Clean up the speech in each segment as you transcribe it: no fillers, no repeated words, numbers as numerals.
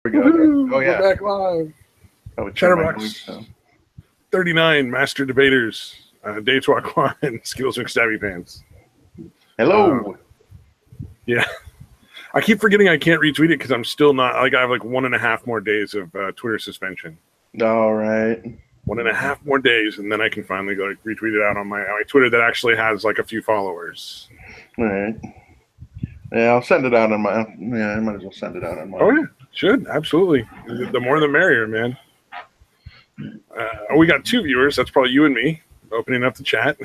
We go. Woohoo, Oh yeah, we're back live. oh, Chatterbox 39 Master Debaters, Day Walk One, Skills and Stabby Pants. Hello. Yeah, I keep forgetting I can't retweet it because I'm still not I have like 1.5 more days of Twitter suspension. All right. 1.5 more days, and then I can finally go retweet it out on my Twitter that actually has like a few followers. All right. Yeah, I'll send it out on my. Yeah, I might as well send it out on my. Oh yeah, should absolutely. The more the merrier, man. We got 2 viewers. That's probably you and me opening up the chat.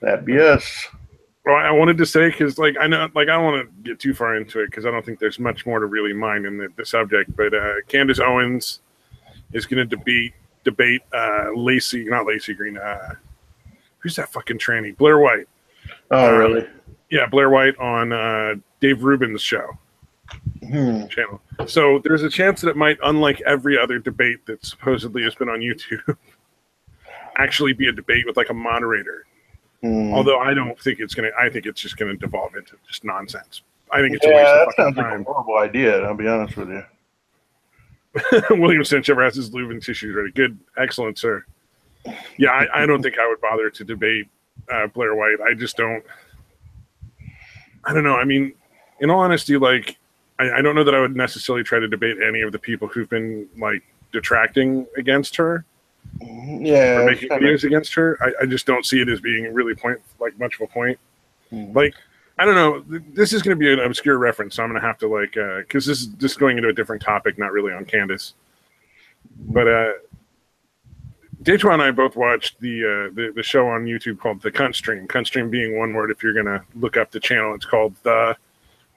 That'd be us. Well, I wanted to say because, like, I know, like, I don't want to get too far into it because I don't think there's much more to really mind in the subject. But Candace Owens is going to debate not Lacey Green. Who's that fucking tranny? Blair White. Oh, really? Yeah, Blair White on Dave Rubin's show channel. So there's a chance that it might, unlike every other debate that supposedly has been on YouTube, actually be a debate with like a moderator. Although I don't think it's gonna. I think it's just gonna devolve into just nonsense. I think it's a waste of fucking time. Like a horrible idea. I'll be honest with you. William Cinch ever has his lube and tissues ready. Good, excellent, sir. Yeah, I don't think I would bother to debate Blair White. I just don't. I don't know. I mean, in all honesty, like, I don't know that I would necessarily try to debate any of the people who've been like detracting against her. Yeah, or making videos against her. I just don't see it as being really much of a point. Like, I don't know. This is going to be an obscure reference, so I'm going to have to like because this is just going into a different topic, not really on Candace. But Detroit and I both watched the show on YouTube called The Cunt Stream. Cunt Stream being one word. If you're going to look up the channel, it's called The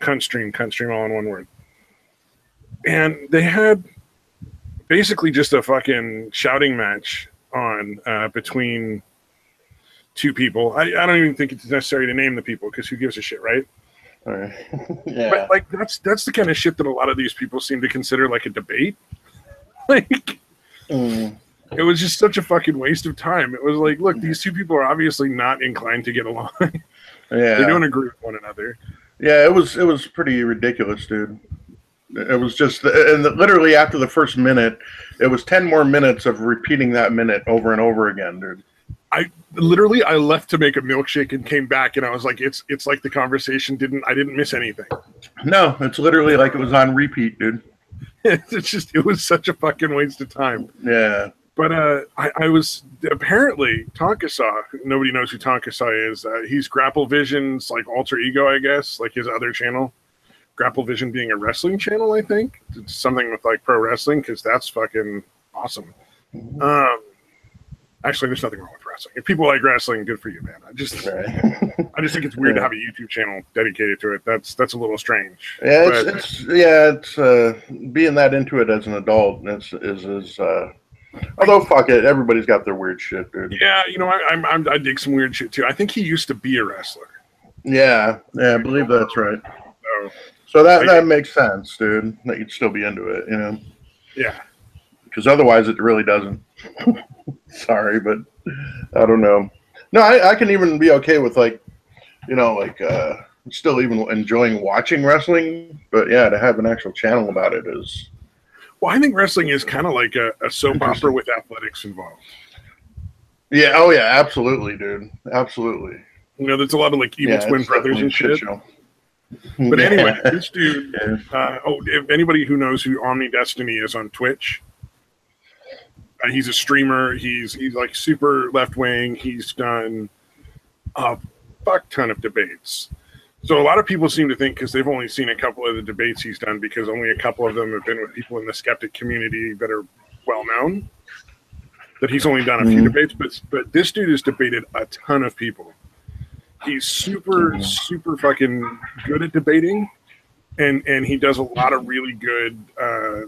Cunt Stream. Cunt Stream all in one word. And they had basically just a fucking shouting match on between 2 people. I don't even think it's necessary to name the people because who gives a shit, right? Yeah. But like that's the kind of shit that a lot of these people seem to consider like a debate. Like it was just such a fucking waste of time. It was like, look, these 2 people are obviously not inclined to get along. Yeah. They don't agree with one another. Yeah, it was pretty ridiculous, dude. It was just, and literally after the first minute, it was 10 more minutes of repeating that minute over and over again, dude. I left to make a milkshake and came back, and I was like, it's like the conversation I didn't miss anything. No, it's literally like it was on repeat, dude. It was such a fucking waste of time. Yeah. But I was apparently Tonkasaw. Nobody knows who Tonkasaw is. He's Grapple Vision's like alter ego, I guess, like his other channel. Grapple Vision being a wrestling channel, I think. It's something with like pro wrestling because that's fucking awesome. Actually, there's nothing wrong with wrestling. If people like wrestling, good for you, man. I just think it's weird to have a YouTube channel dedicated to it. That's a little strange. Yeah, it's being that into it as an adult is although fuck it, everybody's got their weird shit, dude. Yeah, you know, I dig some weird shit too. I think he used to be a wrestler. Yeah, I believe that's right. So that makes sense, dude. That you'd still be into it, you know? Yeah. Because otherwise it really doesn't. Sorry, but I don't know. No, I can even be okay with like, you know, like still even enjoying watching wrestling. But yeah, to have an actual channel about it is. Well, I think wrestling is kind of like a soap opera with athletics involved. Yeah. Oh yeah. Absolutely, dude. Absolutely. You know, there's a lot of like evil twin brothers and shit. But anyway, this dude, if anybody who knows who Omni Destiny is on Twitch, he's a streamer. He's like super left wing. He's done a fuck ton of debates. So a lot of people seem to think, because they've only seen a couple of the debates he's done, because only a couple of them have been with people in the skeptic community that are well known, that he's only done a few debates. But this dude has debated a ton of people. He's super fucking good at debating, and he does a lot of really good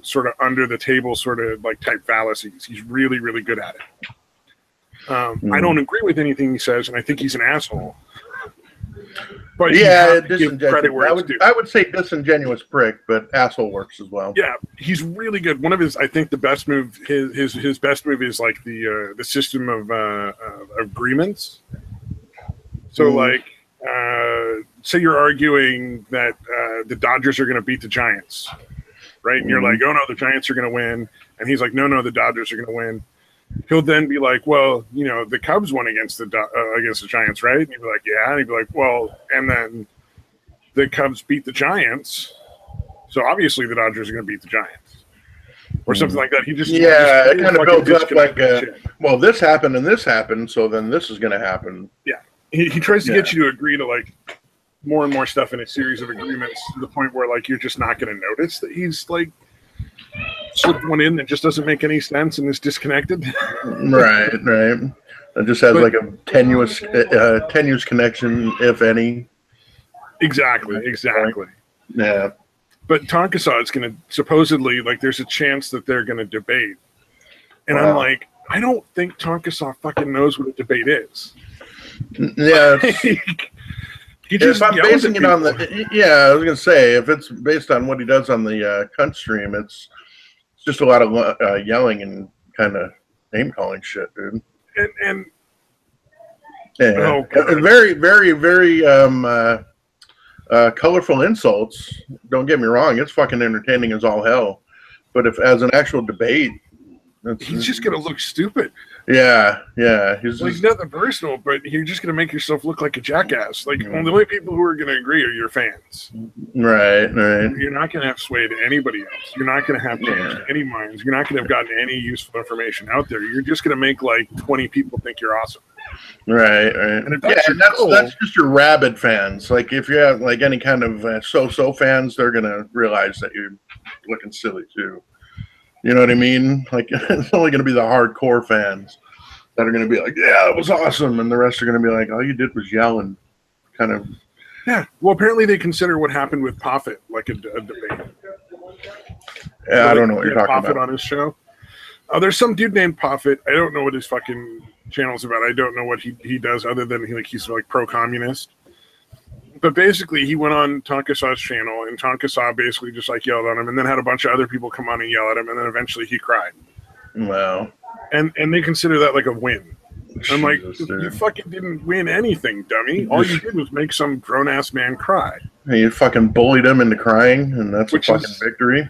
sort of under the table sort of like type fallacies. He's really, really good at it. I don't agree with anything he says, and I think he's an asshole. But yeah, disingenuous. I would say disingenuous prick, but asshole works as well. Yeah, he's really good. One of his, I think, the best move, his best move is like the system of agreements. So like say you're arguing that the Dodgers are going to beat the Giants, right? And you're like, oh no, the Giants are going to win. And he's like, no, the Dodgers are going to win. He'll then be like, well, you know, the Cubs won against the Giants, right? And he'd be like, yeah. And he'd be like, well, and then the Cubs beat the Giants. So obviously the Dodgers are going to beat the Giants. Or something like that. It kind of builds up like, well, this happened and this happened, so then this is going to happen. Yeah. He tries to get you to agree to, like, more and more stuff in a series of agreements to the point where, like, you're just not going to notice that he's, like, slipped one in that just doesn't make any sense and is disconnected. Right. It just has, like, a tenuous connection, if any. Exactly. Yeah. But Tonkasaw is going to supposedly, like, there's a chance that they're going to debate. And I'm like, I don't think Tonkasaw fucking knows what a debate is. Yeah. If I'm basing it on I was going to say, if it's based on what he does on the cunt stream, it's just a lot of yelling and kind of name-calling shit, dude. And very, very, very colorful insults. Don't get me wrong; it's fucking entertaining as all hell. But if as an actual debate, he's just gonna look stupid. Yeah. He's like nothing personal, but you're just gonna make yourself look like a jackass. Like the only people who are gonna agree are your fans. Right. You're not gonna have swayed anybody else. You're not gonna have changed any minds. You're not gonna have gotten any useful information out there. You're just gonna make like 20 people think you're awesome. Right. And that's just your rabid fans. Like if you have like any kind of so-so fans, they're gonna realize that you're looking silly too. You know what I mean? Like it's only gonna be the hardcore fans that are gonna be like, yeah, it was awesome, and the rest are gonna be like, all you did was yell and kind of. Yeah. Well, apparently they consider what happened with Prophet like a debate. Yeah, I don't know what you're talking about. On his show. There's some dude named Prophet. I don't know what his fucking channel's about. I don't know what he does other than he's like pro-communist. But basically, he went on Tonkasaw's channel, and Tonkasaw basically just like yelled at him, and then had a bunch of other people come on and yell at him, and then eventually he cried. Wow. And they consider that like a win. I'm like, you fucking didn't win anything, dummy. All you did was make some grown-ass man cry. And you fucking bullied him into crying, and that's a fucking victory.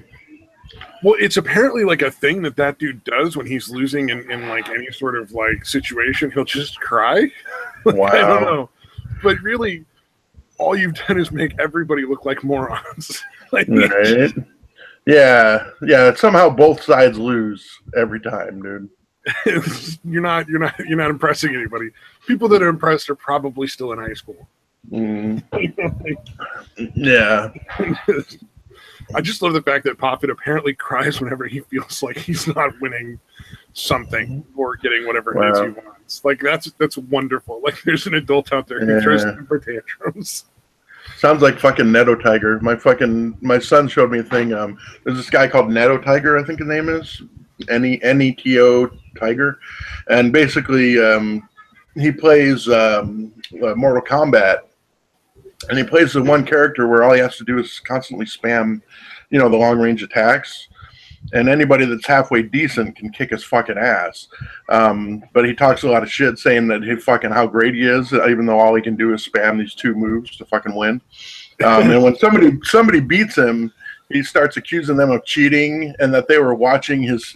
Well, it's apparently like a thing that dude does when he's losing in like any sort of like situation. He'll just cry. Wow. I don't know. But really, all you've done is make everybody look like morons. Like, right? Yeah. Somehow both sides lose every time, dude. You're not impressing anybody. People that are impressed are probably still in high school. Yeah. I just love the fact that Prophet apparently cries whenever he feels like he's not winning something or getting whatever it is he wants. Like that's wonderful. Like there's an adult out there who tries to temper tantrums. Sounds like fucking Neto Tiger. My son showed me a thing. There's this guy called Neto Tiger, I think his name is. Neto Tiger. And basically he plays Mortal Kombat. And he plays the one character where all he has to do is constantly spam, the long range attacks. And anybody that's halfway decent can kick his fucking ass. But he talks a lot of shit saying that how great he is, even though all he can do is spam these two moves to fucking win. And when somebody beats him, he starts accusing them of cheating and that they were watching his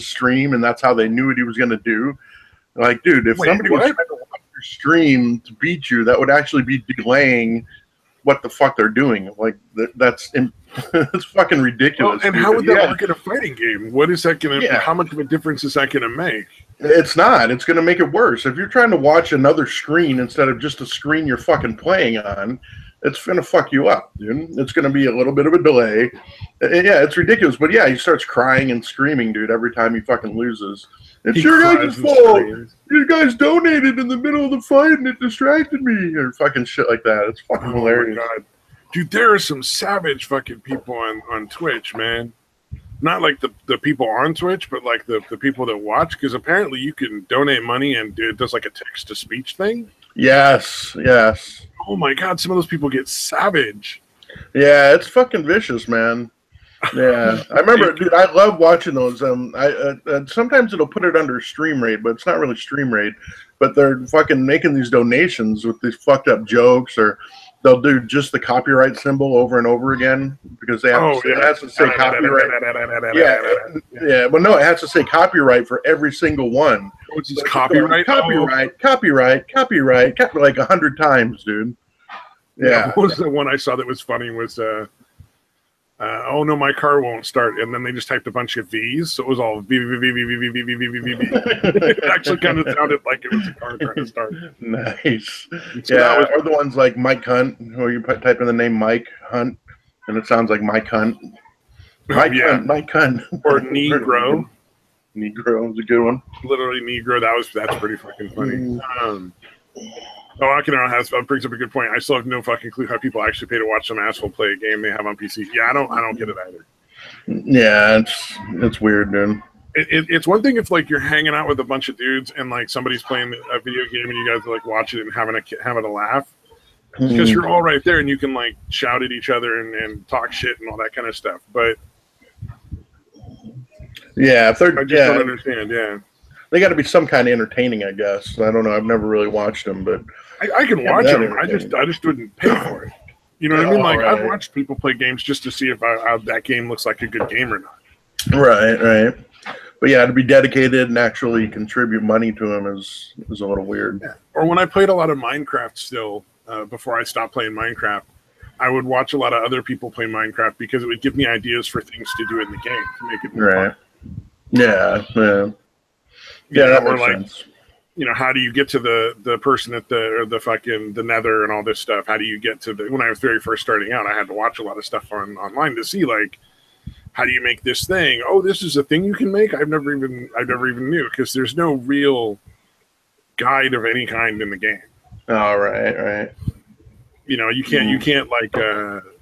stream and that's how they knew what he was going to do. Like, dude, if somebody was trying to watch your stream to beat you, that would actually be delaying what the fuck they're doing. Like, that's fucking ridiculous. Well, and how would that work in a fighting game? What is that going to? How much of a difference is that going to make? It's not. It's going to make it worse. If you're trying to watch another screen instead of just a screen you're fucking playing on, it's going to fuck you up, dude. It's going to be a little bit of a delay. Yeah, it's ridiculous. But yeah, he starts crying and screaming, dude, every time he fucking loses. It's your guys' fault. You guys donated in the middle of the fight and it distracted me. Or fucking shit like that. It's fucking hilarious. My God. Dude, there are some savage fucking people on Twitch, man. Not like the people on Twitch, but like the people that watch. Because apparently you can donate money and it does like a text-to-speech thing. Yes. Oh my God, some of those people get savage. Yeah, it's fucking vicious, man. Yeah, I remember, dude. I love watching those. Sometimes it'll put it under stream rate, but it's not really stream rate. But they're fucking making these donations with these fucked up jokes, or they'll do just the copyright symbol over and over again because they have it has to say copyright. Yeah, but no, it has to say copyright for every single one. Oh, it's just copyright, copyright, like 100 times, dude. Yeah. What was the one I saw that was funny was oh no, my car won't start, and then they just typed a bunch of V's, so it was all V V V V V V V V V V V V. It actually kind of sounded like it was a car trying to start. Nice. So or the ones like Mike Hunt, where you type in the name Mike Hunt, and it sounds like Mike Hunt. Mike Hunt. Or Negro. Negro was a good one. Literally Negro. That's pretty fucking funny. Akinawa brings up a good point. I still have no fucking clue how people actually pay to watch some asshole play a game they have on PC. Yeah, I don't get it either. Yeah, it's weird, dude. It's one thing if like you're hanging out with a bunch of dudes and like somebody's playing a video game and you guys are like watching it and having a laugh because you're all right there and you can like shout at each other and talk shit and all that kind of stuff. But yeah, if they're, I just don't understand. Yeah. They got to be some kind of entertaining, I guess. I don't know. I've never really watched them, but I can watch them. I just wouldn't pay for it. You know what I mean? Like I've watched people play games just to see if that game looks like a good game or not. Right. But yeah, to be dedicated and actually contribute money to them is a little weird. Yeah. Or when I played a lot of Minecraft still, before I stopped playing Minecraft, I would watch a lot of other people play Minecraft because it would give me ideas for things to do in the game to make it more fun. Yeah. Yeah, that makes sense. You know, how do you get to the person at the nether and all this stuff? How do you get to when I was very first starting out, I had to watch a lot of stuff online to see like, how do you make this thing? Oh, this is a thing you can make? I've never even knew because there's no real guide of any kind in the game. Oh, right. You know, you can't like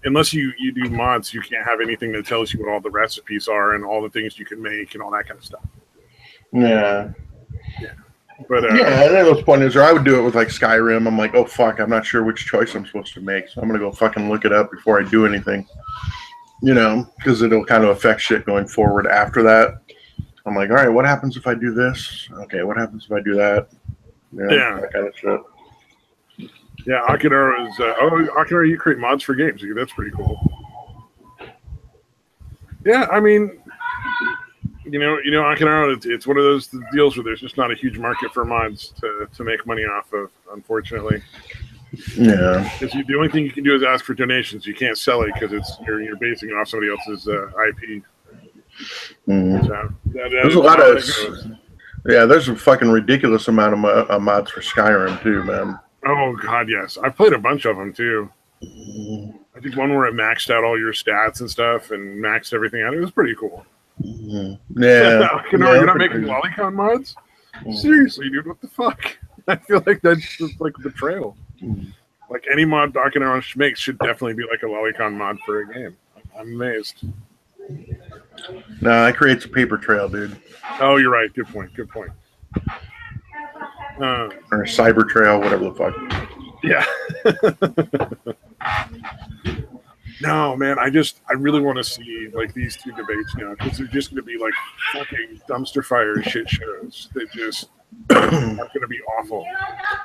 unless you do mods, you can't have anything that tells you what all the recipes are and all the things you can make and all that kind of stuff. Yeah. But those pointers, or I would do it with like Skyrim. I'm like, oh fuck, I'm not sure which choice I'm supposed to make, so I'm gonna go fucking look it up before I do anything. You know, because it'll kind of affect shit going forward after that. I'm like, all right, what happens if I do this? Okay, what happens if I do that? That kind of shit. Yeah, Akinawa is. Akinawa, you create mods for games. That's pretty cool. Yeah, I mean. You know, Akinawa, it's one of those deals where there's just not a huge market for mods to make money off of, unfortunately. Yeah. Because the only thing you can do is ask for donations. You can't sell it because you're basing it off somebody else's IP. So, there's a lot of there's a fucking ridiculous amount of mods for Skyrim too, man. Oh god, yes. I've played a bunch of them too. I did one where it maxed out all your stats and stuff and maxed everything out. It was pretty cool. Yeah. You're not making lolicon mods? Seriously, dude, what the fuck? I feel like that's just like a betrayal. Like any mod Akinawa makes should definitely be like a lolicon mod for a game. I'm amazed. No, that creates a paper trail, dude. Oh, you're right. Good point. Or a cyber trail, whatever the fuck. Yeah. No, man, I really want to see like these two debates now because they're just going to be like fucking dumpster fire shit shows that just are going to be awful.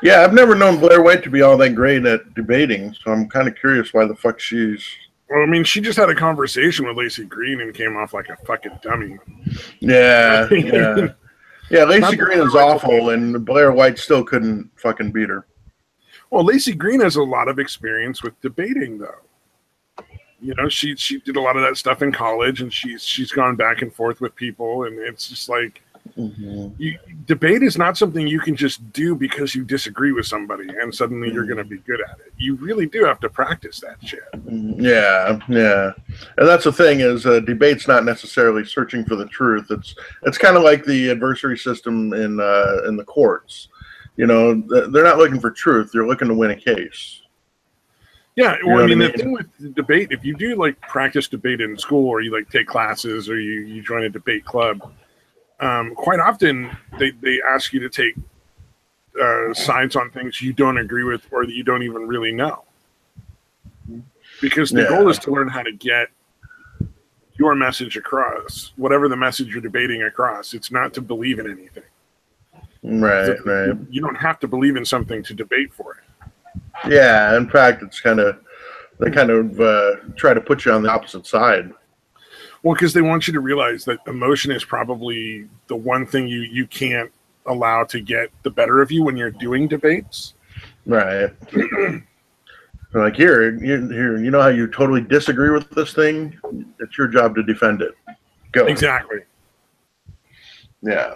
Yeah, I've never known Blair White to be all that great at debating, so I'm kind of curious why the fuck she's. Well, I mean, she just had a conversation with Lacey Green and came off like a fucking dummy. Yeah. Yeah, Lacey Green is awful, and Blair White still couldn't fucking beat her. Well, Lacey Green has a lot of experience with debating, though. You know, she did a lot of that stuff in college, and she's gone back and forth with people, and it's just like debate is not something you can just do because you disagree with somebody and suddenly you're going to be good at it. You really do have to practice that shit. Yeah, and that's the thing is debate's not necessarily searching for the truth. It's kind of like the adversary system in the courts. You know, they're not looking for truth; they're looking to win a case. Yeah, well, I mean, the thing with the debate, if you do like practice debate in school, or you like take classes, or you join a debate club, quite often they ask you to take sides on things you don't agree with or that you don't even really know, because the goal is to learn how to get your message across, whatever the message you're debating across. It's not to believe in anything. Right. You don't have to believe in something to debate for it. Yeah, in fact, it's they kind of try to put you on the opposite side. Well, because they want you to realize that emotion is probably the one thing you can't allow to get the better of you when you're doing debates. Right. Like, here, you know how you totally disagree with this thing? It's your job to defend it. Go. Exactly. Yeah.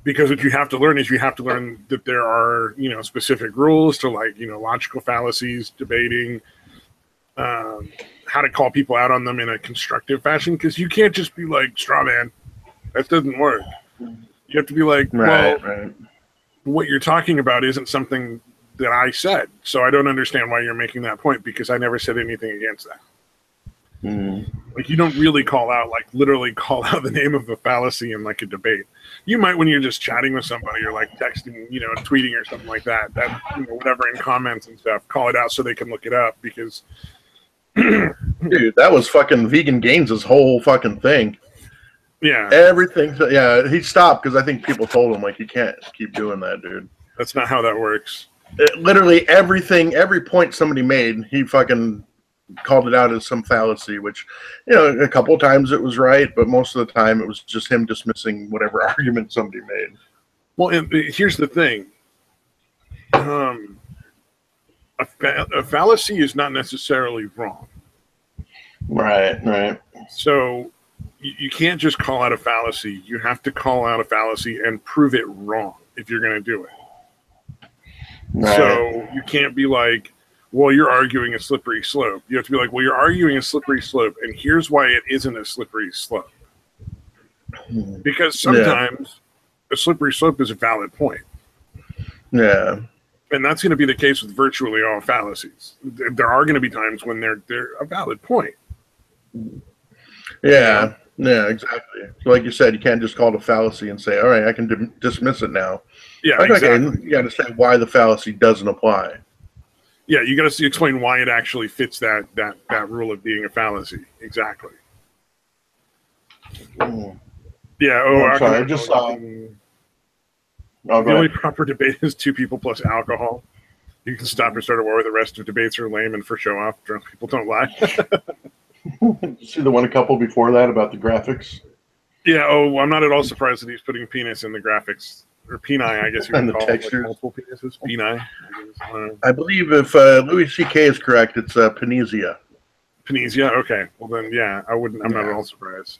Because what you have to learn is you have to learn that there are, specific rules to, like, logical fallacies, debating, how to call people out on them in a constructive fashion. Because you can't just be like, straw man. That doesn't work. You have to be like, right. What you're talking about isn't something that I said. So I don't understand why you're making that point, because I never said anything against that. Like, you don't really literally call out the name of a fallacy in, like, a debate. You might when you're just chatting with somebody or, like, texting, tweeting or something like that, whatever, in comments and stuff, call it out so they can look it up, because dude, that was fucking Vegan Gaines' whole fucking thing. Yeah. Everything. Yeah, he stopped because I think people told him, like, you can't keep doing that, dude. That's not how that works. Literally everything, every point somebody made, he fucking called it out as some fallacy, which, a couple of times it was right, but most of the time it was just him dismissing whatever argument somebody made. Well, and here's the thing. A fallacy is not necessarily wrong. Right. So you can't just call out a fallacy. You have to call out a fallacy and prove it wrong if you're going to do it. Right. So you can't be like, well, you're arguing a slippery slope. You have to be like, well, you're arguing a slippery slope, and here's why it isn't a slippery slope. Because sometimes a slippery slope is a valid point. Yeah. And that's going to be the case with virtually all fallacies. There are going to be times when they're a valid point. Yeah, exactly. So like you said, you can't just call it a fallacy and say, all right, I can dismiss it now. Yeah, exactly. You got to say why the fallacy doesn't apply. Yeah, you got to explain why it actually fits that rule of being a fallacy. Exactly. Yeah. I'm sorry. I just saw. The only proper debate is two people plus alcohol. You can stop and start a war with the rest of debates are lame and for show off. Drunk people don't lie. Did you see the one a couple before that about the graphics? Yeah. Oh, I'm not at all surprised that he's putting penis in the graphics. Or peni, I guess you would call it. Like multiple penises. Peni. I believe if Louis C.K. is correct, it's Panisia. Panisia? Okay. Well, then, yeah, I'm not at all surprised.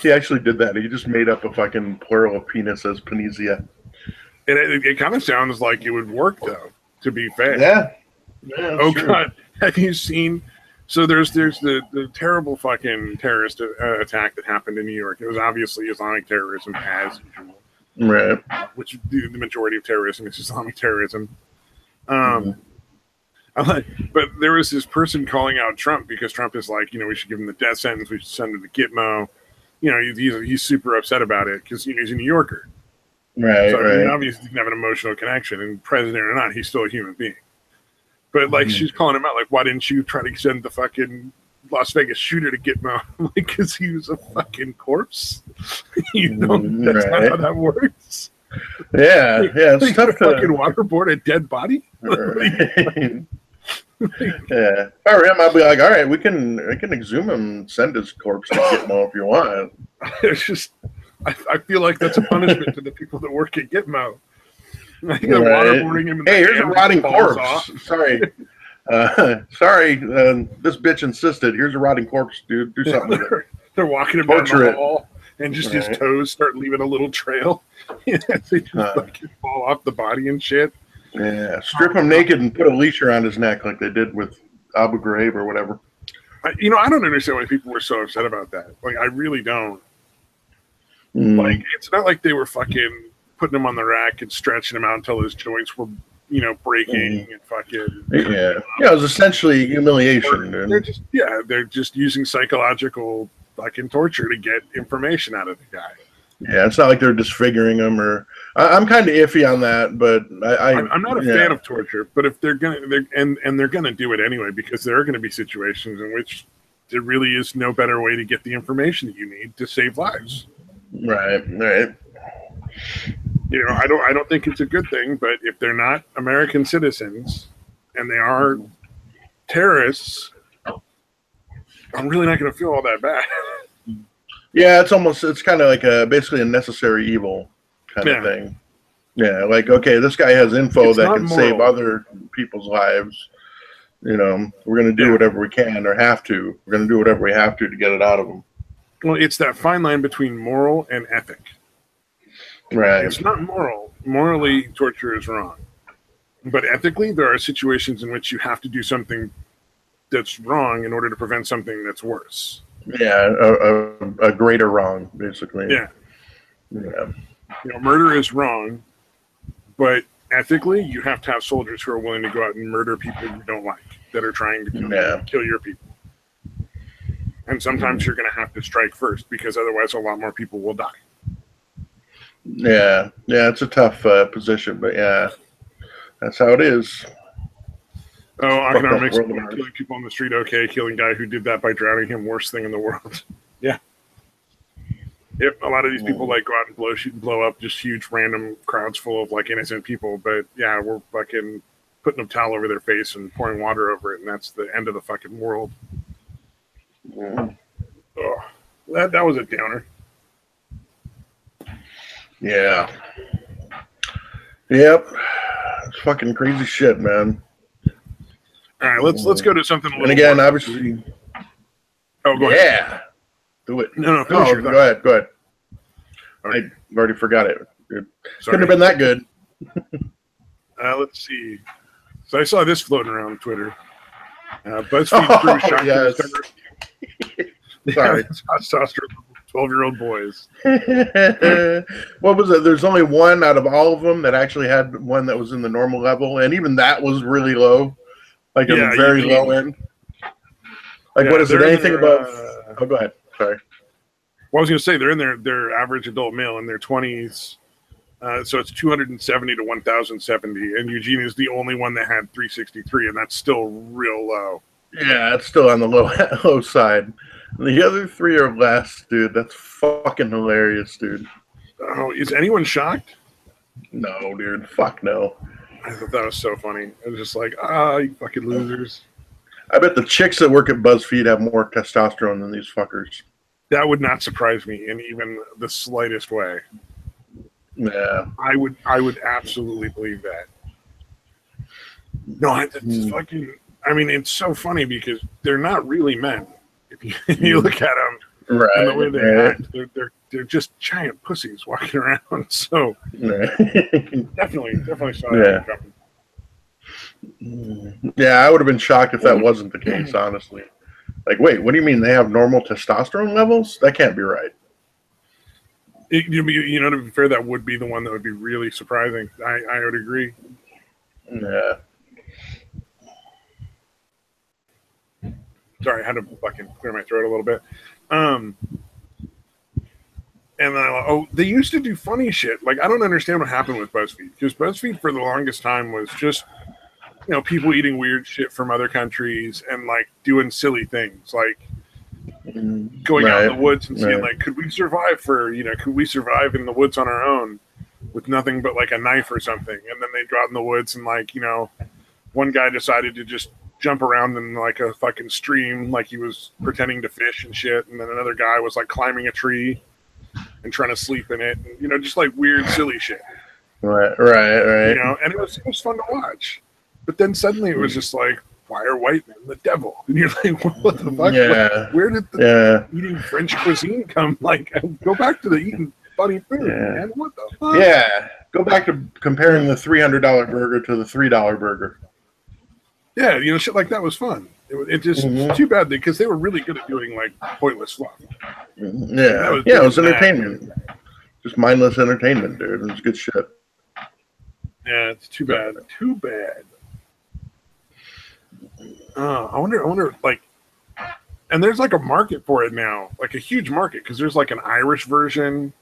He actually did that. He just made up a fucking plural of penis as Panisia. And it kind of sounds like it would work, though, to be fair. Yeah. Oh, true. God. Have you seen... So there's the terrible fucking terrorist attack that happened in New York. It was obviously Islamic terrorism, as usual. Right. Which the majority of terrorism is Islamic terrorism. But there was this person calling out Trump because Trump is like, we should give him the death sentence. We should send him to Gitmo. He's super upset about it because he's a New Yorker. Right. So right. Obviously, he can have an emotional connection, and president or not, he's still a human being. But like, she's calling him out, like, why didn't you try to send the fucking Las Vegas shooter to Gitmo? Like, because he was a fucking corpse. That's not how that works. Yeah, it's tough to fucking waterboard a dead body. Right. Yeah, if I were him, I'd be like, all right, we can exhume him and send his corpse to Gitmo if you want. It's just, I feel like that's a punishment to the people that work at Gitmo. Waterboarding him. Hey, here's a rotting corpse. Sorry. This bitch insisted. Here's a rotting corpse, dude. Do something with it. They're walking him down the hall, and just his toes start leaving a little trail. They just fucking fall off the body and shit. Yeah, strip him naked and put a leash around his neck like they did with Abu Ghraib or whatever. I don't understand why people were so upset about that. Like, I really don't. Like, it's not like they were fucking putting him on the rack and stretching him out until his joints were, breaking and fucking. Yeah, it was essentially humiliation. They're just using psychological fucking torture to get information out of the guy. Yeah, it's not like they're disfiguring him or. I'm kind of iffy on that, but I'm not a fan of torture. But if they're gonna do it anyway, because there are gonna be situations in which there really is no better way to get the information that you need to save lives. Right. You know, I don't think it's a good thing, but if they're not American citizens and they are terrorists, I'm really not going to feel all that bad. Yeah, it's kind of like basically a necessary evil kind of thing. Yeah, like, okay, this guy has info that can save other people's lives. You know, we're going to do whatever we can or have to. We're going to do whatever we have to get it out of them. Well, it's that fine line between moral and ethic. Right. It's not moral. Morally, torture is wrong. But ethically, there are situations in which you have to do something that's wrong in order to prevent something that's worse. Yeah, a greater wrong, basically. Yeah. You know, murder is wrong, but ethically, you have to have soldiers who are willing to go out and murder people you don't like, that are trying to kill your people. And sometimes you're going to have to strike first, because otherwise a lot more people will die. Yeah, it's a tough position, but yeah, that's how it is. Oh, economics, killing people on the street, okay. Killing a guy who did that by drowning him, worst thing in the world. Yeah. Yep, a lot of these people like go out and shoot and blow up just huge random crowds full of like innocent people, but yeah, we're fucking putting a towel over their face and pouring water over it, and that's the end of the fucking world. Oh, that was a downer. Yeah. Yep. It's fucking crazy shit, man. All right, let's go to something a little. And again, more. obviously. Oh, go ahead. Do it. No, go ahead. Right. I already forgot it. Couldn't have been that good. Let's see. So I saw this floating around Twitter. BuzzFeed threw shock Sorry. Testosterone 12-year-old boys. What was it? There's only one out of all of them that actually had one that was in the normal level, and even that was really low, like a very low end. Like, what is it? Anything above? Oh, go ahead. Sorry. Well, I was going to say they're in their average adult male in their 20s, so it's 270 to 1,070, and Eugene is the only one that had 363, and that's still real low. Yeah, it's still on the low side. The other three are less, dude. That's fucking hilarious, dude. Oh, is anyone shocked? No, dude. Fuck no. I thought that was so funny. I was just like, you fucking losers. I bet the chicks that work at BuzzFeed have more testosterone than these fuckers. That would not surprise me in even the slightest way. Yeah. I would absolutely believe that. No, it's fucking... I mean, it's so funny because they're not really men. If you look at them and the way they act, they're just giant pussies walking around. So definitely saw that coming. Yeah, I would have been shocked if that wasn't the case, honestly. Like, wait, what do you mean they have normal testosterone levels? That can't be right. You know, to be fair, that would be the one that would be really surprising. I would agree. Yeah. Sorry, I had to fucking clear my throat a little bit. And then they used to do funny shit. Like, I don't understand what happened with BuzzFeed, because BuzzFeed for the longest time was just, you know, people eating weird shit from other countries and like doing silly things, like going out in the woods and seeing like, could we survive in the woods on our own with nothing but like a knife or something? And then they'd go out in the woods and like, you know, one guy decided to just jump around in like a fucking stream like he was pretending to fish and shit, and then another guy was like climbing a tree and trying to sleep in it, and, you know, just like weird silly shit. Right. You know, and it was fun to watch. But then suddenly it was just like, why are white men the devil? And you're like, what the fuck? Yeah. Like, where did the eating French cuisine come? Like, go back to the eating funny food, man. What the fuck? Yeah. Go back to comparing the $300 burger to the $3 burger. Yeah, you know, shit like that was fun. It just it's too bad because they were really good at doing like pointless fluff. Yeah, it was entertainment. Just mindless entertainment, dude. It was good shit. Yeah, it's too bad. Too bad. I wonder, like, and there's like a market for it now, like a huge market, because there's like an Irish version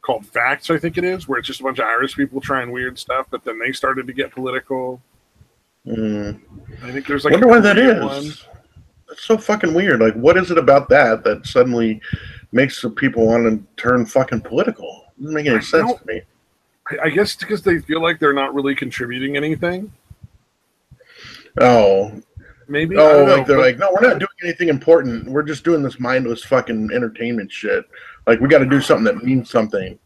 called Facts, I think it is, where it's just a bunch of Irish people trying weird stuff, but then they started to get political. I think there's like. I wonder why that is. That's so fucking weird. Like, what is it about that suddenly makes the people want to turn fucking political? It doesn't make any sense to me. I guess because they feel like they're not really contributing anything. Oh, maybe. Oh, like they're like, no, we're not doing anything important. We're just doing this mindless fucking entertainment shit. Like we got to do something that means something.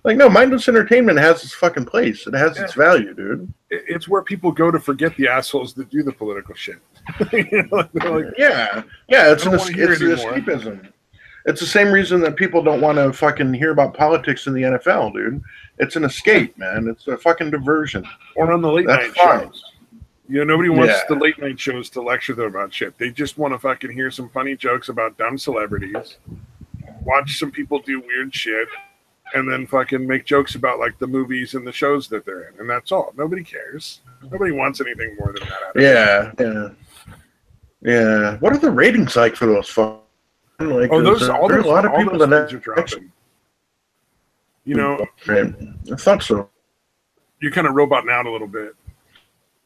Like no, mindless entertainment has its fucking place. It has its value, dude. It's where people go to forget the assholes that do the political shit. You know, like, yeah, it's an escapism. It's the same reason that people don't want to fucking hear about politics in the NFL, dude. It's an escape, man. It's a fucking diversion. Or on the late night shows. You know, nobody wants the late night shows to lecture them about shit. They just want to fucking hear some funny jokes about dumb celebrities, watch some people do weird shit, and then fucking make jokes about like the movies and the shows that they're in, and that's all. Nobody cares. Nobody wants anything more than that. Yeah. What are the ratings like for those? Like, a lot of people that are dropping. You know, right. I thought so. You're kind of roboting out a little bit,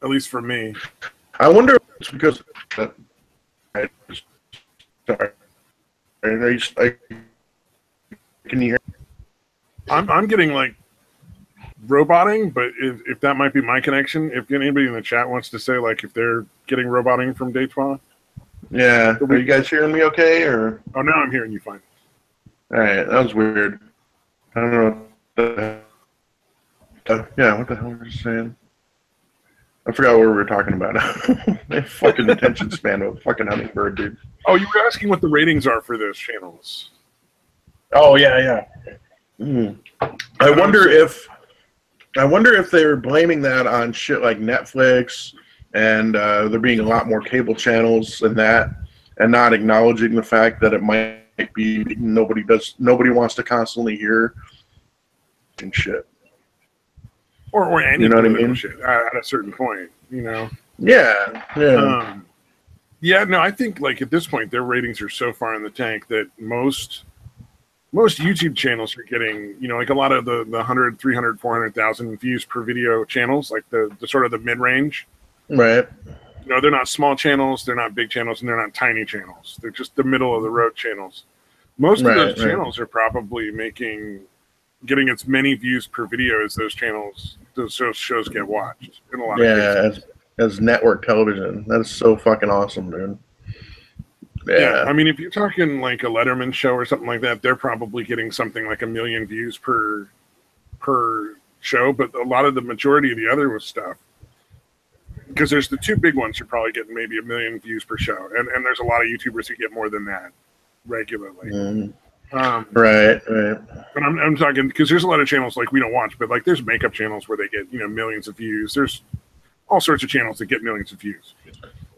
at least for me. I wonder if it's because. Sorry. Can you hear? I'm getting like roboting, but if that might be my connection, if anybody in the chat wants to say like if they're getting roboting from Detroit. Yeah. Are you guys hearing me okay? Or oh, now I'm hearing you fine. All right, that was weird. I don't know. Yeah, what the hell were you saying? I forgot what we were talking about. My fucking attention span of a fucking hummingbird, dude. Oh, you were asking what the ratings are for those channels. Oh yeah. I wonder if they're blaming that on shit like Netflix and there being a lot more cable channels and that, and not acknowledging the fact that it might be nobody wants to constantly hear and shit. Or any you know what I mean? Shit at a certain point, you know. Yeah. Yeah, no, I think like at this point their ratings are so far in the tank that most YouTube channels are getting, you know, like a lot of the 100, 300, 400,000 views per video channels, like the sort of the mid-range. Right. You know, they're not small channels, they're not big channels, and they're not tiny channels. They're just the middle of the road channels. Most of those channels are probably getting as many views per video as those shows get watched in a lot of cases. As network television. That is so fucking awesome, dude. Yeah, I mean, if you're talking like a Letterman show or something like that, they're probably getting something like 1 million views per show. But a lot of the majority of the other stuff, because there's the two big ones, you're probably getting maybe 1 million views per show, and there's a lot of YouTubers who get more than that regularly. Right. But I'm talking because there's a lot of channels like we don't watch, but like there's makeup channels where they get millions of views. There's all sorts of channels that get millions of views.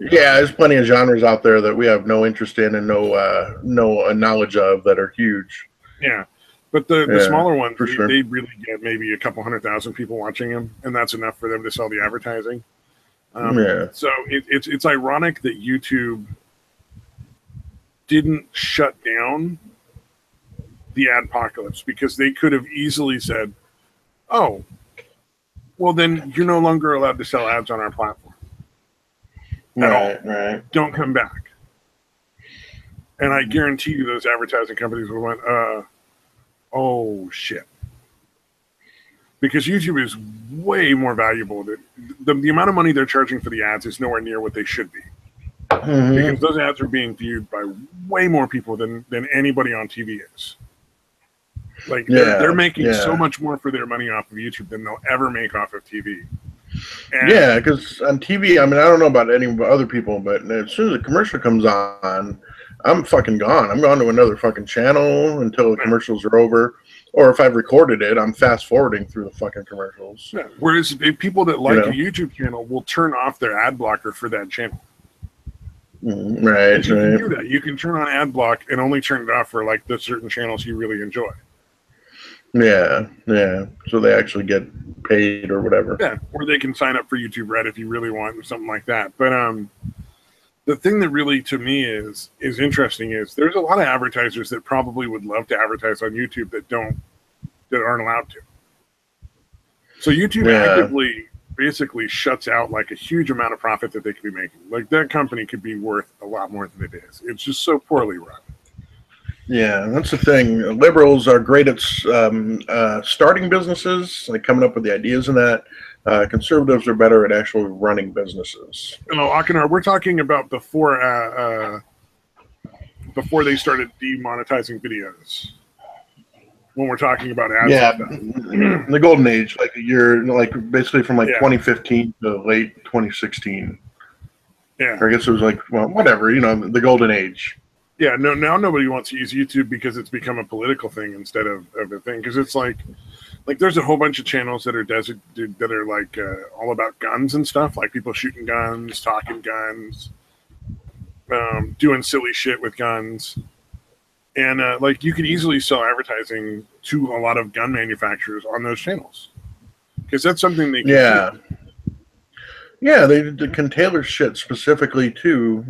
Yeah, there's plenty of genres out there that we have no interest in and no knowledge of that are huge. Yeah, but the smaller ones, they really get maybe a couple 100,000 people watching them, and that's enough for them to sell the advertising. So it's ironic that YouTube didn't shut down the adpocalypse, because they could have easily said, "Oh, well then you're no longer allowed to sell ads on our platform." Right. Don't come back. And I guarantee you those advertising companies would went, oh shit. Because YouTube is way more valuable. The amount of money they're charging for the ads is nowhere near what they should be. Because those ads are being viewed by way more people than anybody on TV is. Like they're making so much more for their money off of YouTube than they'll ever make off of TV. And because on TV, I mean, I don't know about any other people, but as soon as the commercial comes on, I'm fucking gone. I'm going to another fucking channel until the commercials are over. Or if I've recorded it, I'm fast forwarding through the fucking commercials. Yeah. Whereas people that like a YouTube channel will turn off their ad blocker for that channel. Right. You can do that. You can turn on ad block and only turn it off for like the certain channels you really enjoy. Yeah. So they actually get paid or whatever. Yeah, or they can sign up for YouTube Red if you really want or something like that. But the thing that really to me is interesting is there's a lot of advertisers that probably would love to advertise on YouTube that aren't allowed to. So YouTube actively basically shuts out like a huge amount of profit that they could be making. Like that company could be worth a lot more than it is. It's just so poorly run. Yeah, that's the thing. Liberals are great at starting businesses, like coming up with the ideas in that. Conservatives are better at actually running businesses. No, Akinar, we're talking about before they started demonetizing videos. When we're talking about ads, yeah, the golden age, like you're like basically from like 2015 to late 2016. Yeah, or I guess it was like, well, whatever, the golden age. Yeah, no, now nobody wants to use YouTube because it's become a political thing instead of a thing. Because it's like there's a whole bunch of channels that are like all about guns and stuff, like people shooting guns, talking guns, doing silly shit with guns. And like you could easily sell advertising to a lot of gun manufacturers on those channels because that's something they can do. Yeah, they can tailor shit specifically to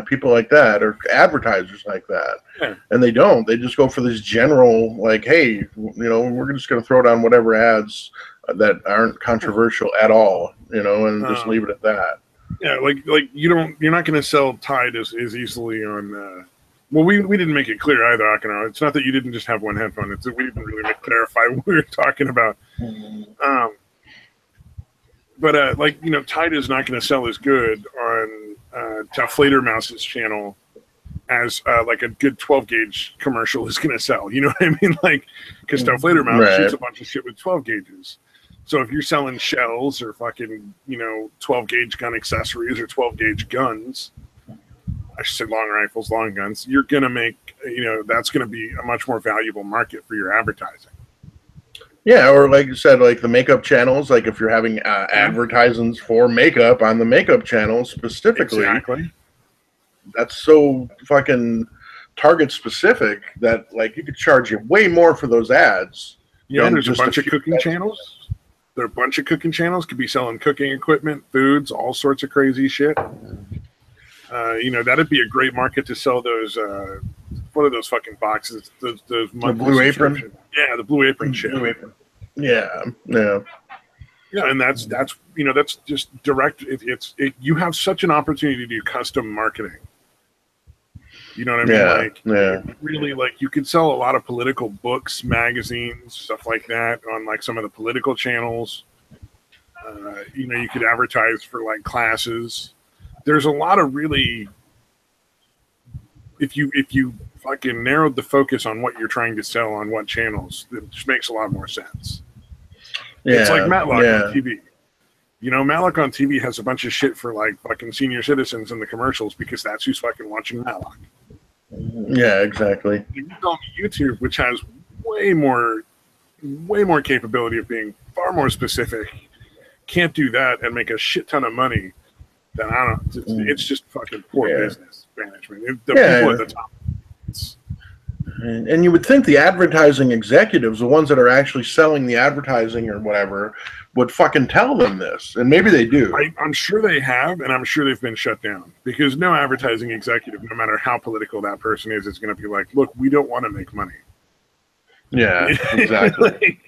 people like that or advertisers like that. Yeah. And they don't. They just go for this general like, hey, we're just going to throw down whatever ads that aren't controversial at all, and just leave it at that. Yeah, like you're not going to sell Tide as easily on. Well, we didn't make it clear either, Akino. It's not that you didn't just have one headphone. It's that we didn't really clarify what we were talking about. But like Tide is not going to sell as good on Taflater Mouse's channel as like a good 12 gauge commercial is going to sell. You know what I mean? Like because Taflater Mouse shoots a bunch of shit with 12 gauges. So if you're selling shells or fucking 12 gauge gun accessories or 12 gauge guns, I should say long rifles, long guns, you're going to make that's going to be a much more valuable market for your advertising. Yeah, or like you said, like the makeup channels, like if you're having advertisements for makeup on the makeup channel specifically, that's so fucking target specific that like you could charge you way more for those ads. Yeah, there's a bunch of cooking channels. There are a bunch of cooking channels could be selling cooking equipment, foods, all sorts of crazy shit. That'd be a great market to sell those. What are those fucking boxes? Those the Blue Apron. Yeah, the Blue Apron shit. Blue Apron. Yeah. Yeah, and that's just direct. You have such an opportunity to do custom marketing. You know what I mean? Really, like you could sell a lot of political books, magazines, stuff like that on like some of the political channels. You could advertise for like classes. There's a lot of really, if you fucking narrowed the focus on what you're trying to sell on what channels, it just makes a lot more sense. Yeah, it's like Matlock on TV. Matlock on TV has a bunch of shit for like fucking senior citizens in the commercials because that's who's fucking watching Matlock. Yeah, exactly. You go on YouTube, which has way more capability of being far more specific, can't do that and make a shit ton of money. Then I don't. It's just fucking poor business management. The people at the top. And you would think the advertising executives, the ones that are actually selling the advertising or whatever, would fucking tell them this, and maybe they do. I'm sure they have, and I'm sure they've been shut down because no advertising executive, no matter how political that person is going to be like, "Look, we don't want to make money." Yeah, exactly.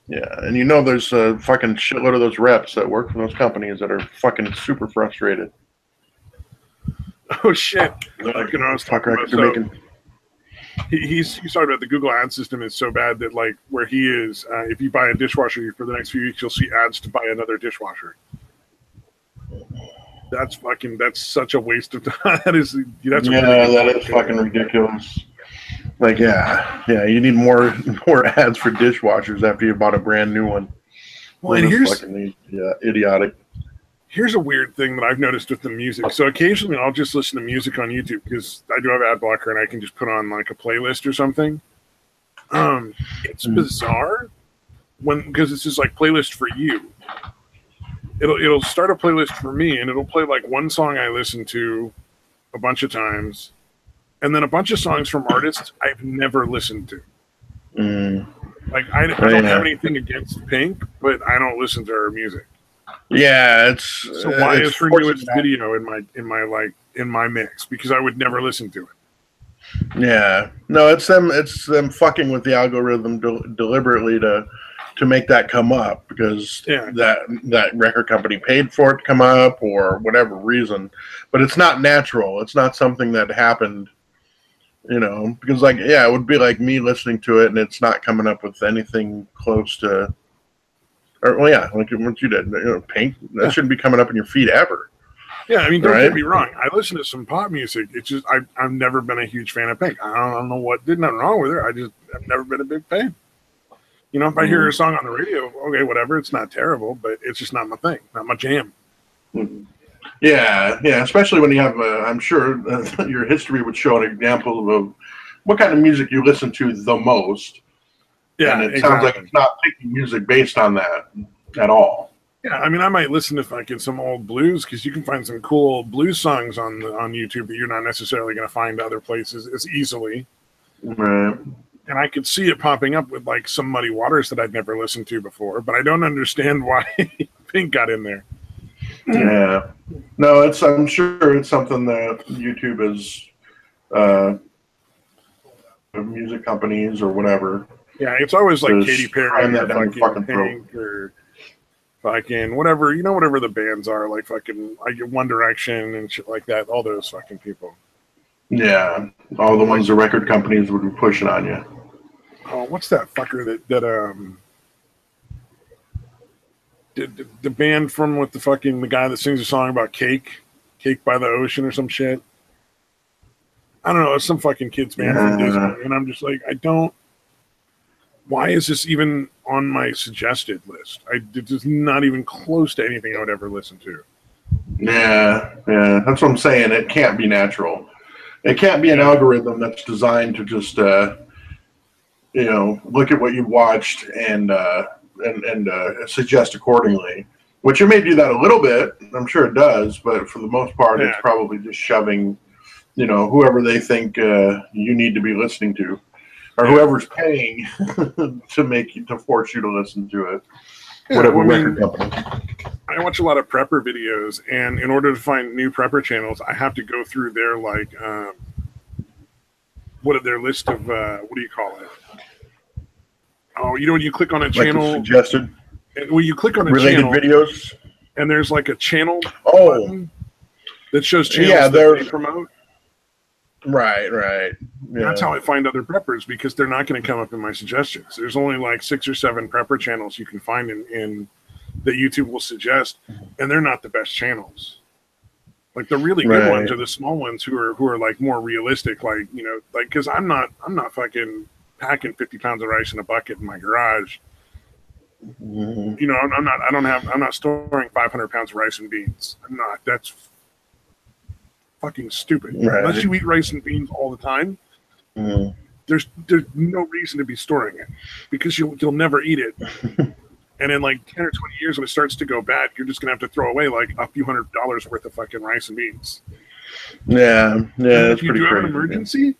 Yeah, and there's a fucking shitload of those reps that work for those companies that are fucking super frustrated. Oh shit! Like, I was talking about he's talking about the Google ad system is so bad that like where he is, if you buy a dishwasher for the next few weeks, you'll see ads to buy another dishwasher. That's such a waste of time. That is fucking ridiculous. Like, you need more ads for dishwashers after you bought a brand new one. Well, and here's idiotic. Here's a weird thing that I've noticed with the music. So occasionally I'll just listen to music on YouTube because I do have ad blocker and I can just put on like a playlist or something. It's bizarre because it's just like playlist for you. It'll start a playlist for me and it'll play like one song I listen to a bunch of times, and then a bunch of songs from artists I've never listened to. Like I don't have anything against Pink, but I don't listen to her music. Yeah, so why is her newest video in my mix? Because I would never listen to it. Yeah, no, it's them fucking with the algorithm deliberately to make that come up because that record company paid for it to come up or whatever reason. But it's not natural. It's not something that happened You know, because like, yeah, it would be like me listening to it and it's not coming up with anything close to, or well, yeah, like what you did, you know, Pink, that shouldn't be coming up in your feed ever. Yeah, I mean, don't get me wrong. I listen to some pop music. It's just I've never been a huge fan of Pink. I don't know what did nothing wrong with her. I've never been a big fan. You know, if I hear a song on the radio, okay, whatever. It's not terrible, but it's just not my thing, not my jam. Yeah, yeah. Especially when you have, I'm sure your history would show an example of what kind of music you listen to the most. Yeah, and it sounds like it's not picking music based on that at all. Yeah, I mean, I might listen to fucking some old blues because you can find some cool blues songs on YouTube that you're not necessarily going to find other places as easily. Right. And I could see it popping up with like some Muddy Waters that I'd never listened to before, but I don't understand why Pink got in there. Yeah, no, I'm sure it's something that YouTube is, music companies or whatever. Yeah, it's always like Katy Perry or fucking Pink or fucking whatever, you know, whatever the bands are, like fucking like One Direction and shit like that. All those fucking people. Yeah, all the ones the record companies would be pushing on you. Oh, what's that fucker the band from with the guy that sings a song about cake by the ocean or some shit? I don't know. It's some fucking kids band from Disney, and I'm just like, why is this even on my suggested list? It's just not even close to anything I would ever listen to. Yeah, that's what I'm saying. It can't be natural. It can't be an algorithm that's designed to just, you know, look at what you watched and suggest accordingly. Which it may do that a little bit. I'm sure it does, but for the most part, it's probably just shoving, you know, whoever they think you need to be listening to, or whoever's paying to force you to listen to it. Yeah, whatever record company. I watch a lot of prepper videos, and in order to find new prepper channels, I have to go through their like their list of what do you call it? Oh, you know when you click on a channel suggested. When you click on a related channel, videos, and there's like a channel button that shows channels that they promote. Right. Yeah. That's how I find other preppers, because they're not going to come up in my suggestions. There's only like 6 or 7 prepper channels you can find in that YouTube will suggest, and they're not the best channels. Like the really good ones are the small ones who are like more realistic, like, you know, like, because I'm not fucking packing 50 pounds of rice in a bucket in my garage. You know, I'm not storing 500 pounds of rice and beans. I'm not. That's fucking stupid. Unless you eat rice and beans all the time, there's no reason to be storing it, because you'll never eat it. And in like 10 or 20 years, when it starts to go bad, you're just gonna have to throw away like a few $100s worth of fucking rice and beans. Yeah. If you do have an emergency,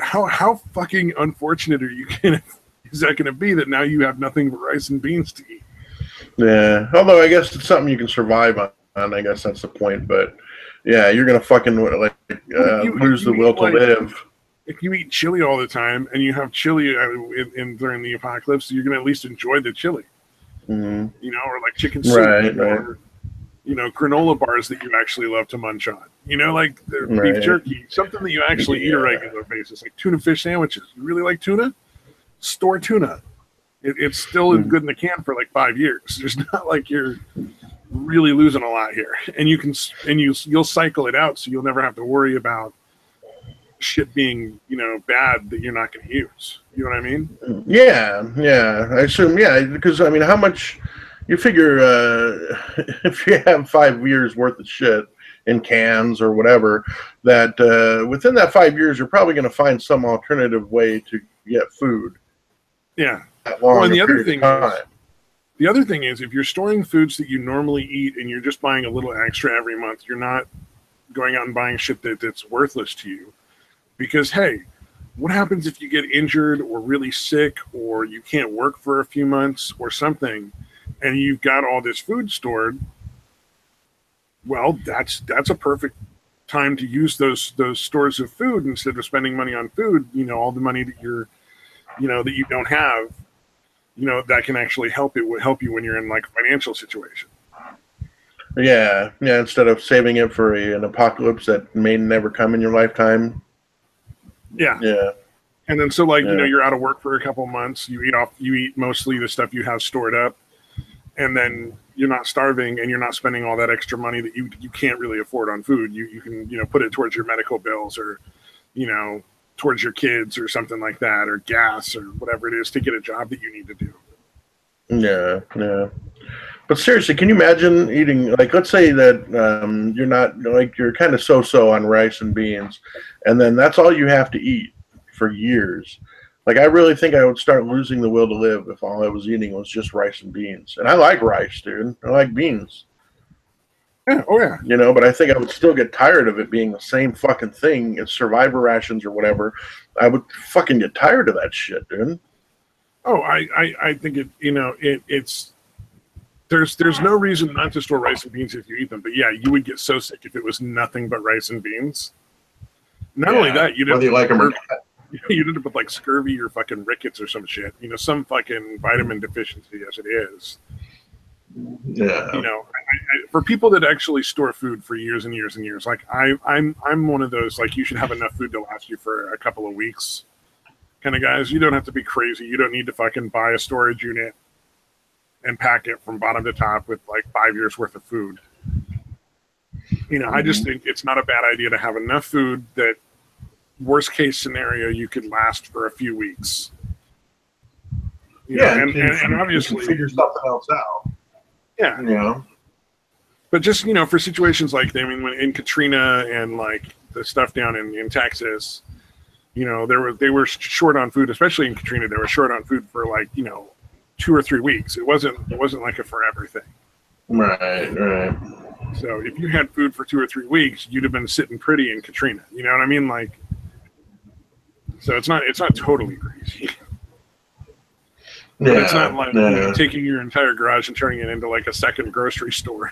how fucking unfortunate is that going to be that now you have nothing but rice and beans to eat? Yeah, although I guess it's something you can survive on. I guess that's the point. But yeah, you're gonna fucking lose the will to live. If you eat chili all the time and you have chili during the apocalypse, you're gonna at least enjoy the chili. You know, or like chicken soup, or you know, granola bars that you actually love to munch on. You know, like beef jerky, something that you actually eat on a regular basis, like tuna fish sandwiches. You really like tuna? Store tuna. It's still good in the can for like 5 years. There's not like you're really losing a lot here, and you'll cycle it out, so you'll never have to worry about shit being, you know, bad that you're not going to use. You know what I mean? Yeah. I assume, because I mean, how much you figure if you have 5 years worth of shit in cans or whatever, that within that 5 years, you're probably going to find some alternative way to get food. Yeah. Well, and the other thing is, if you're storing foods that you normally eat and you're just buying a little extra every month, you're not going out and buying shit that's worthless to you. Because, hey, what happens if you get injured or really sick, or you can't work for a few months or something, and you've got all this food stored? Well, that's a perfect time to use those stores of food instead of spending money on food. You know, all the money that that you don't have, you know, that can actually help you when you're in like a financial situation. Yeah. Instead of saving it for an apocalypse that may never come in your lifetime. Yeah. Yeah. And then so like, you're out of work for a couple months, you eat mostly the stuff you have stored up, and then you're not starving and you're not spending all that extra money that you can't really afford on food. You can, put it towards your medical bills or, towards your kids or something like that, or gas or whatever it is to get a job that you need to do. Yeah, yeah. But seriously, can you imagine eating, like, let's say that you're not, like, you're kind of so-so on rice and beans, and then that's all you have to eat for years. Like, I really think I would start losing the will to live if all I was eating was just rice and beans. And I like rice, dude. I like beans. Yeah, oh yeah. But I think I would still get tired of it being the same fucking thing as survivor rations or whatever. I would fucking get tired of that shit, dude. Oh, I think it's there's no reason not to store rice and beans if you eat them. But yeah, you would get so sick if it was nothing but rice and beans. Not only that, you'd whether you like them or not. You'd end up with like scurvy or fucking rickets or some shit. Some fucking vitamin deficiency as it is. Yeah. For people that actually store food for years and years and years, like I'm one of those, like, you should have enough food to last you for a couple of weeks kind of guys. You don't have to be crazy. You don't need to fucking buy a storage unit and pack it from bottom to top with like 5 years worth of food. I just think it's not a bad idea to have enough food that, worst case scenario, you could last for a few weeks. And obviously you can figure something else out. Yeah. But just, for situations like, when in Katrina and like the stuff down in Texas, they were short on food, especially in Katrina. They were short on food for like, 2 or 3 weeks. It wasn't like a forever thing. Right. So if you had food for 2 or 3 weeks, you'd have been sitting pretty in Katrina. You know what I mean? Like, so it's not totally crazy. But it's not like taking your entire garage and turning it into like a second grocery store.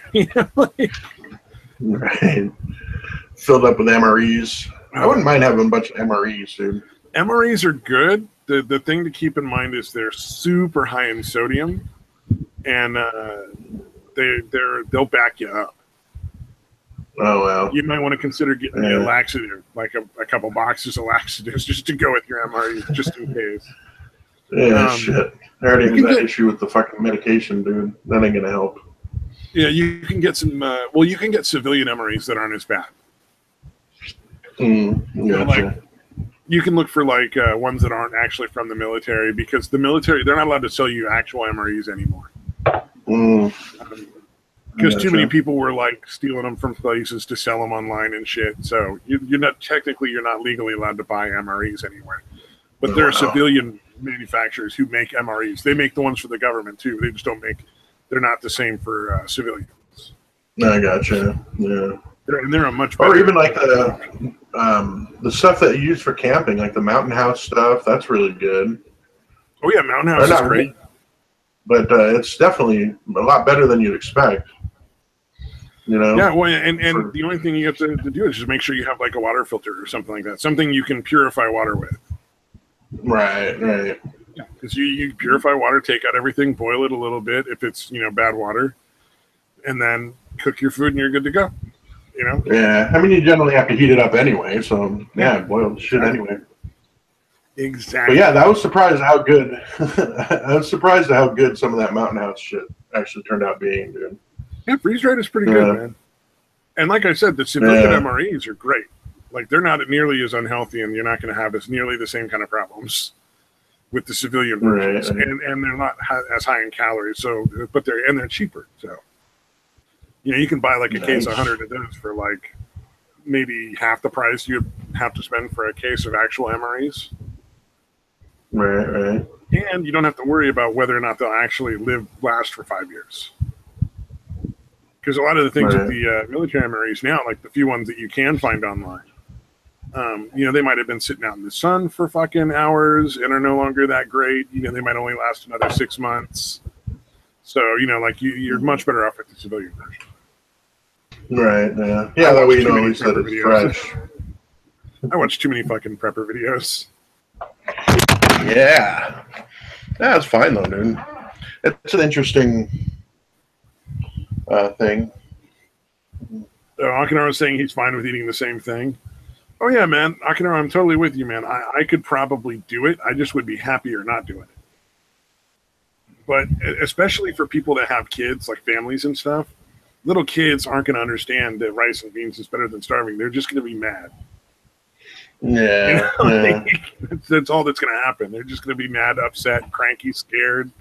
Right. Filled up with MREs. I wouldn't mind having a bunch of MREs, dude. MREs are good. The thing to keep in mind is they're super high in sodium, and they'll back you up. Oh well. You might want to consider getting a laxative, like a couple boxes of laxatives, just to go with your MREs, just in case. Yeah, shit. I already have that issue with the fucking medication, dude. That ain't gonna help. Yeah, you can get some. You can get civilian MREs that aren't as bad. Gotcha. You can look for like ones that aren't actually from the military, because the military, they're not allowed to sell you actual MREs anymore. Because too many people were like stealing them from places to sell them online and shit. So you're not legally allowed to buy MREs anywhere. But there are civilian manufacturers who make MREs. They make the ones for the government too. They just don't make. They're not the same for civilians. I gotcha. Yeah. They're a much better. Or even like the stuff that you use for camping, like the Mountain House stuff. That's really good. Oh yeah, Mountain House is great. But it's definitely a lot better than you'd expect. Yeah, well, and the only thing you have to do is just make sure you have like a water filter or something like that. Something you can purify water with. Right. Yeah, because you purify water, take out everything, boil it a little bit if it's bad water, and then cook your food and you're good to go. Yeah, I mean, you generally have to heat it up anyway, so boil the shit anyway. Exactly. But yeah, I was surprised how good. I was surprised at how good some of that Mountain House shit actually turned out being, dude. Yeah, freeze dried is pretty good, man. And like I said, the civilian MREs are great. Like, they're not nearly as unhealthy, and you're not going to have nearly the same kind of problems with the civilian versions, right. And they're not as high in calories. So, but they're cheaper. So, you can buy like a case of 100 of those for like maybe half the price you'd have to spend for a case of actual MREs. Right. And you don't have to worry about whether or not they'll actually last for 5 years. Because a lot of the things with the military MREs now, like the few ones that you can find online, they might have been sitting out in the sun for fucking hours and are no longer that great. They might only last another 6 months. So, you're much better off with the civilian version. Right, yeah. Yeah, that way you know at least that it's fresh. I watch too many fucking prepper videos. Yeah. That's fine though, dude. It's an interesting thing. Akinara was saying he's fine with eating the same thing. Oh yeah, man. Akinara, I'm totally with you, man. I could probably do it. I just would be happier not doing it. But especially for people that have kids, like families and stuff, little kids aren't going to understand that rice and beans is better than starving. They're just going to be mad. Yeah, that's all that's going to happen. They're just going to be mad, upset, cranky, scared.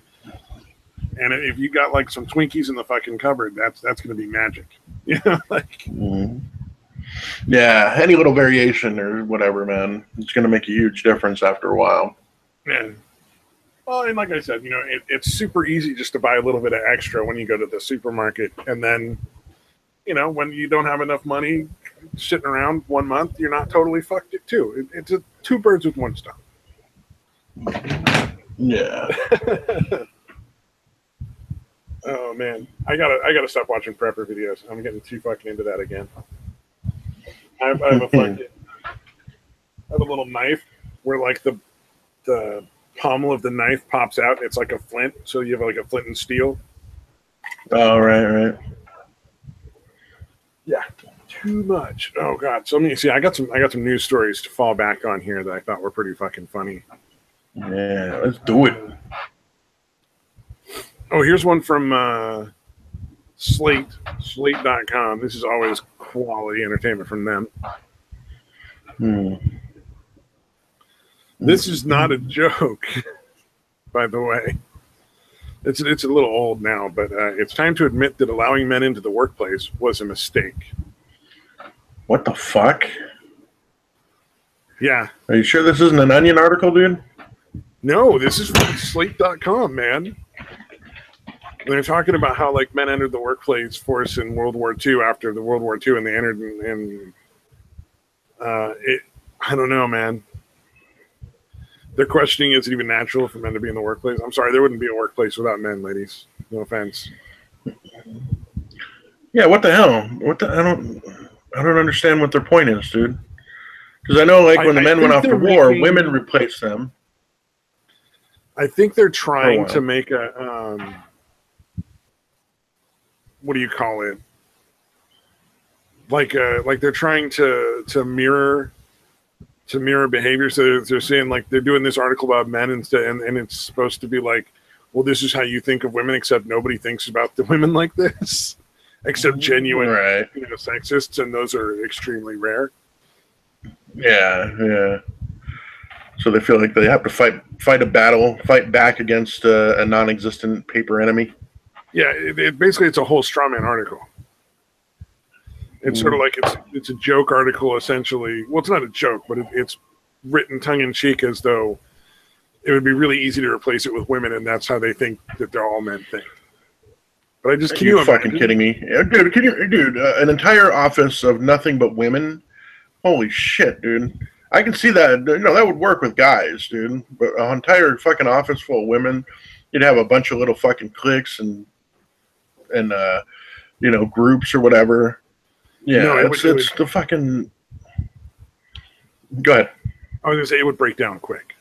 And if you got like some Twinkies in the fucking cupboard, that's going to be magic. Yeah, any little variation or whatever, man, it's going to make a huge difference after a while. Yeah. Well, and like I said, it's super easy just to buy a little bit of extra when you go to the supermarket. And then, when you don't have enough money sitting around 1 month, you're not totally fucked it too. It's two birds with one stone. Yeah. Oh man, I gotta stop watching prepper videos. I'm getting too fucking into that again. I have a little knife where like the pommel of the knife pops out. It's like a flint, so you have like a flint and steel. Oh right. Yeah, too much. Oh god. So let me see. I got some news stories to fall back on here that I thought were pretty fucking funny. Yeah, let's do it. Oh, here's one from Slate.com. This is always quality entertainment from them. This is not a joke, by the way. It's a little old now, but it's time to admit that allowing men into the workplace was a mistake. What the fuck? Yeah. Are you sure this isn't an Onion article, dude? No, this is from Slate.com, man. And they're talking about how like men entered the workplace force in World War II after the World War II, and they entered in it. I don't know, man. They're questioning, is it even natural for men to be in the workplace? I'm sorry, there wouldn't be a workplace without men, ladies. No offense. Yeah, what the hell? I don't understand what their point is, dude. Because I know, like, when the men went off to war, women replaced them. I think they're trying to make a what do you call it? Like they're trying to mirror behavior. So they're saying like they're doing this article about men instead, and it's supposed to be like, well, this is how you think of women, except nobody thinks about the women like this, except genuine sexists, and those are extremely rare. Yeah. So they feel like they have to fight a battle, fight back against a non-existent paper enemy. Yeah, basically it's a whole straw man article. It's sort of like it's a joke article, essentially. Well, it's not a joke, but it's written tongue-in-cheek as though it would be really easy to replace it with women, and that's how they think that they're all men think. But can you fucking kidding me? Dude, an entire office of nothing but women? Holy shit, dude. I can see that. That would work with guys, dude. But an entire fucking office full of women, you'd have a bunch of little fucking cliques and groups or whatever. Yeah, it's the fucking. Go ahead. I was gonna say it would break down quick.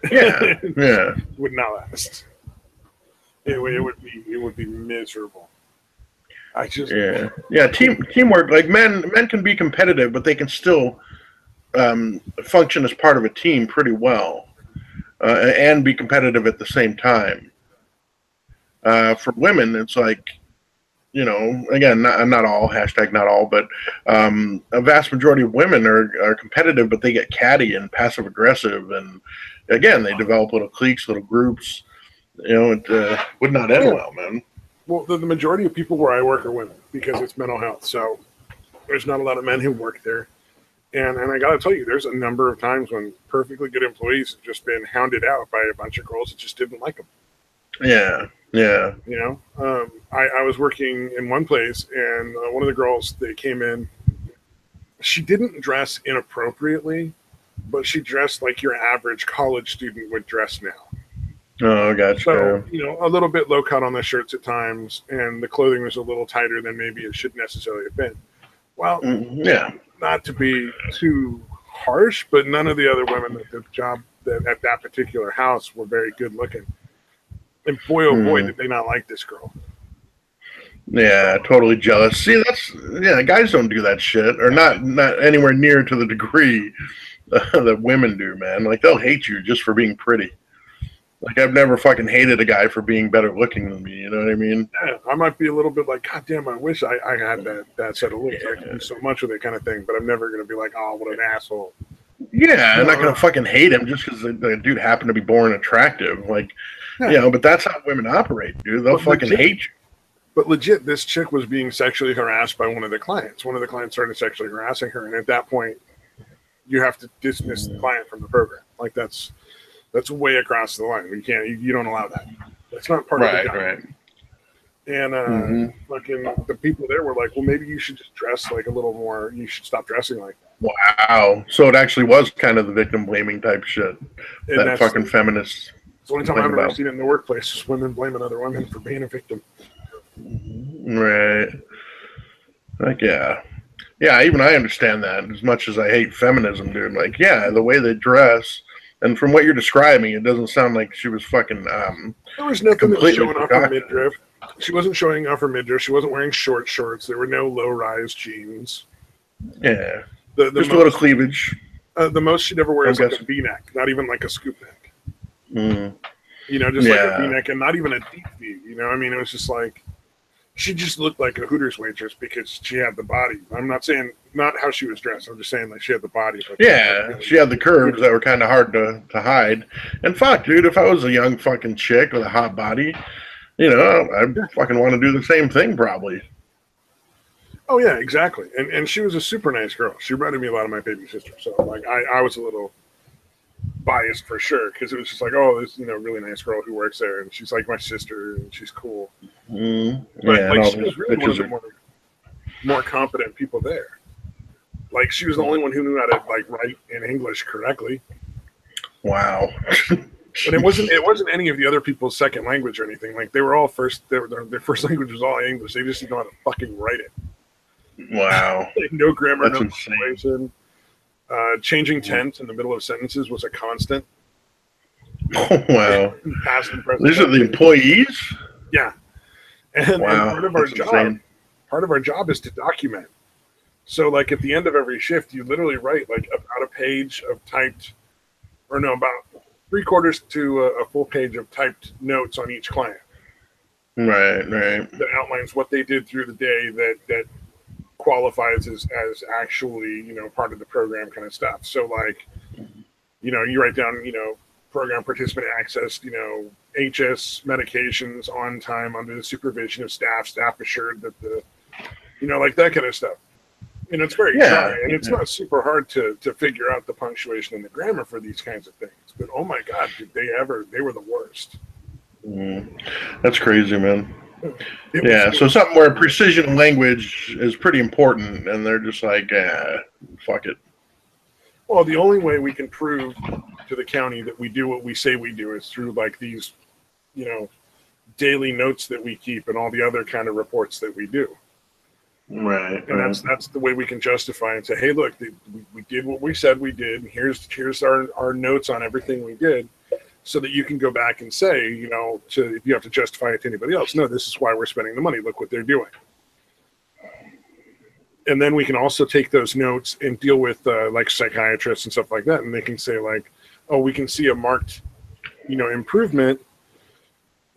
Yeah. Would not last. It would be miserable. Teamwork. Like men can be competitive, but they can still function as part of a team pretty well, and be competitive at the same time. For women, it's like, again, not all, hashtag not all, but a vast majority of women are competitive, but they get catty and passive aggressive, and again, they develop little cliques, little groups. It would not end well, man. Well, the majority of people where I work are women because it's mental health. So there's not a lot of men who work there. And I got to tell you, there's a number of times when perfectly good employees have just been hounded out by a bunch of girls that just didn't like them. Yeah. I was working in one place, and one of the girls that came in, she didn't dress inappropriately, but she dressed like your average college student would dress now. Oh, gotcha. So, a little bit low cut on the shirts at times, and the clothing was a little tighter than maybe it should necessarily have been. Well, not to be too harsh, but none of the other women at the job at that particular house were very good looking. And boy, oh boy, did they not like this girl. Yeah, totally jealous. See, guys don't do that shit, or not anywhere near to the degree that women do, man. Like, they'll hate you just for being pretty. Like, I've never fucking hated a guy for being better looking than me. You know what I mean? Yeah, I might be a little bit like, God damn, I wish I had that set of looks. I could do so much with it, kind of thing. But I'm never gonna be like, oh, what an asshole. Yeah, I'm not gonna fucking hate him just because the dude happened to be born attractive. Like, but that's how women operate, dude. They'll fucking hate you. But legit, this chick was being sexually harassed by one of the clients. One of the clients started sexually harassing her, and at that point, you have to dismiss the client from the program. Like, that's way across the line. You don't allow that. That's not part of the job. Right. And fucking the people there were like, well, maybe you should just dress like a little more. You should stop dressing like that. Wow. So it actually was kind of the victim blaming type shit. And that fucking feminist. It's the only time I've ever seen it in the workplace is women blaming other women for being a victim. Right. Like, yeah, even I understand that, as much as I hate feminism, dude. Like, yeah, the way they dress, and from what you're describing, it doesn't sound like she was fucking there was nothing that was showing off her midriff. She wasn't showing off her midriff. She wasn't wearing short shorts. There were no low-rise jeans. Yeah. Just a little cleavage. The most she'd ever wear is like a V-neck, not even like a scoop neck. You know, just like a V-neck, and not even a deep V. You know, I mean, it was just like, she just looked like a Hooters waitress because she had the body. I'm not saying not how she was dressed. I'm just saying like she had the body. Yeah, she had the curves that were kind of hard to hide. And fuck, dude, if I was a young fucking chick with a hot body, you know, I'd fucking want to do the same thing probably. Oh yeah, exactly. And she was a super nice girl. She reminded me a lot of my baby sister. So like I was a little biased for sure because it was just like, oh, this really nice girl who works there, and she's like my sister, and she's cool. But she was really one of the more competent people there. Like, she was the only one who knew how to like write in English correctly. Wow. But it wasn't any of the other people's second language or anything. Like, they were all their first language was all English. They just didn't know how to fucking write it. Wow. Like, no grammar, no punctuation. Changing tense in the middle of sentences was a constant. Oh, wow. Past and present. These are the employees? Yeah. And part of our job is to document. So like at the end of every shift, you literally write like about a page of typed, or no, about 3/4 to a full page of typed notes on each client. Right. That outlines what they did through the day that qualifies as actually, part of the program kind of stuff. So like, you write down, program participant access, HS medications on time under the supervision of staff assured that like that kind of stuff. And it's very dry, and it's not super hard to figure out the punctuation and the grammar for these kinds of things. But oh my God, did they were the worst. That's crazy, man. So something where precision language is pretty important, and they're just like, fuck it. Well, the only way we can prove to the county that we do what we say we do is through like these, daily notes that we keep and all the other kind of reports that we do. Right. And that's the way we can justify and say, hey, look, we did what we said we did. And here's our notes on everything we did, so that you can go back and say, if you have to justify it to anybody else, no, this is why we're spending the money. Look what they're doing. And then we can also take those notes and deal with like psychiatrists and stuff like that. And they can say like, oh, we can see a marked, improvement.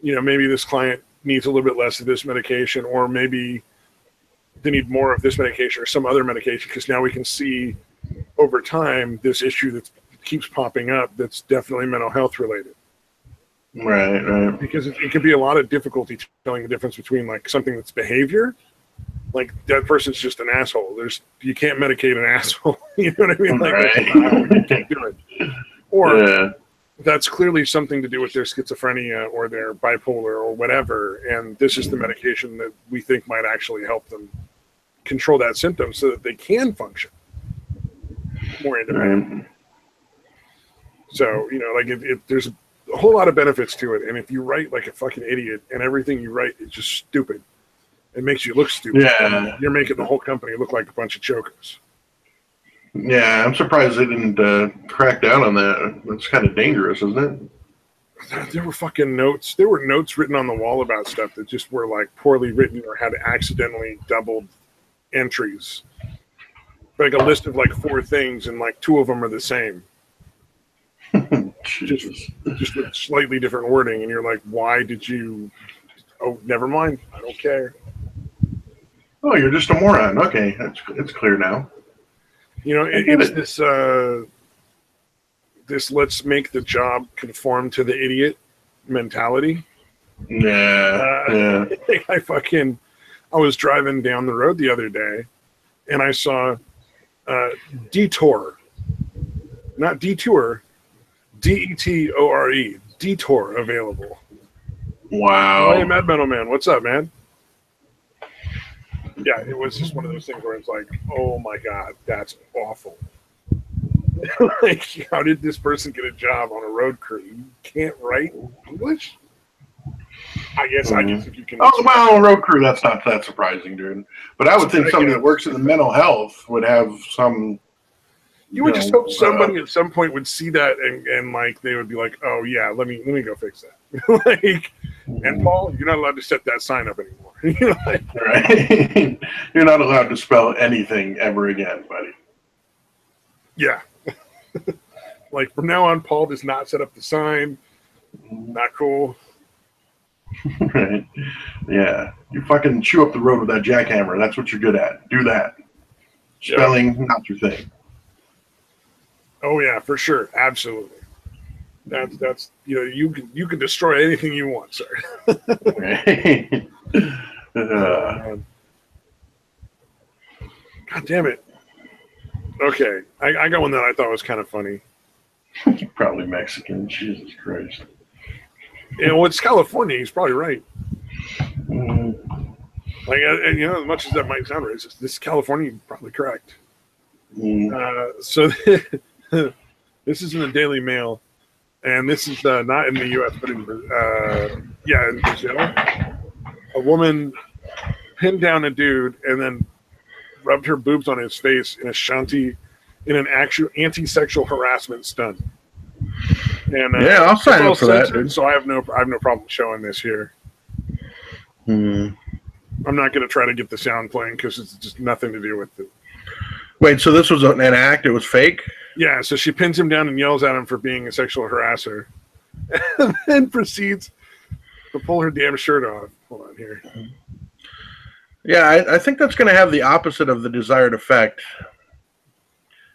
Maybe this client needs a little bit less of this medication, or maybe they need more of this medication or some other medication, because now we can see over time this issue that keeps popping up that's definitely mental health related. Right. Because it can be a lot of difficulty telling the difference between like something that's behavior, like that person's just an asshole. You can't medicate an asshole. You know what I mean? Like, you can't do it. Or that's clearly something to do with their schizophrenia or their bipolar or whatever, and this is the medication that we think might actually help them control that symptom so that they can function more independently. Right. So, there's a whole lot of benefits to it, and if you write like a fucking idiot and everything you write is just stupid, it makes you look stupid. You're making the whole company look like a bunch of chokers. Yeah, I'm surprised they didn't crack down on that. That's kind of dangerous, isn't it? there were fucking notes. There were notes written on the wall about stuff that just were like poorly written or had accidentally doubled entries. Like a list of like 4 things, and like 2 of them are the same. just with slightly different wording, and you're like, why did you? Oh, never mind. I don't care. Oh, you're just a moron. Okay, it's clear now. You know, it's this this let's make the job conform to the idiot mentality. Yeah. I was driving down the road the other day, and I saw Detour, not Detour, DETORE, Detour available. Wow. Hey, Mad Metal Man, what's up, man? Yeah, it was just one of those things where it's like, oh my god, that's awful. Like, how did this person get a job on a road crew? You can't write English? I guess if you can. Oh, well, road crew, that's not that surprising, dude. But I would think somebody that works in the mental health would have some. You would just hope somebody at some point would see that and like they would be like, oh yeah, let me go fix that. Like, and Paul, you're not allowed to set that sign up anymore. You know, like, right? You're not allowed to spell anything ever again, buddy. Yeah. Like from now on, Paul does not set up the sign. Not cool. Right. Yeah. You fucking chew up the road with that jackhammer. That's what you're good at. Do that. Spelling, not your thing. Oh yeah, for sure. Absolutely. That's you know, you can destroy anything you want, sir. Right. God damn it. Okay. I got one that I thought was kind of funny. You're probably Mexican. Jesus Christ. Yeah, well, it's California. He's probably right. Like, and you know, as much as that might sound racist, this is California. You're probably correct. So this is in the Daily Mail, and this is not in the U.S., but in Brazil. A woman pinned down a dude and then rubbed her boobs on his face in a shanty in an actual anti-sexual harassment stunt. And yeah, I'll sign up for that, dude. So I have no problem showing this here. I'm not going to try to get the sound playing because it's just nothing to do with it. Wait, so this was an act? It was fake? Yeah, so she pins him down and yells at him for being a sexual harasser, and then proceeds to pull her damn shirt off. Hold on here. Yeah, I think that's going to have the opposite of the desired effect.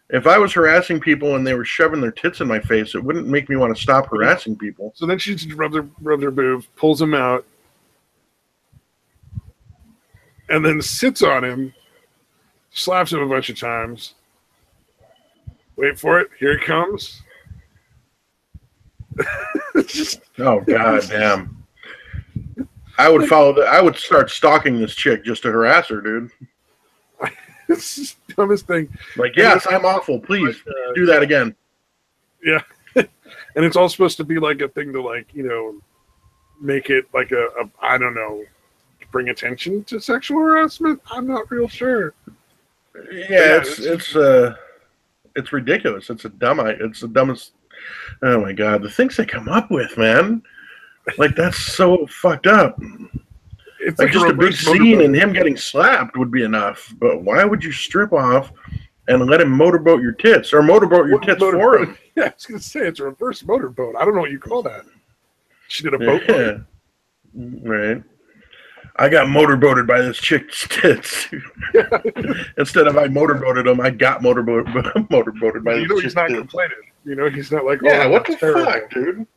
If I was harassing people and they were shoving their tits in my face, it wouldn't make me want to stop harassing people. So then she just rubs her boobs, pulls him out, and then sits on him, slaps him a bunch of times. Wait for it. Here it comes. Oh, god damn. I would follow I would start stalking this chick just to harass her, dude. It's just the dumbest thing. Like, yes, I'm awful. Please do that again. Yeah. And it's all supposed to be like a thing to, like, you know, make it like a I don't know, bring attention to sexual harassment. I'm not real sure. Yeah, it's ridiculous. It's the dumbest. Oh my god, the things they come up with, man. Like, that's so fucked up. It's like just a big scene and him getting slapped would be enough. But why would you strip off and let him motorboat your tits or motorboat your tits for him? Yeah, I was gonna say it's a reverse motorboat. I don't know what you call that. She did a boat. Yeah. Right. I got motorboated by this chick's tits. Instead of I motorboated him, I got motorboated by this chick's tits. He's not complaining. You know, he's not like, oh, yeah, what the fuck, dude?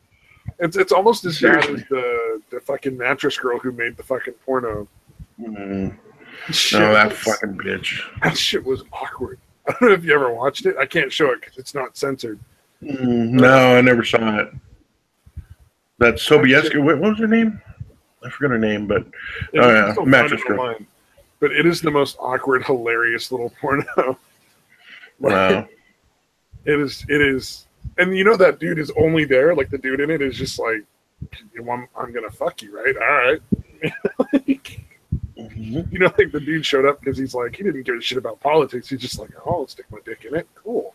It's almost as bad as the fucking mattress girl who made the fucking porno. Oh, that fucking bitch. That shit was awkward. I don't know if you ever watched it. I can't show it because it's not censored. No, I never saw it. That Sobieska, what was her name? I forgot her name, but mattress girl. But it is the most awkward, hilarious little porno. Wow. It is. And you know that dude is only there, like the dude in it is just like, I'm gonna fuck you, right? All right. You know, like the dude showed up because he's like, he didn't give a shit about politics. He's just like, oh, I'll stick my dick in it. Cool.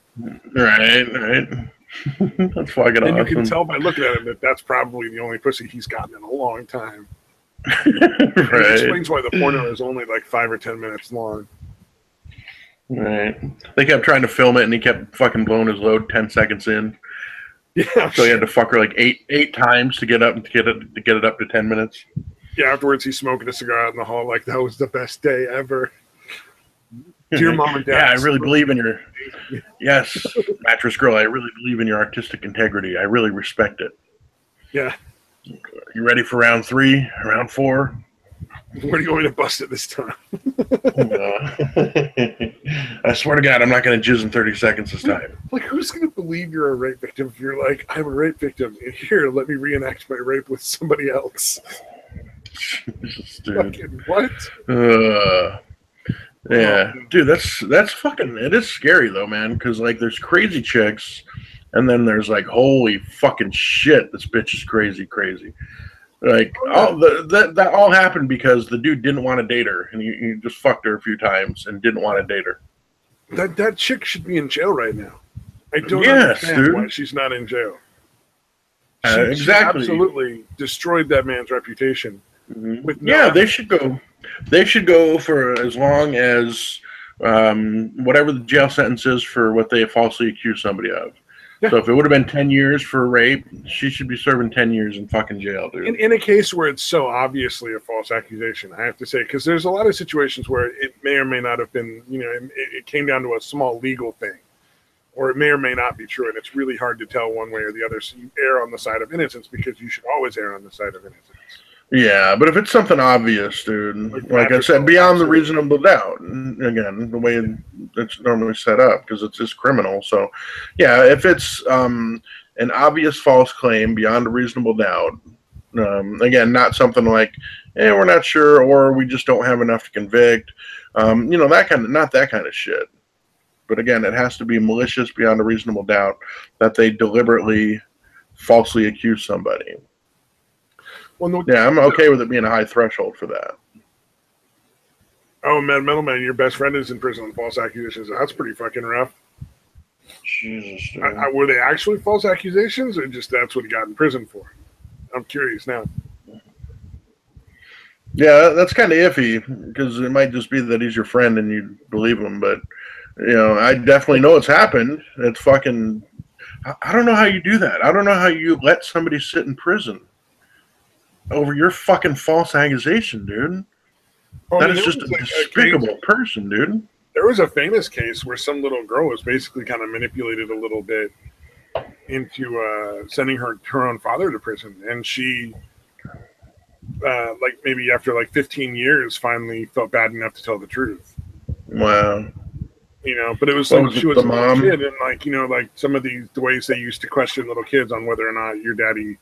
Right. That's fucking awesome. And you can tell by looking at him that that's probably the only pussy he's gotten in a long time. Right. It explains why the porno is only like 5 or 10 minutes long. Right. They kept trying to film it, and he kept fucking blowing his load 10 seconds in. Yeah. So he had to fuck her like eight times to get it up to 10 minutes. Yeah. Afterwards, he's smoking a cigar out in the hall, like that was the best day ever. Dear mom and dad. Yeah, I really believe in your. Yes, mattress girl. I really believe in your artistic integrity. I really respect it. Yeah. You ready for round 3? Round 4? Where are you going to bust it this time? I swear to God, I'm not going to jizz in 30 seconds this time. Like, who's going to believe you're a rape victim if you're like, I'm a rape victim, and here, let me reenact my rape with somebody else? Jesus, dude. Fucking what? Yeah, dude, that's fucking. It is scary though, man, because like there's crazy chicks, and then there's like, holy fucking shit, this bitch is crazy. Like that all happened because the dude didn't want to date her, and he just fucked her a few times and didn't want to date her. That chick should be in jail right now. I don't understand why she's not in jail. Exactly. She absolutely destroyed that man's reputation. Mm-hmm. They should go. They should go for as long as whatever the jail sentence is for what they falsely accused somebody of. Yeah. So if it would have been 10 years for rape, she should be serving 10 years in fucking jail, dude. In a case where it's so obviously a false accusation, I have to say, because there's a lot of situations where it may or may not have been, it came down to a small legal thing, or it may or may not be true, and it's really hard to tell one way or the other. So you err on the side of innocence because you should always err on the side of innocence. Yeah, but if it's something obvious, dude, like I said, beyond the reasonable doubt, and again, the way it's normally set up, because it's just criminal. So, yeah, if it's an obvious false claim beyond a reasonable doubt, again, not something like, hey, we're not sure, or we just don't have enough to convict, not that kind of shit. But again, it has to be malicious beyond a reasonable doubt that they deliberately falsely accuse somebody. Well, yeah, I'm okay with it being a high threshold for that. Oh, man, Metalman, your best friend is in prison on false accusations. That's pretty fucking rough. Jesus. Were they actually false accusations, or just that's what he got in prison for? I'm curious now. Yeah, that's kind of iffy, because it might just be that he's your friend and you believe him, but, I definitely know it's happened. It's fucking... I don't know how you do that. I don't know how you let somebody sit in prison over your fucking false accusation, dude. That is just a despicable person, dude. There was a famous case where some little girl was basically kind of manipulated a little bit into sending her own father to prison, and she, maybe after 15 years, finally felt bad enough to tell the truth. Wow. But it was she was a little kid, and some of the ways they used to question little kids on whether or not your daddy.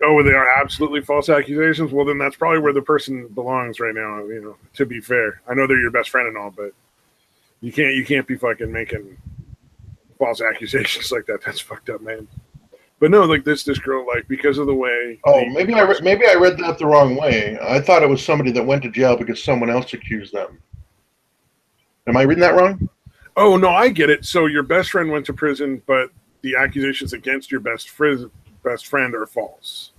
Oh, they are absolutely false accusations? Well, then that's probably where the person belongs right now, to be fair. I know they're your best friend and all, but you can't be fucking making false accusations like that. That's fucked up, man. But no, this girl, because of the way... Oh, maybe I read that the wrong way. I thought it was somebody that went to jail because someone else accused them. Am I reading that wrong? Oh, no, I get it. So your best friend went to prison, but the accusations against your best friend are false.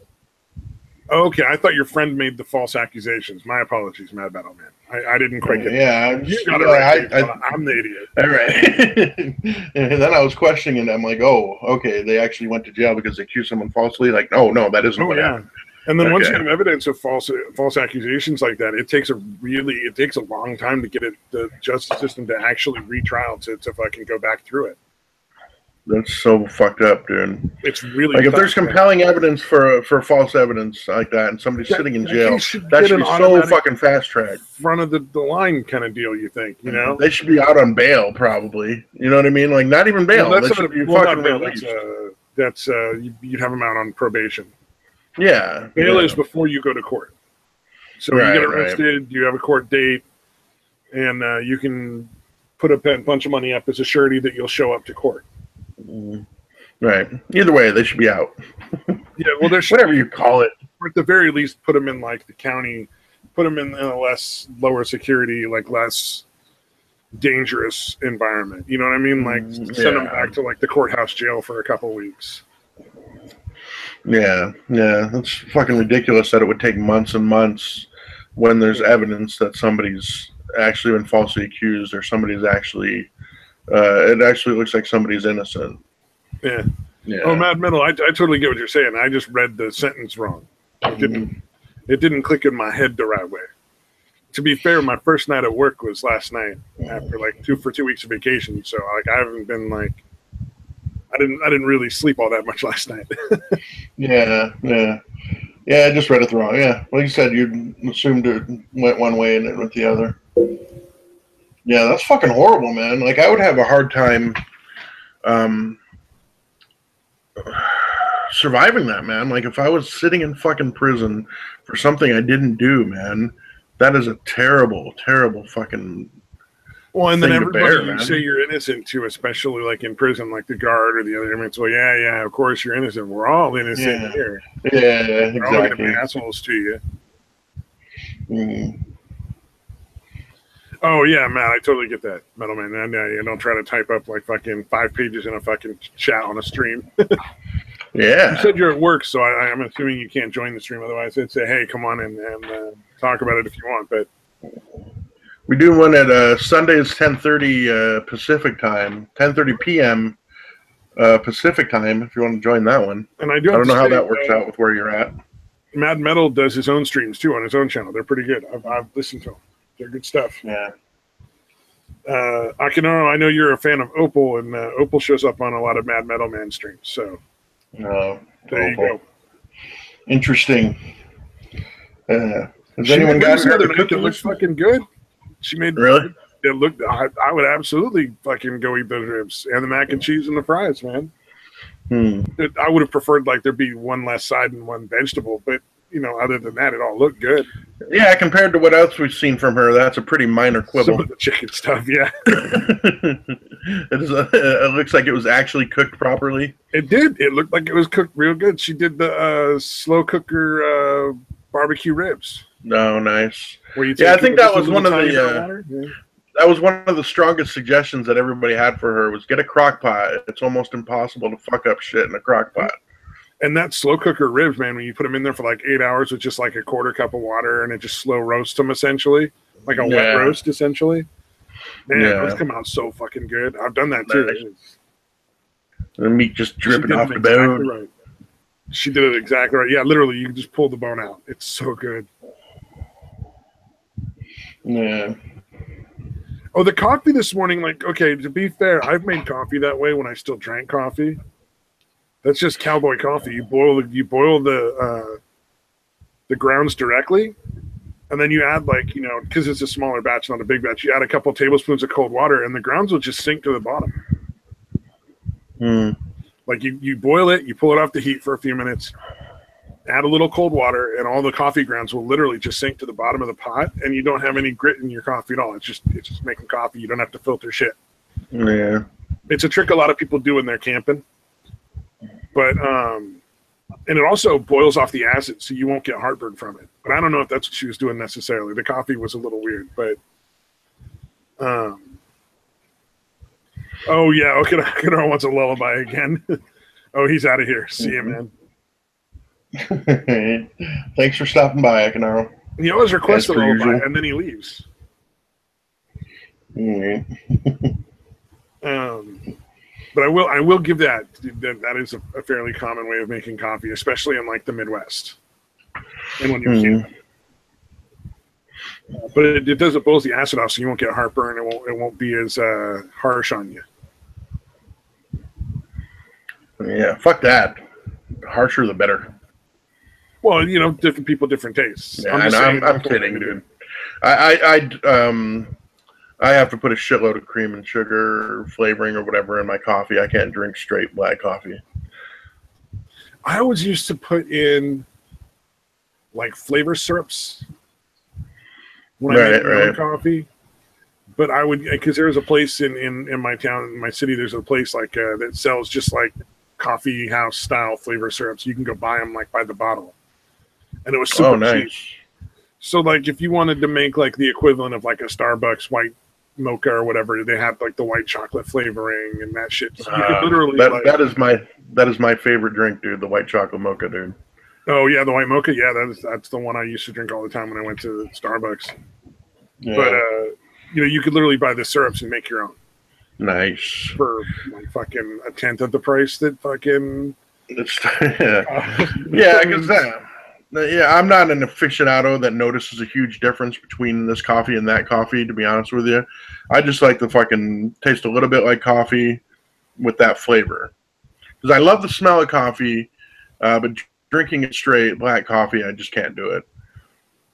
Okay, I thought your friend made the false accusations. My apologies, Mad Battle Man. I didn't quite get it. Yeah, you got it right. I'm the idiot. All right. And then I was questioning it. I'm like, oh, okay, they actually went to jail because they accused someone falsely. Like, no, that isn't what happened. And then once you have evidence of false accusations like that, it takes a long time to get the justice system to actually retrial to fucking go back through it. That's so fucked up, dude. It's really if there's compelling evidence for false evidence like that, and somebody's sitting in jail, that should be so fucking fast tracked. Front of the line kind of deal, you think? They should be out on bail, probably. You know what I mean? Not even bail. Well, they should be fucking released. You'd have them out on probation. Yeah, bail is before you go to court. So you get arrested, you have a court date, and you can put a bunch of money up as a surety that you'll show up to court. Right. Either way, they should be out. Yeah, well, there's whatever you call it. Or at the very least, put them in the county, put them in a lower security, less dangerous environment. You know what I mean? Like send them back to like the courthouse jail for a couple weeks. Yeah, that's fucking ridiculous that it would take months and months when there's evidence that somebody's actually been falsely accused or somebody's actually, it actually looks like somebody's innocent. Yeah. Oh, Mad Metal, I totally get what you're saying. I just read the sentence wrong. It didn't click in my head the right way. To be fair, my first night at work was last night after like 2 weeks of vacation. So like I haven't been like, I didn't really sleep all that much last night. Yeah, I just read it wrong. Yeah, like you said, you assumed it went one way and it went the other. Yeah, that's fucking horrible, man. Like I would have a hard time surviving that, man. Like if I was sitting in fucking prison for something I didn't do, man, that is a terrible, terrible fucking. Well, and then everybody you say you're innocent to, especially like in prison, like the guard or the other inmates. Well, yeah, of course you're innocent. We're all innocent here. Yeah, exactly. We're all going to be assholes to you. Oh yeah, man, I totally get that, Metal Man. And you don't try to type up like fucking 5 pages in a fucking chat on a stream. Yeah. You said you're at work, so I'm assuming you can't join the stream. Otherwise, I'd say, hey, come on and talk about it if you want. But we do one at Sundays 10:30 Pacific time, 10:30 p.m. Pacific time. If you want to join that one, and I don't know how that works out with where you're at. Mad Metal does his own streams too on his own channel. They're pretty good. I've listened to them. They're good stuff. Yeah. Akinaro, I know you're a fan of Opal, and Opal shows up on a lot of Mad Metal Man streams. So there you go. Interesting. Has anyone got another night that looks fucking good? She made really. It looked. I would absolutely fucking go eat those ribs and the mac and cheese and the fries, man. I would have preferred like there be one less side and one vegetable, but you know, other than that, it all looked good. Yeah, compared to what else we've seen from her, that's a pretty minor quibble. Some of the chicken stuff, yeah. It looks like it was actually cooked properly. It did. It looked like it was cooked real good. She did the slow cooker barbecue ribs. Oh, nice. I think that was one of the that was one of the strongest suggestions that everybody had for her was get a crock pot. It's almost impossible to fuck up shit in a crock pot. And that slow cooker ribs, man, when you put them in there for like 8 hours with just like a quarter cup of water and it just slow roasts them essentially, like a wet roast essentially. Man, those come out so fucking good. I've done that too. Nice. The meat just dripping off the bone. Right. She did it exactly right. Yeah, literally, you can just pull the bone out. It's so good. Yeah. Oh, the coffee this morning, like, okay, to be fair, I've made coffee that way when I still drank coffee. That's just cowboy coffee. You boil the grounds directly, and then you add like, you know, because it's a smaller batch, not a big batch, you add a couple tablespoons of cold water, and the grounds will just sink to the bottom. Like you boil it, you pull it off the heat for a few minutes, add a little cold water, and all the coffee grounds will literally just sink to the bottom of the pot, and you don't have any grit in your coffee at all. It's just making coffee. You don't have to filter shit. Yeah. It's a trick a lot of people do when they're camping. But and it also boils off the acid, so you won't get heartburn from it. But I don't know if that's what she was doing necessarily. The coffee was a little weird, but oh yeah, Okinawa wants a lullaby again. Oh, he's out of here. See you, man. Thanks for stopping by, Okinawa. He always requests a lullaby, and then he leaves. But I will give that is a fairly common way of making coffee, especially in like the Midwest. And when you're camping. But it does, it boils the acid off, so you won't get heartburn. It won't be as harsh on you. Yeah, fuck that. The harsher the better. Well, you know, different people, different tastes. Yeah, I'm kidding, dude. I have to put a shitload of cream and sugar or flavoring or whatever in my coffee. I can't drink straight black coffee. I always used to put in like flavor syrups when I made my own coffee. But I would, because there's a place in my town, in my city, there's a place like that sells just like coffee house style flavor syrups. You can go buy them like by the bottle. And it was super cheap. So like if you wanted to make like the equivalent of like a Starbucks white mocha or whatever, they had like the white chocolate flavoring and that shit. So you could literally that is my favorite drink, dude. The white chocolate mocha, dude. Oh yeah, the white mocha. Yeah, that's the one I used to drink all the time when I went to Starbucks. Yeah. But you could literally buy the syrups and make your own. Nice. For like fucking a tenth of the price that fucking. Yeah, because I'm not an aficionado that notices a huge difference between this coffee and that coffee, to be honest with you. I just like to fucking taste a little bit like coffee with that flavor. Because I love the smell of coffee, but drinking it straight, black coffee, I just can't do it.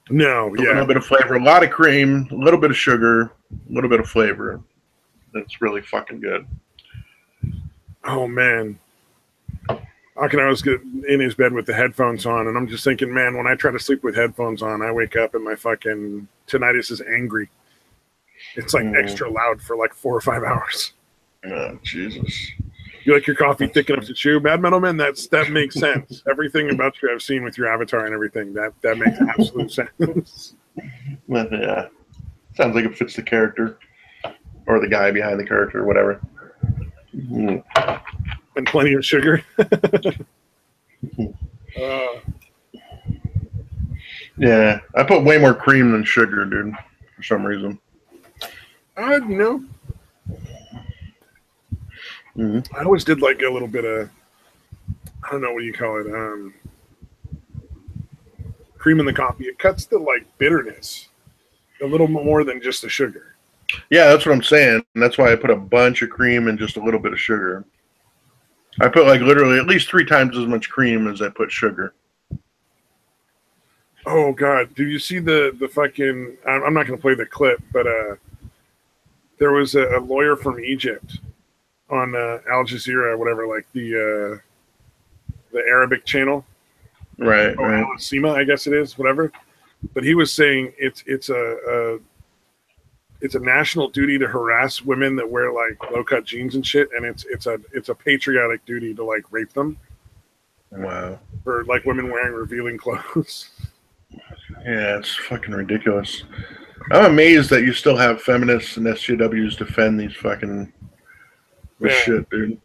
No, A little bit of flavor, a lot of cream, a little bit of sugar, a little bit of flavor. That's really fucking good. Oh, man. I was in his bed with the headphones on, and I'm just thinking, man, when I try to sleep with headphones on, I wake up and my fucking tinnitus is angry. It's like extra loud for like 4 or 5 hours. Oh, Jesus. You like your coffee thick enough to chew? Bad Metal Man, that makes sense. Everything about you I've seen with your avatar and everything, that makes absolute sense. Well, yeah. Sounds like it fits the character. Or the guy behind the character, or whatever. And plenty of sugar. Yeah, I put way more cream than sugar, dude, for some reason. I always did like a little bit of, I don't know what you call it, cream in the coffee. It cuts the like bitterness a little more than just the sugar. Yeah, that's what I'm saying. And that's why I put a bunch of cream and just a little bit of sugar. I put like literally at least 3 times as much cream as I put sugar. Oh God! Do you see the fucking? I'm not going to play the clip, but there was a lawyer from Egypt on Al Jazeera, whatever, like the Arabic channel, right? Right. Al Sima, I guess it is, whatever. But he was saying it's a national duty to harass women that wear like low cut jeans and shit, and it's a patriotic duty to like rape them. Wow. For like women wearing revealing clothes. Yeah, it's fucking ridiculous. I'm amazed that you still have feminists and SJWs defend these fucking shit, dude.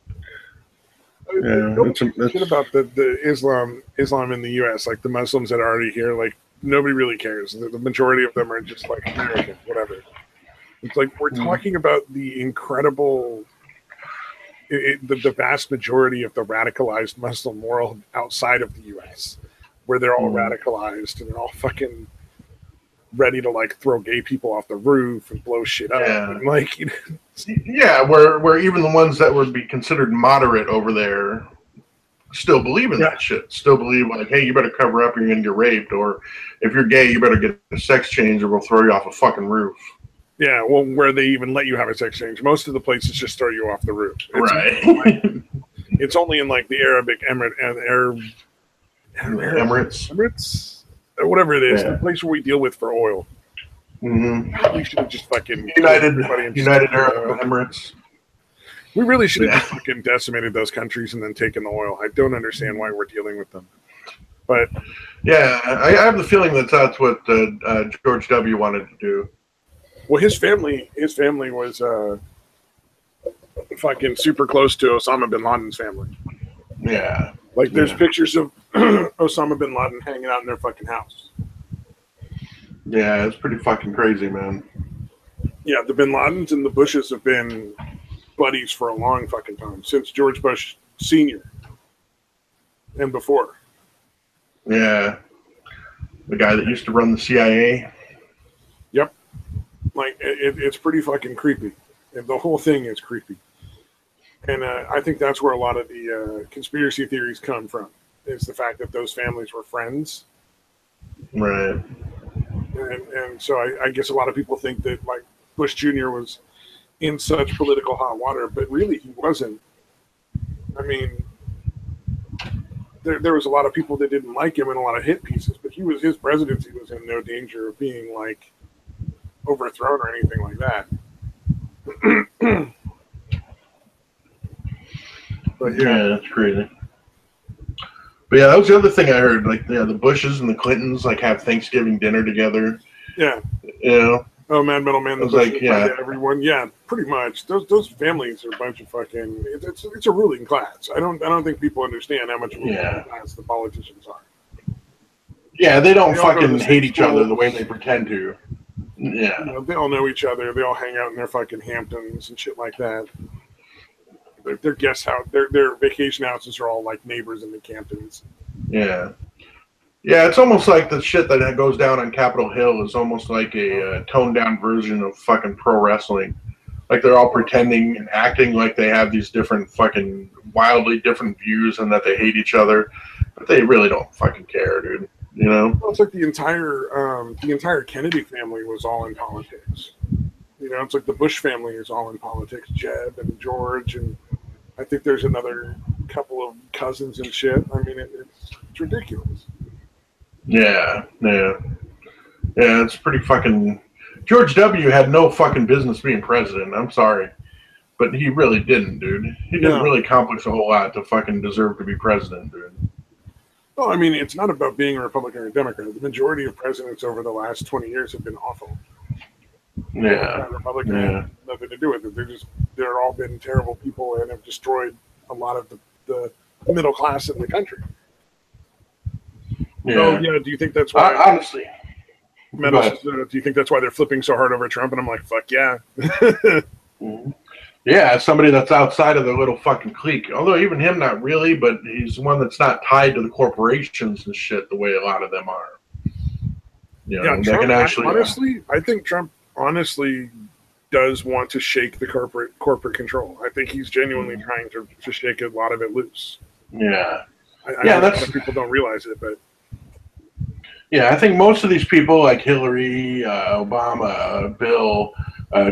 Yeah, it's shit about the Islam in the U.S. Like the Muslims that are already here, like nobody really cares. The majority of them are just like American, whatever. It's like we're talking about the incredible, the vast majority of the radicalized Muslim world outside of the U.S., where they're all radicalized and they're all fucking ready to like throw gay people off the roof and blow shit up. Yeah. And, like, yeah, where even the ones that would be considered moderate over there still believe in that shit. Still believe like, hey, you better cover up or you're gonna get raped, or if you're gay, you better get a sex change or we'll throw you off a fucking roof. Yeah, well, where they even let you have a sex change. Most of the places just throw you off the roof. It's only in like the Arabic Emirates, whatever it is, the place where we deal with for oil. We should have just fucking United Arab Emirates. We really should have just fucking decimated those countries and then taken the oil. I don't understand why we're dealing with them. But yeah, I have the feeling that's what George W. wanted to do. Well, his family was fucking super close to Osama bin Laden's family. Yeah. Like, there's pictures of Osama bin Laden hanging out in their fucking house. Yeah, it's pretty fucking crazy, man. Yeah, the bin Ladens and the Bushes have been buddies for a long fucking time, since George Bush Sr. and before. Yeah. The guy that used to run the CIA. Yep. Like, it's pretty fucking creepy. And the whole thing is creepy. And I think that's where a lot of the conspiracy theories come from, is the fact that those families were friends. Right. And so I guess a lot of people think that, like, Bush Jr. was in such political hot water, but really he wasn't. I mean, there was a lot of people that didn't like him and a lot of hit pieces, but his presidency was in no danger of being, like, overthrown or anything like that. But yeah, that's crazy. But yeah, that was the other thing I heard. Like, the Bushes and the Clintons like have Thanksgiving dinner together. Yeah, you know, Oh, Mad Metal Man, the Bush to everyone. Yeah, pretty much. Those families are a bunch of fucking. It's a ruling class. I don't think people understand how much of a ruling class the politicians are. Yeah, they don't fucking hate each other the way they pretend to. Yeah, you know, they all know each other. They all hang out in their fucking Hamptons and shit like that. Their guest house, their vacation houses are all like neighbors in the Hamptons. Yeah. Yeah, it's almost like the shit that goes down on Capitol Hill is almost like a toned down version of fucking pro wrestling. Like they're all pretending and acting like they have these different fucking wildly different views and that they hate each other, but they really don't fucking care, dude. You know? Well, it's like the entire Kennedy family was all in politics. You know, it's like the Bush family is all in politics. Jeb and George, and I think there's another couple of cousins and shit. I mean, it's ridiculous. Yeah. It's pretty fucking. George W. had no fucking business being president. I'm sorry, but he really didn't, dude. He didn't really accomplish a whole lot to fucking deserve to be president, dude. Well, I mean, it's not about being a Republican or a Democrat. The majority of presidents over the last 20 years have been awful. Yeah. Republican had nothing to do with it. They're all been terrible people and have destroyed a lot of the middle class in the country. Yeah. So, yeah, do you think that's why? Honestly. Do you think that's why they're flipping so hard over Trump? And I'm like, fuck yeah. Yeah, somebody that's outside of the little fucking clique. Although even him, not really, but he's one that's not tied to the corporations and shit the way a lot of them are. You know, Trump, can actually, honestly, I think Trump honestly does want to shake the corporate control. I think he's genuinely trying to shake a lot of it loose. Yeah. That's people don't realize it, but yeah, I think most of these people like Hillary, Obama, Bill,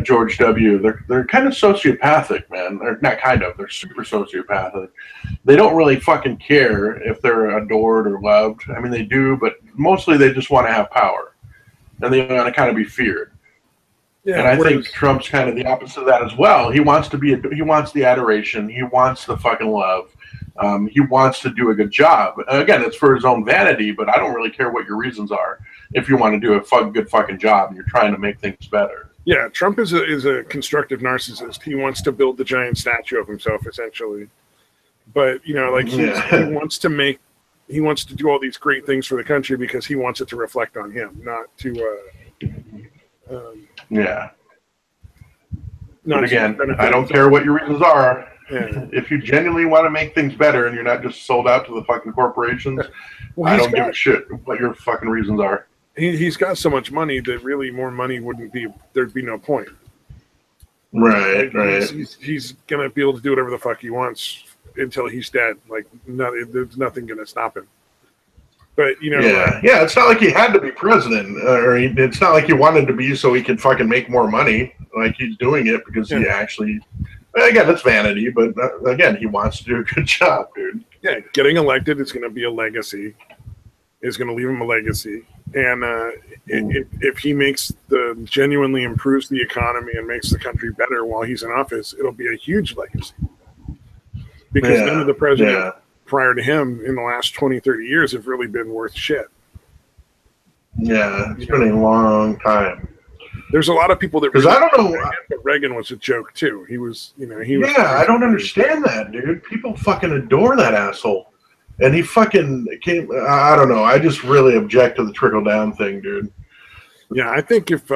George W. They're kind of sociopathic, man. They're not kind of. They're super sociopathic. They don't really fucking care if they're adored or loved. I mean, they do, but mostly they just want to have power, and they want to kind of be feared. Yeah, and I think Trump's kind of the opposite of that as well. He wants he wants the adoration. He wants the fucking love. He wants to do a good job. Again, it's for his own vanity, but I don't really care what your reasons are. If you want to do a good fucking job and you're trying to make things better. Yeah, Trump is a constructive narcissist. He wants to build the giant statue of himself, essentially. But, you know, like he wants to do all these great things for the country because he wants it to reflect on him, not to yeah. But again, I don't care what your reasons are. Yeah. If you genuinely want to make things better and you're not just sold out to the fucking corporations, I don't give a shit what your fucking reasons are. He's got so much money that really more money there'd be no point. Right. He's going to be able to do whatever the fuck he wants until he's dead. Like, there's nothing going to stop him. But, you know. Yeah, it's not like he had to be president, or it's not like he wanted to be so he could fucking make more money. Like, he's doing it because he actually. Again, it's vanity, but again, he wants to do a good job, dude. Yeah, getting elected is going to be a legacy. Is going to leave him a legacy, and if he genuinely improves the economy and makes the country better while he's in office, it'll be a huge legacy. Because none of the presidents prior to him in the last 20, 30 years have really been worth shit. Yeah, it's been a long time. There's a lot of people that because I don't know. But Reagan was a joke too. He was. I don't understand that, dude. People fucking adore that asshole, and he fucking came. I don't know. I just really object to the trickle down thing, dude. Yeah, I think if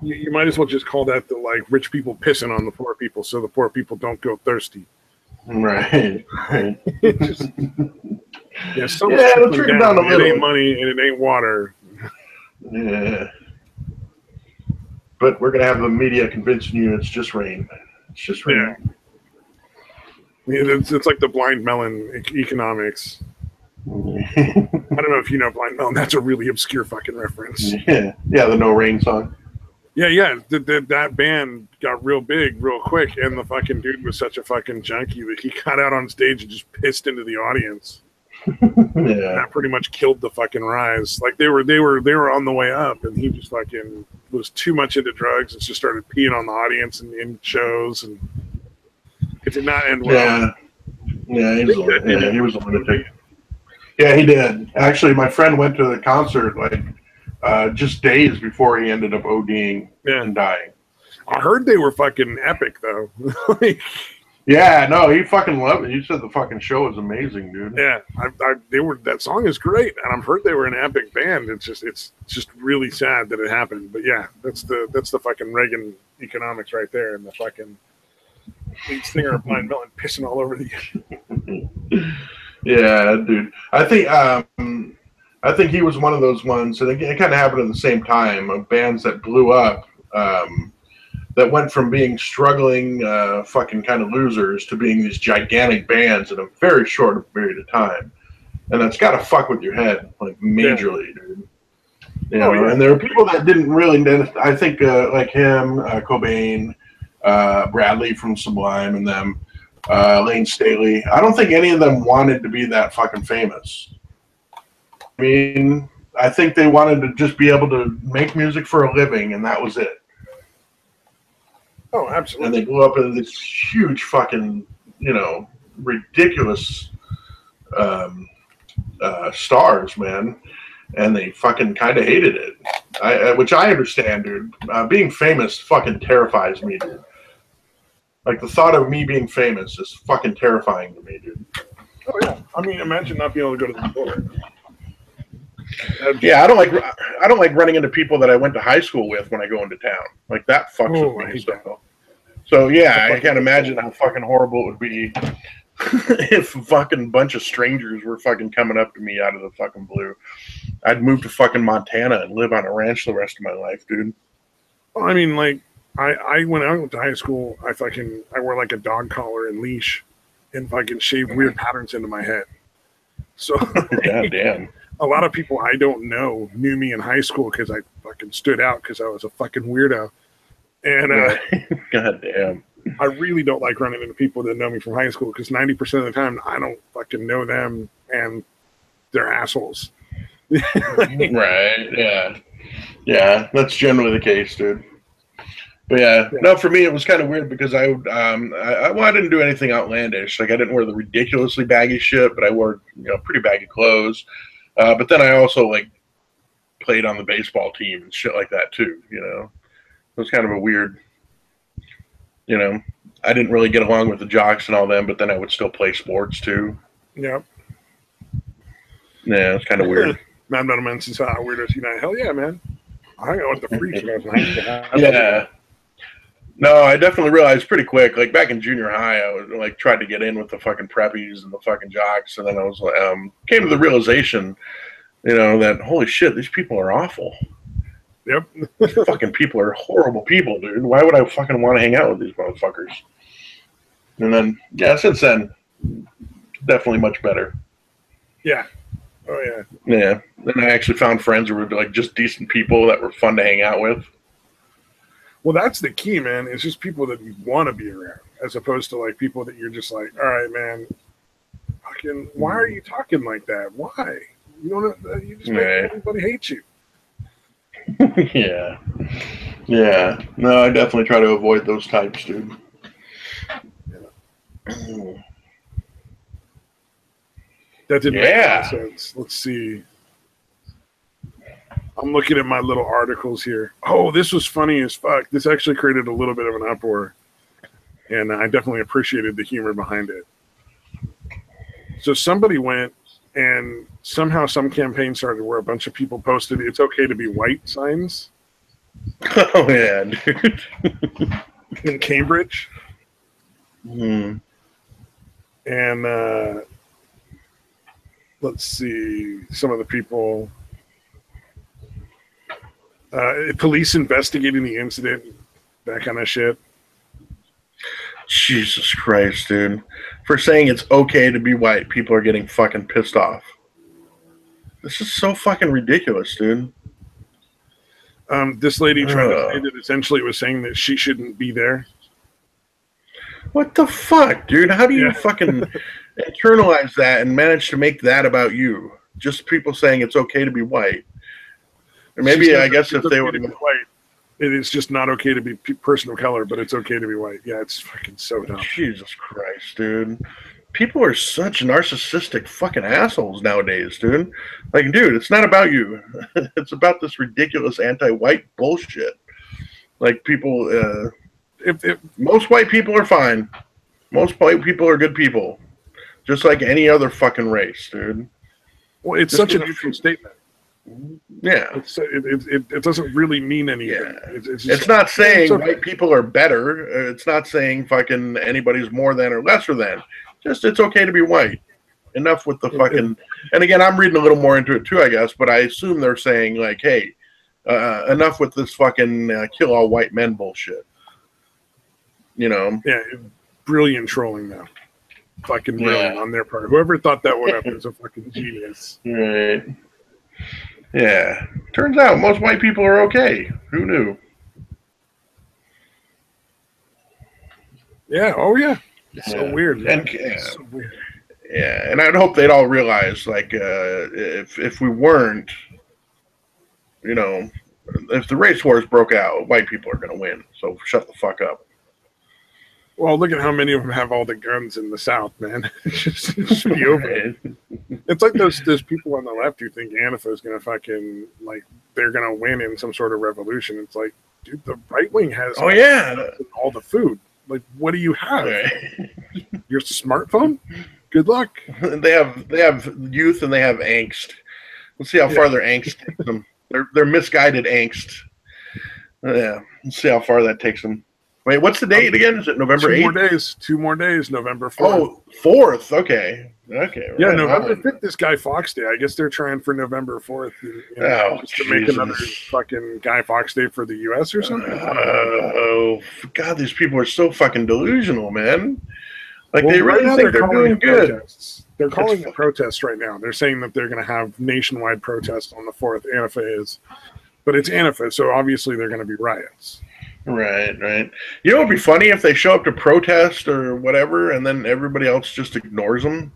you might as well just call that the like rich people pissing on the poor people, so the poor people don't go thirsty. Right. Trickle down it ain't money and it ain't water. Yeah, but we're gonna have the media convincing you it's just rain. It's just rain. Yeah, it's like the blind melon economics. I don't know if you know blind melon. That's a really obscure fucking reference. Yeah, the No Rain song. Yeah. That band got real big real quick, and the fucking dude was such a fucking junkie that he got out on stage and just pissed into the audience. That pretty much killed the fucking rise. Like they were on the way up, and he just fucking was too much into drugs and just started peeing on the audience and in shows, and it did not end well. He was a lunatic. Yeah, he did. Actually, my friend went to the concert like just days before he ended up ODing and dying. I heard they were fucking epic though. Like, yeah, no, he fucking loved it. He said the fucking show was amazing, dude. Yeah, they were. That song is great, and I've heard they were an epic band. It's just really sad that it happened. But yeah, that's the fucking Reagan economics right there, and the fucking lead singer of Blind Melon pissing all over the. Yeah, dude. I think he was one of those ones, and it kind of happened at the same time of bands that blew up. That went from being struggling fucking kind of losers to being these gigantic bands in a very short period of time. And that's got to fuck with your head, like, majorly, dude. You know, and there are people that didn't really, I think, like him, Cobain, Bradley from Sublime and them, Lane Staley. I don't think any of them wanted to be that fucking famous. I mean, I think they wanted to just be able to make music for a living, and that was it. Oh, absolutely. And they blew up into this huge fucking, you know, ridiculous stars, man. And they fucking kind of hated it, which I understand, dude. Being famous fucking terrifies me, dude. Like, the thought of me being famous is fucking terrifying to me, dude. Oh, yeah. I mean, imagine not being able to go to the store. Yeah, I don't like running into people that I went to high school with when I go into town. Like, that fucks with me. So yeah, I can't imagine how fucking horrible it would be if a fucking bunch of strangers were fucking coming up to me out of the fucking blue. I'd move to fucking Montana and live on a ranch the rest of my life, dude. Well, I mean, like, when I went to high school, I wore like a dog collar and leash and fucking shaved weird patterns into my head. So God damn. A lot of people I don't know knew me in high school because I fucking stood out because I was a fucking weirdo. And God damn. I really don't like running into people that know me from high school because 90% of the time I don't fucking know them and they're assholes. Right, yeah. Yeah, that's generally the case, dude. But yeah, no, for me it was kind of weird because I didn't do anything outlandish. Like, I didn't wear the ridiculously baggy shit, but I wore, you know, pretty baggy clothes. But then I also, like, played on the baseball team and shit like that too, you know. It was kind of a weird, you know, I didn't really get along with the jocks and all them, but then I would still play sports too. Yep. Yeah, it's kind of weird. Mad Metal Man says, Weirdos Unite. Hell yeah, man. I hung out with the freaks when I was in high school. Yeah. No, I definitely realized pretty quick, like, back in junior high, I was like tried to get in with the fucking preppies and the fucking jocks, and then I was came to the realization, you know, that holy shit, these people are awful. Yep. Fucking people are horrible people, dude. Why would I fucking want to hang out with these motherfuckers? And then, yeah, since then, definitely much better. Yeah. Oh, yeah. Yeah. Then I actually found friends who were, like, just decent people that were fun to hang out with. Well, that's the key, man. It's just people that you want to be around, as opposed to, like, people that you're just like, all right, man, fucking, why are you talking like that? Why? You don't. You just make everybody hate you. Yeah. Yeah. No, I definitely try to avoid those types, dude. Yeah. That didn't make any sense. Let's see. I'm looking at my little articles here. Oh, this was funny as fuck. This actually created a little bit of an uproar. And I definitely appreciated the humor behind it. So somebody went and somehow some campaign started where a bunch of people posted "It's okay to be white" signs. Oh yeah, dude. In Cambridge. Mm. And let's see some of the people. Police investigating the incident, that kind of shit. Jesus Christ, dude. For saying it's okay to be white, people are getting fucking pissed off. This is so fucking ridiculous, dude. This lady tried to say that essentially was saying that she shouldn't be there. What the fuck, dude? How do you fucking internalize that and manage to make that about you? Just people saying it's okay to be white. Or maybe, I guess, if they were white, it is just not okay to be person of color, but it's okay to be white. Yeah, it's fucking so dumb. Jesus Christ, dude. people are such narcissistic fucking assholes nowadays, dude. Like, dude, it's not about you. It's about this ridiculous anti-white bullshit. Like, people, if most white people are fine. Most white people are good people. Just like any other fucking race, dude. Well, it's such a neutral statement. Yeah. It doesn't really mean anything. Yeah. It's not saying white people are better. It's not saying fucking anybody's more than or lesser than. Just it's okay to be white. Enough with the fucking. And again, I'm reading a little more into it too, I guess. But I assume they're saying like, hey, enough with this fucking kill all white men bullshit. You know? Yeah, brilliant trolling though. Fucking brilliant on their part. Whoever thought that one up is a fucking genius. Right. Yeah. Turns out most white people are okay. Who knew? Yeah. Oh yeah. It's so weird. And so weird. Yeah, and I'd hope they'd all realize, like, if we weren't, you know, if the race wars broke out, white people are going to win. So shut the fuck up. Well, look at how many of them have all the guns in the South, man. Just be over it. It's like those people on the left who think Antifa is going to fucking, like, they're going to win in some sort of revolution. It's like, dude, the right wing has all the food. Like, what do you have? Right. Your smartphone? Good luck. They have youth and they have angst. Let's see how far their angst takes them. They're misguided angst. Yeah, let's see how far that takes them. Wait, what's the date again? Is it November 8th? 2 more days, November 4th. Oh, 4th. Okay. Yeah, November 5th is Guy Fawkes Day. I guess they're trying for November 4th just to make another fucking Guy Fawkes Day for the U.S. or something. Oh, God, these people are so fucking delusional, man. Like, they really think they're doing good. Protests. They're calling it protests right now. They're saying that they're going to have nationwide protests on the 4th. Antifa is. But it's Antifa, so obviously they're going to be riots. Right. You know what would be funny if they show up to protest or whatever and then everybody else just ignores them?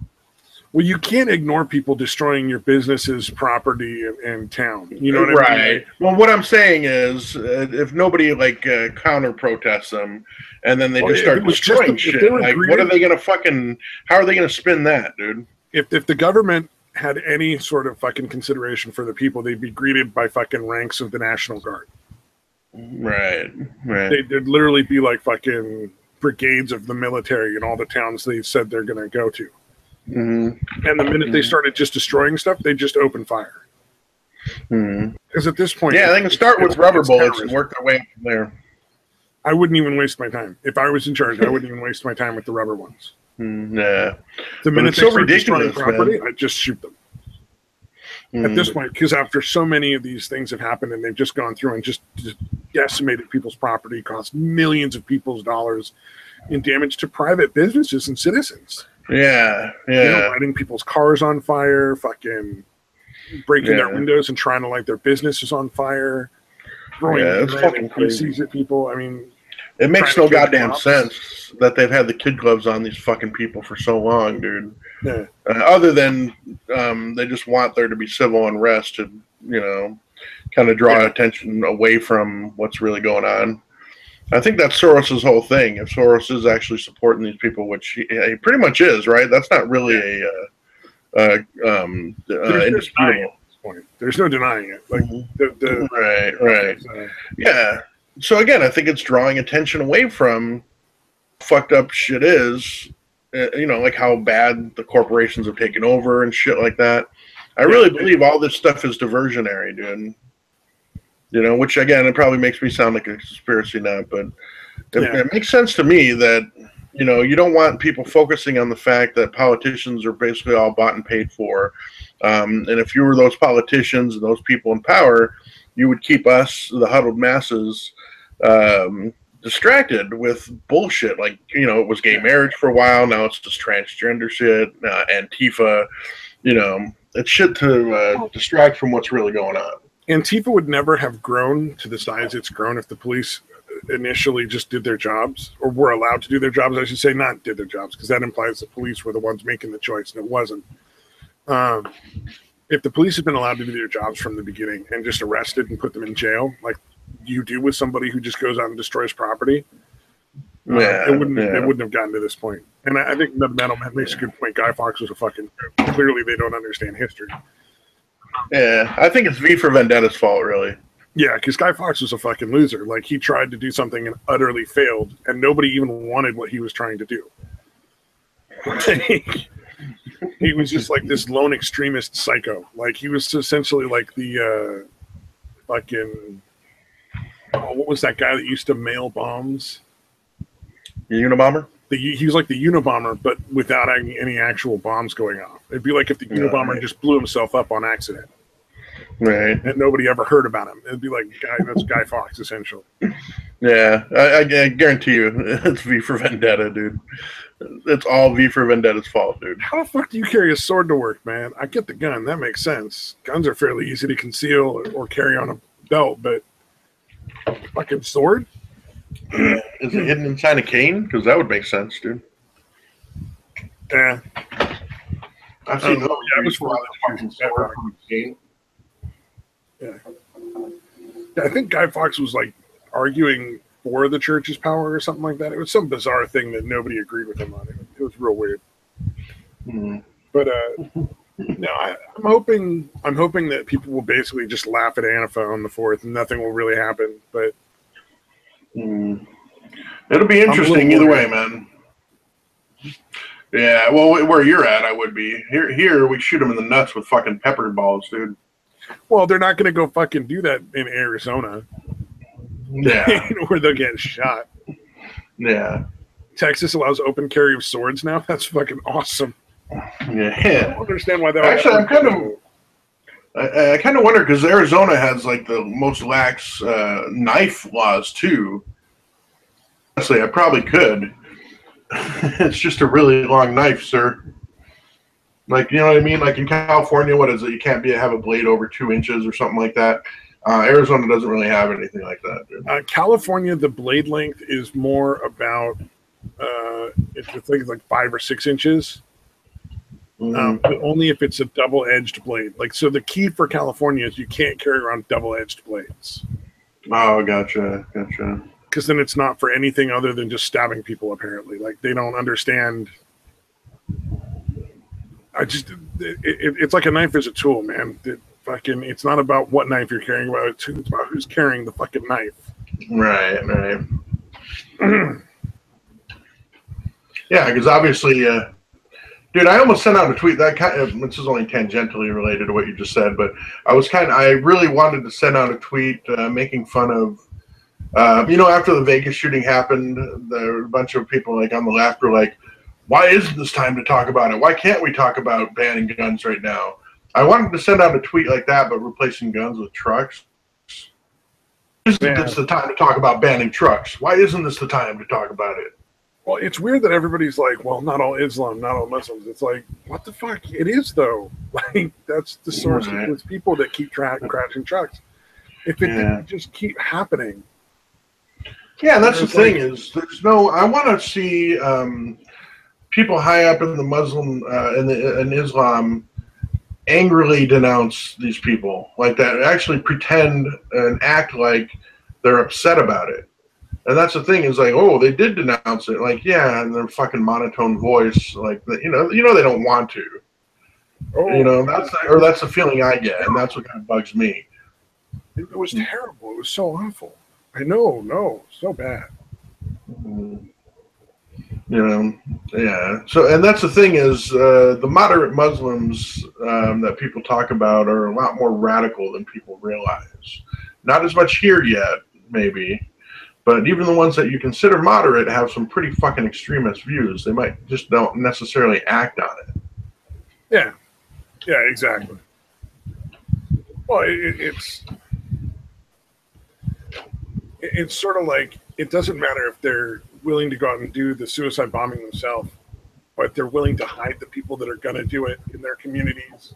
Well, you can't ignore people destroying your businesses, property, and town. You know what I mean? Well, what I'm saying is if nobody, like, counter-protests them and then they just start destroying shit, like, what are they going to fucking... How are they going to spin that, dude? If the government had any sort of fucking consideration for the people, they'd be greeted by fucking ranks of the National Guard. Right. They'd literally be like fucking brigades of the military in all the towns they said they're going to go to. Mm-hmm. And the minute they started just destroying stuff, they just open fire. Because at this point, they can start with rubber bullets and work their way up from there. I wouldn't even waste my time. If I was in charge, I wouldn't even waste my time with the rubber ones. Nah. The minute they start destroying property, I'd just shoot them. At this point, because after so many of these things have happened and they've just gone through and just decimated people's property, cost millions of people's dollars in damage to private businesses and citizens. Yeah. You know, lighting people's cars on fire, fucking breaking their windows and trying to light their businesses on fire, throwing PCs at people. I mean, it makes no goddamn sense that they've had the kid gloves on these fucking people for so long, dude. Yeah. Other than they just want there to be civil unrest to, you know, kind of draw attention away from what's really going on. I think that's Soros's whole thing. If Soros is actually supporting these people, which he pretty much is, right? That's not really indisputable. There's no denying it. Like right. Yeah. So again, I think it's drawing attention away from fucked up shit is, you know, like how bad the corporations have taken over and shit like that. I really believe all this stuff is diversionary, dude. You know, which again, it probably makes me sound like a conspiracy nut, but it makes sense to me that, you know, you don't want people focusing on the fact that politicians are basically all bought and paid for. And if you were those politicians and those people in power, you would keep us, the huddled masses, distracted with bullshit. Like, you know, it was gay marriage for a while. Now it's just transgender shit, Antifa, you know, it's shit to distract from what's really going on. Antifa would never have grown to the size it's grown if the police initially just did their jobs, or were allowed to do their jobs. I should say not did their jobs, because that implies the police were the ones making the choice, and it wasn't. If the police had been allowed to do their jobs from the beginning and just arrested and put them in jail, like you do with somebody who just goes out and destroys property, It wouldn't have gotten to this point. And I think the Metal Man makes a good point. Guy Fawkes was a fucking clearly they don't understand history. Yeah, I think it's V for Vendetta's fault, really. Yeah, because Guy Fawkes was a fucking loser. Like, he tried to do something and utterly failed, and nobody even wanted what he was trying to do. He was just like this lone extremist psycho. Like, he was essentially like the fucking... Oh, what was that guy that used to mail bombs? The Unabomber? He was like the Unabomber, but without any actual bombs going off. It'd be like if the Unabomber just blew himself up on accident. Right. And nobody ever heard about him. It'd be like, that's Guy Fawkes, essentially. Yeah, I guarantee you, it's V for Vendetta, dude. It's all V for Vendetta's fault, dude. How the fuck do you carry a sword to work, man? I get the gun. That makes sense. Guns are fairly easy to conceal or carry on a belt, but fucking sword? Yeah. Is it hidden inside a cane? Because that would make sense, dude. Yeah. I've seen it was for fucking sword from a cane. Yeah. I think Guy Fawkes was like arguing for the church's power or something like that. It was some bizarre thing that nobody agreed with him on. It was real weird. Mm. But no, I'm hoping that people will basically just laugh at Antifa on the 4th and nothing will really happen. But it'll be interesting either way, man. Yeah, well, where you're at, I would be. Here, we shoot them in the nuts with fucking pepper balls, dude. Well, they're not going to go fucking do that in Arizona. Yeah. Where they'll get shot. Yeah. Texas allows open carry of swords now? That's fucking awesome. Yeah. I don't understand why that Actually, I kind of wonder, because Arizona has like the most lax knife laws too. Honestly, I probably could. It's just a really long knife, sir. Like, you know what I mean? Like in California, what is it? You can't have a blade over 2 inches or something like that. Arizona doesn't really have anything like that, dude. California, the blade length is more about it's like 5 or 6 inches. But only if it's a double-edged blade. Like, so the key for California is you can't carry around double-edged blades. Oh, gotcha. Because then it's not for anything other than just stabbing people, apparently. Like, they don't understand. It's like a knife is a tool, man. It's not about what knife you're carrying about. It's about who's carrying the fucking knife. Right. Yeah, because obviously, dude, I almost sent out a tweet that this is only tangentially related to what you just said, but I really wanted to send out a tweet making fun of, after the Vegas shooting happened, there were a bunch of people like on the left were like, why isn't this time to talk about it? Why can't we talk about banning guns right now? I wanted to send out a tweet like that, but replacing guns with trucks. Isn't this the time to talk about banning trucks? Why isn't this the time to talk about it? Well, it's weird that everybody's like, well, not all Islam, not all Muslims. It's like, what the fuck? It is, though. Like, that's the source of those people that keep crashing trucks. If it didn't just keep happening. Yeah, and that's the thing is, I want to see people high up in the Muslim, in Islam, angrily denounce these people like that, actually pretend and act like they're upset about it. And that's the thing is like, oh, they did denounce it. Like, yeah, in their fucking monotone voice, like, they don't want to. Oh, that's the feeling I get, and that's what kind of bugs me. It was terrible. It was so awful. I know, no, so bad. Yeah. So, and that's the thing is, the moderate Muslims that people talk about are a lot more radical than people realize. Not as much here yet, maybe. But even the ones that you consider moderate have some pretty fucking extremist views. They might just don't necessarily act on it. Yeah, exactly. Well, it's sort of like, it doesn't matter if they're willing to go out and do the suicide bombing themselves, but they're willing to hide the people that are going to do it in their communities.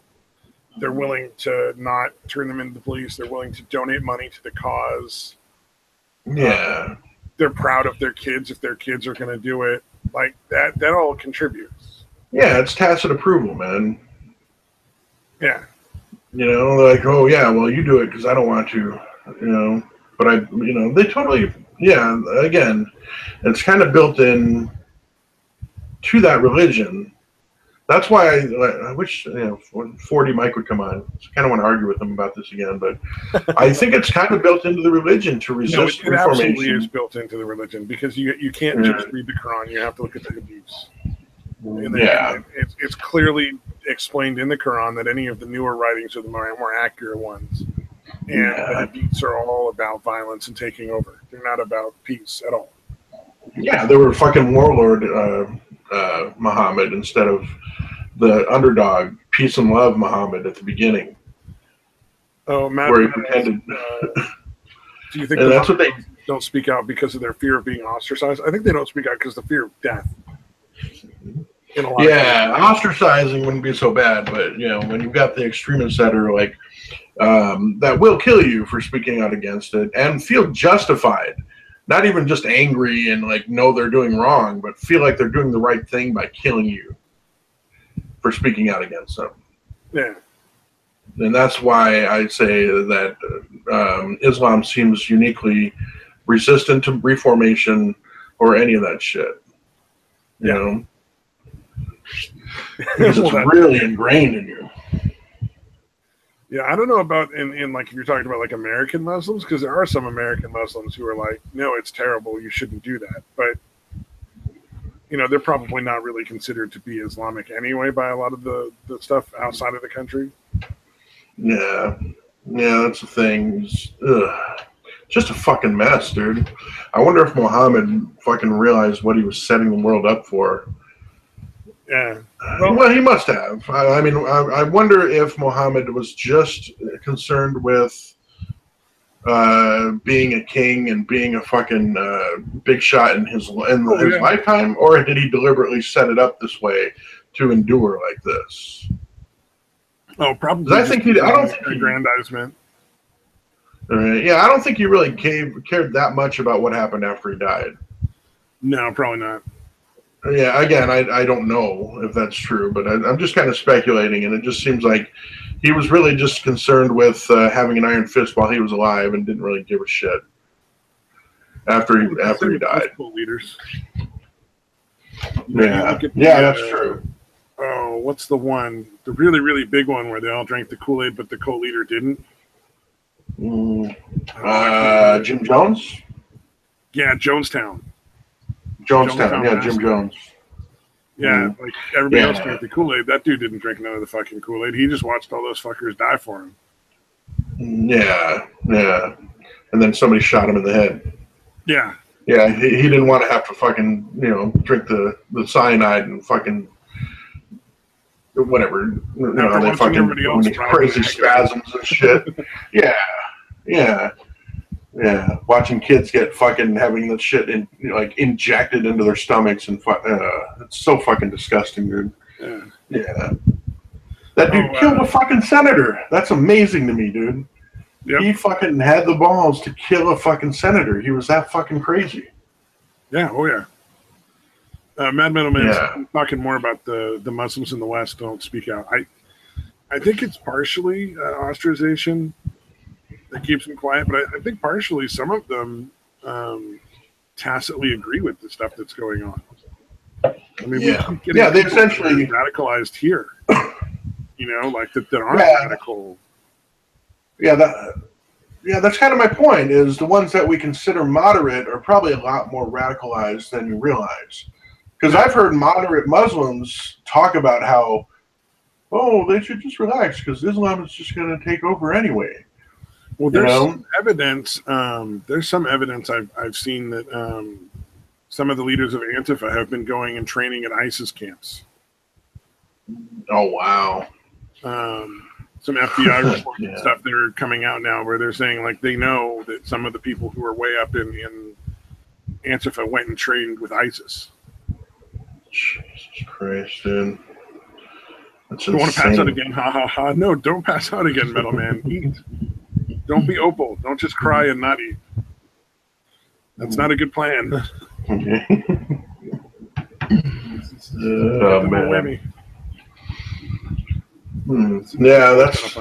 They're willing to not turn them into the police. They're willing to donate money to the cause. Yeah. They're proud of their kids if their kids are going to do it. Like, that all contributes. Yeah, it's tacit approval, man. Yeah. Like, oh, yeah, well, you do it because I don't want to, But they totally yeah, again, it's kind of built in to that religion. That's why I wish 40 Mike would come on. I kind of want to argue with him about this again, but I think it's kind of built into the religion to resist it Reformation. Absolutely is built into the religion because you can't just read the Quran. You have to look at the Hadiths. And it's clearly explained in the Quran that any of the newer writings are the more accurate ones. And the Hadiths are all about violence and taking over. They're not about peace at all. Yeah, they were fucking warlord Muhammad instead of the underdog, peace and love Muhammad at the beginning. Oh, Matt, where he pretended. Do you think that's what they don't speak out because of their fear of being ostracized? I think they don't speak out because of the fear of death. Ostracizing wouldn't be so bad, but when you've got the extremists that are like that will kill you for speaking out against it and feel justified. Not even just angry and like know they're doing wrong, but feel like they're doing the right thing by killing you for speaking out against them. Yeah. And that's why I say that Islam seems uniquely resistant to reformation or any of that shit. You know? Because it's really ingrained in you. Yeah, I don't know about in like if you're talking about like American Muslims, because there are some American Muslims who are like, no, it's terrible, you shouldn't do that. But they're probably not really considered to be Islamic anyway by a lot of the stuff outside of the country. Yeah, that's the thing. It's just a fucking mess, dude. I wonder if Muhammad fucking realized what he was setting the world up for. Yeah. Well, he must have. I mean, I wonder if Muhammad was just concerned with being a king and being a fucking big shot in his lifetime, or did he deliberately set it up this way to endure like this? Oh, probably. I think I don't think aggrandizement. I don't think he really cared that much about what happened after he died. No, probably not. Yeah, again, I don't know if that's true, but I'm just kind of speculating, and it just seems like he was really just concerned with having an iron fist while he was alive and didn't really give a shit after he died. Leaders. Yeah, that's true. Oh, what's the one? The really, really big one where they all drank the Kool-Aid, but the co-leader didn't? Jim Jones? Yeah, Jonestown. Yeah, Jim Jones. Yeah, like everybody else drank the Kool-Aid. That dude didn't drink none of the fucking Kool-Aid. He just watched all those fuckers die for him. Yeah. And then somebody shot him in the head. Yeah. Yeah, he didn't want to have to fucking, drink the cyanide and fucking whatever. They fucking crazy spasms and shit. Yeah. Watching kids get fucking having that shit injected into their stomachs and it's so fucking disgusting, dude. Yeah. That dude killed a fucking senator. That's amazing to me, dude. Yep. He fucking had the balls to kill a fucking senator. He was that fucking crazy. Yeah. Oh yeah. Mad Metal Man's talking more about the Muslims in the West don't speak out. I think it's partially ostracization that keeps them quiet, but I think partially some of them tacitly agree with the stuff that's going on. I mean, we keep getting they essentially radicalized here. Like that aren't radical. Yeah, that's kind of my point. Is the ones that we consider moderate are probably a lot more radicalized than you realize. Because I've heard moderate Muslims talk about how, they should just relax because Islam is just going to take over anyway. Well, there's some evidence. There's some evidence I've seen that some of the leaders of Antifa have been going and training at ISIS camps. Oh wow! Some FBI reports and stuff that are coming out now where they're saying like they know that some of the people who are way up in Antifa went and trained with ISIS. Jesus Christ, dude! That's you want to pass out again? Ha ha ha! No, don't pass out again, Metal Man. Eat. Don't be Opal. Don't just cry and not eat. That's not a good plan. Oh man. Yeah, that's.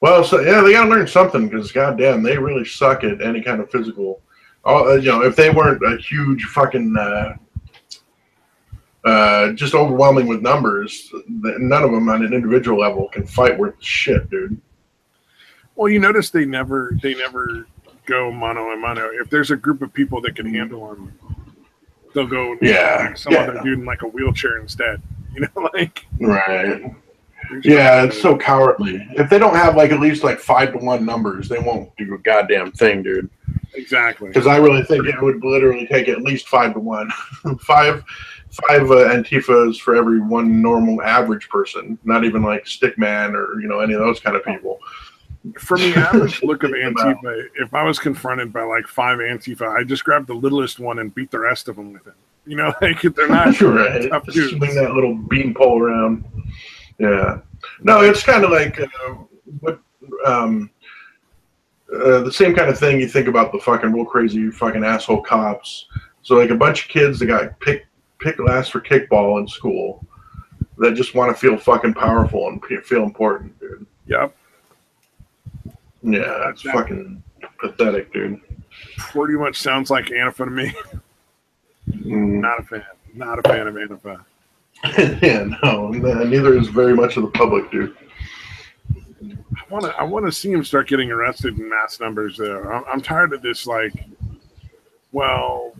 Well, so yeah, they got to learn something because goddamn, they really suck at any kind of physical. If they weren't a huge fucking just overwhelming with numbers, none of them on an individual level can fight worth shit, dude. Well, you notice they never go mano a mano. If there's a group of people that can handle them, they'll go some other dude in like a wheelchair instead. You know, like right. Yeah, it's so cowardly. If they don't have like at least like 5-to-1 numbers, they won't do a goddamn thing, dude. Exactly. Because I really think it would literally take at least 5-to-1. five Antifas for every one normal average person. Not even like Stickman or any of those kind of people. From the average look of Antifa, if I was confronted by like 5 Antifa, I'd just grab the littlest one and beat the rest of them with it. You know, like they're not right. tough just dudes. Swing that little beanpole around. Yeah. No, it's kind of like the same kind of thing you think about the fucking real crazy fucking asshole cops. So like a bunch of kids that got picked last for kickball in school that just want to feel fucking powerful and feel important, dude. Yep. Yeah, it's fucking pathetic, dude. Pretty much sounds like Antifa to me. Not a fan. Not a fan of Antifa. Yeah, no, neither is very much of the public, dude. I want to see him start getting arrested in mass numbers. There, I'm tired of this. Like, well,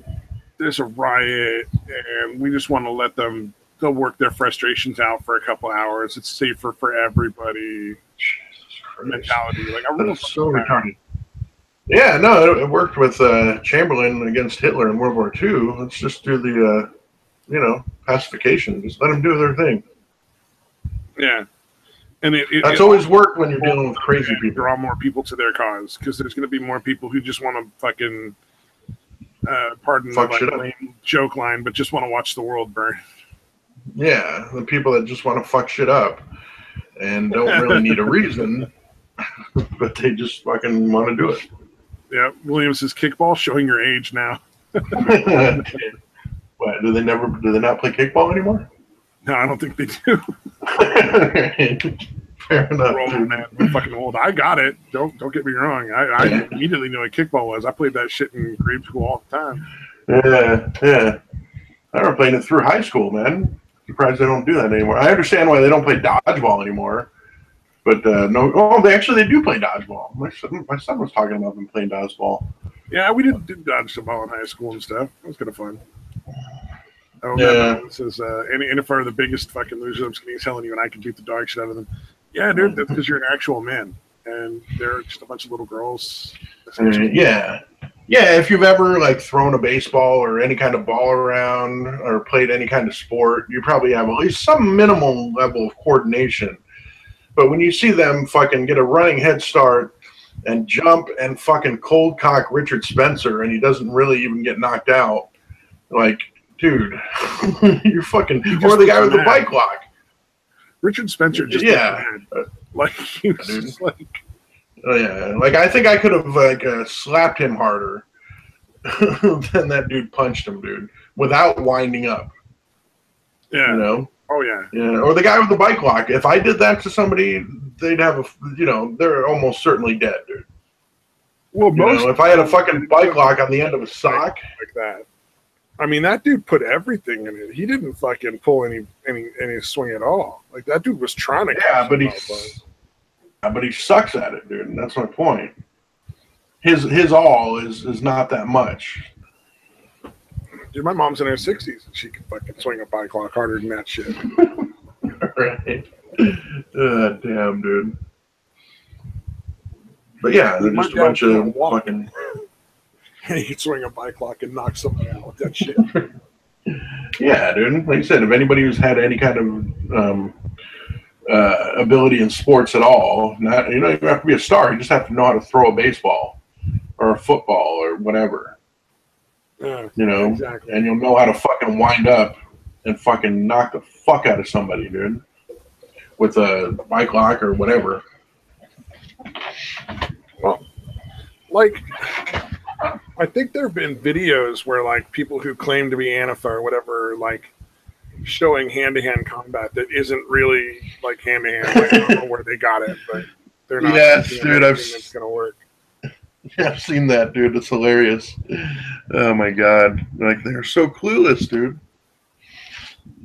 there's a riot, and we just want to let them. They'll work their frustrations out for a couple hours. It's safer for everybody. Mentality, like I really so retarded. Yeah, no, it worked with Chamberlain against Hitler in World War II. Let's just do the, pacification. Just let them do their thing. Yeah, and that's always worked when you're dealing with crazy people. Draw more people to their cause because there's going to be more people who just want to fucking, pardon the lame joke line, but just want to watch the world burn. Yeah, the people that just want to fuck shit up and don't really need a reason. But they just fucking want to do it. Yeah, Williams is kickball showing your age now. What, do they not play kickball anymore? No, I don't think they do. Fair enough. Man, we're fucking old. I got it. Don't get me wrong. I immediately knew what kickball was. I played that shit in grade school all the time. Yeah. I remember playing it through high school, man. Surprised they don't do that anymore. I understand why they don't play dodgeball anymore. But no, they do play dodgeball. My son was talking about them playing dodgeball. Yeah, we did dodgeball in high school and stuff. It was kind of fun. Oh, yeah. This is NFR are the biggest fucking losers. He's telling you, and I can beat the dog shit out of them. Yeah, dude, that's because you're an actual man, and they're just a bunch of little girls. Yeah. If you've ever like thrown a baseball or any kind of ball around or played any kind of sport, you probably have at least some minimal level of coordination. But when you see them fucking get a running head start and jump and fucking cold cock Richard Spencer and he doesn't really even get knocked out, like, dude, you're fucking... Or the guy with the bike lock. Richard Spencer just... like, he was just like... Oh, yeah. Like, I think I could have, like, slapped him harder than that dude punched him, dude, without winding up. Yeah. You know? Oh, yeah. Yeah, or the guy with the bike lock. If I did that to somebody, they'd have they're almost certainly dead, dude. Well, if I had a fucking bike lock on the end of a sock. Like that. I mean, that dude put everything in it. He didn't fucking pull any swing at all. Like, that dude was trying to. Yeah, but he sucks at it, dude, and that's my point. His all is not that much. Dude, my mom's in her 60s, and she can fucking swing a bike lock harder than that shit. Right. Damn, dude. But yeah, they're just a bunch of fucking... You can swing a bike lock and knock somebody out with that shit. Yeah, dude. Like you said, if anybody who's had any kind of ability in sports at all, you don't even have to be a star. You just have to know how to throw a baseball or a football or whatever. Exactly. And you'll know how to fucking wind up and fucking knock the fuck out of somebody, dude, with a bike lock or whatever. Well, like, I think there have been videos where, like, people who claim to be Antifa or whatever, like, showing hand-to-hand combat that isn't really, like, hand-to-hand. Like, I don't know where they got it, but they're not dude, that's gonna work. Yeah, I've seen that, dude. It's hilarious. Oh my god, like they're so clueless, dude.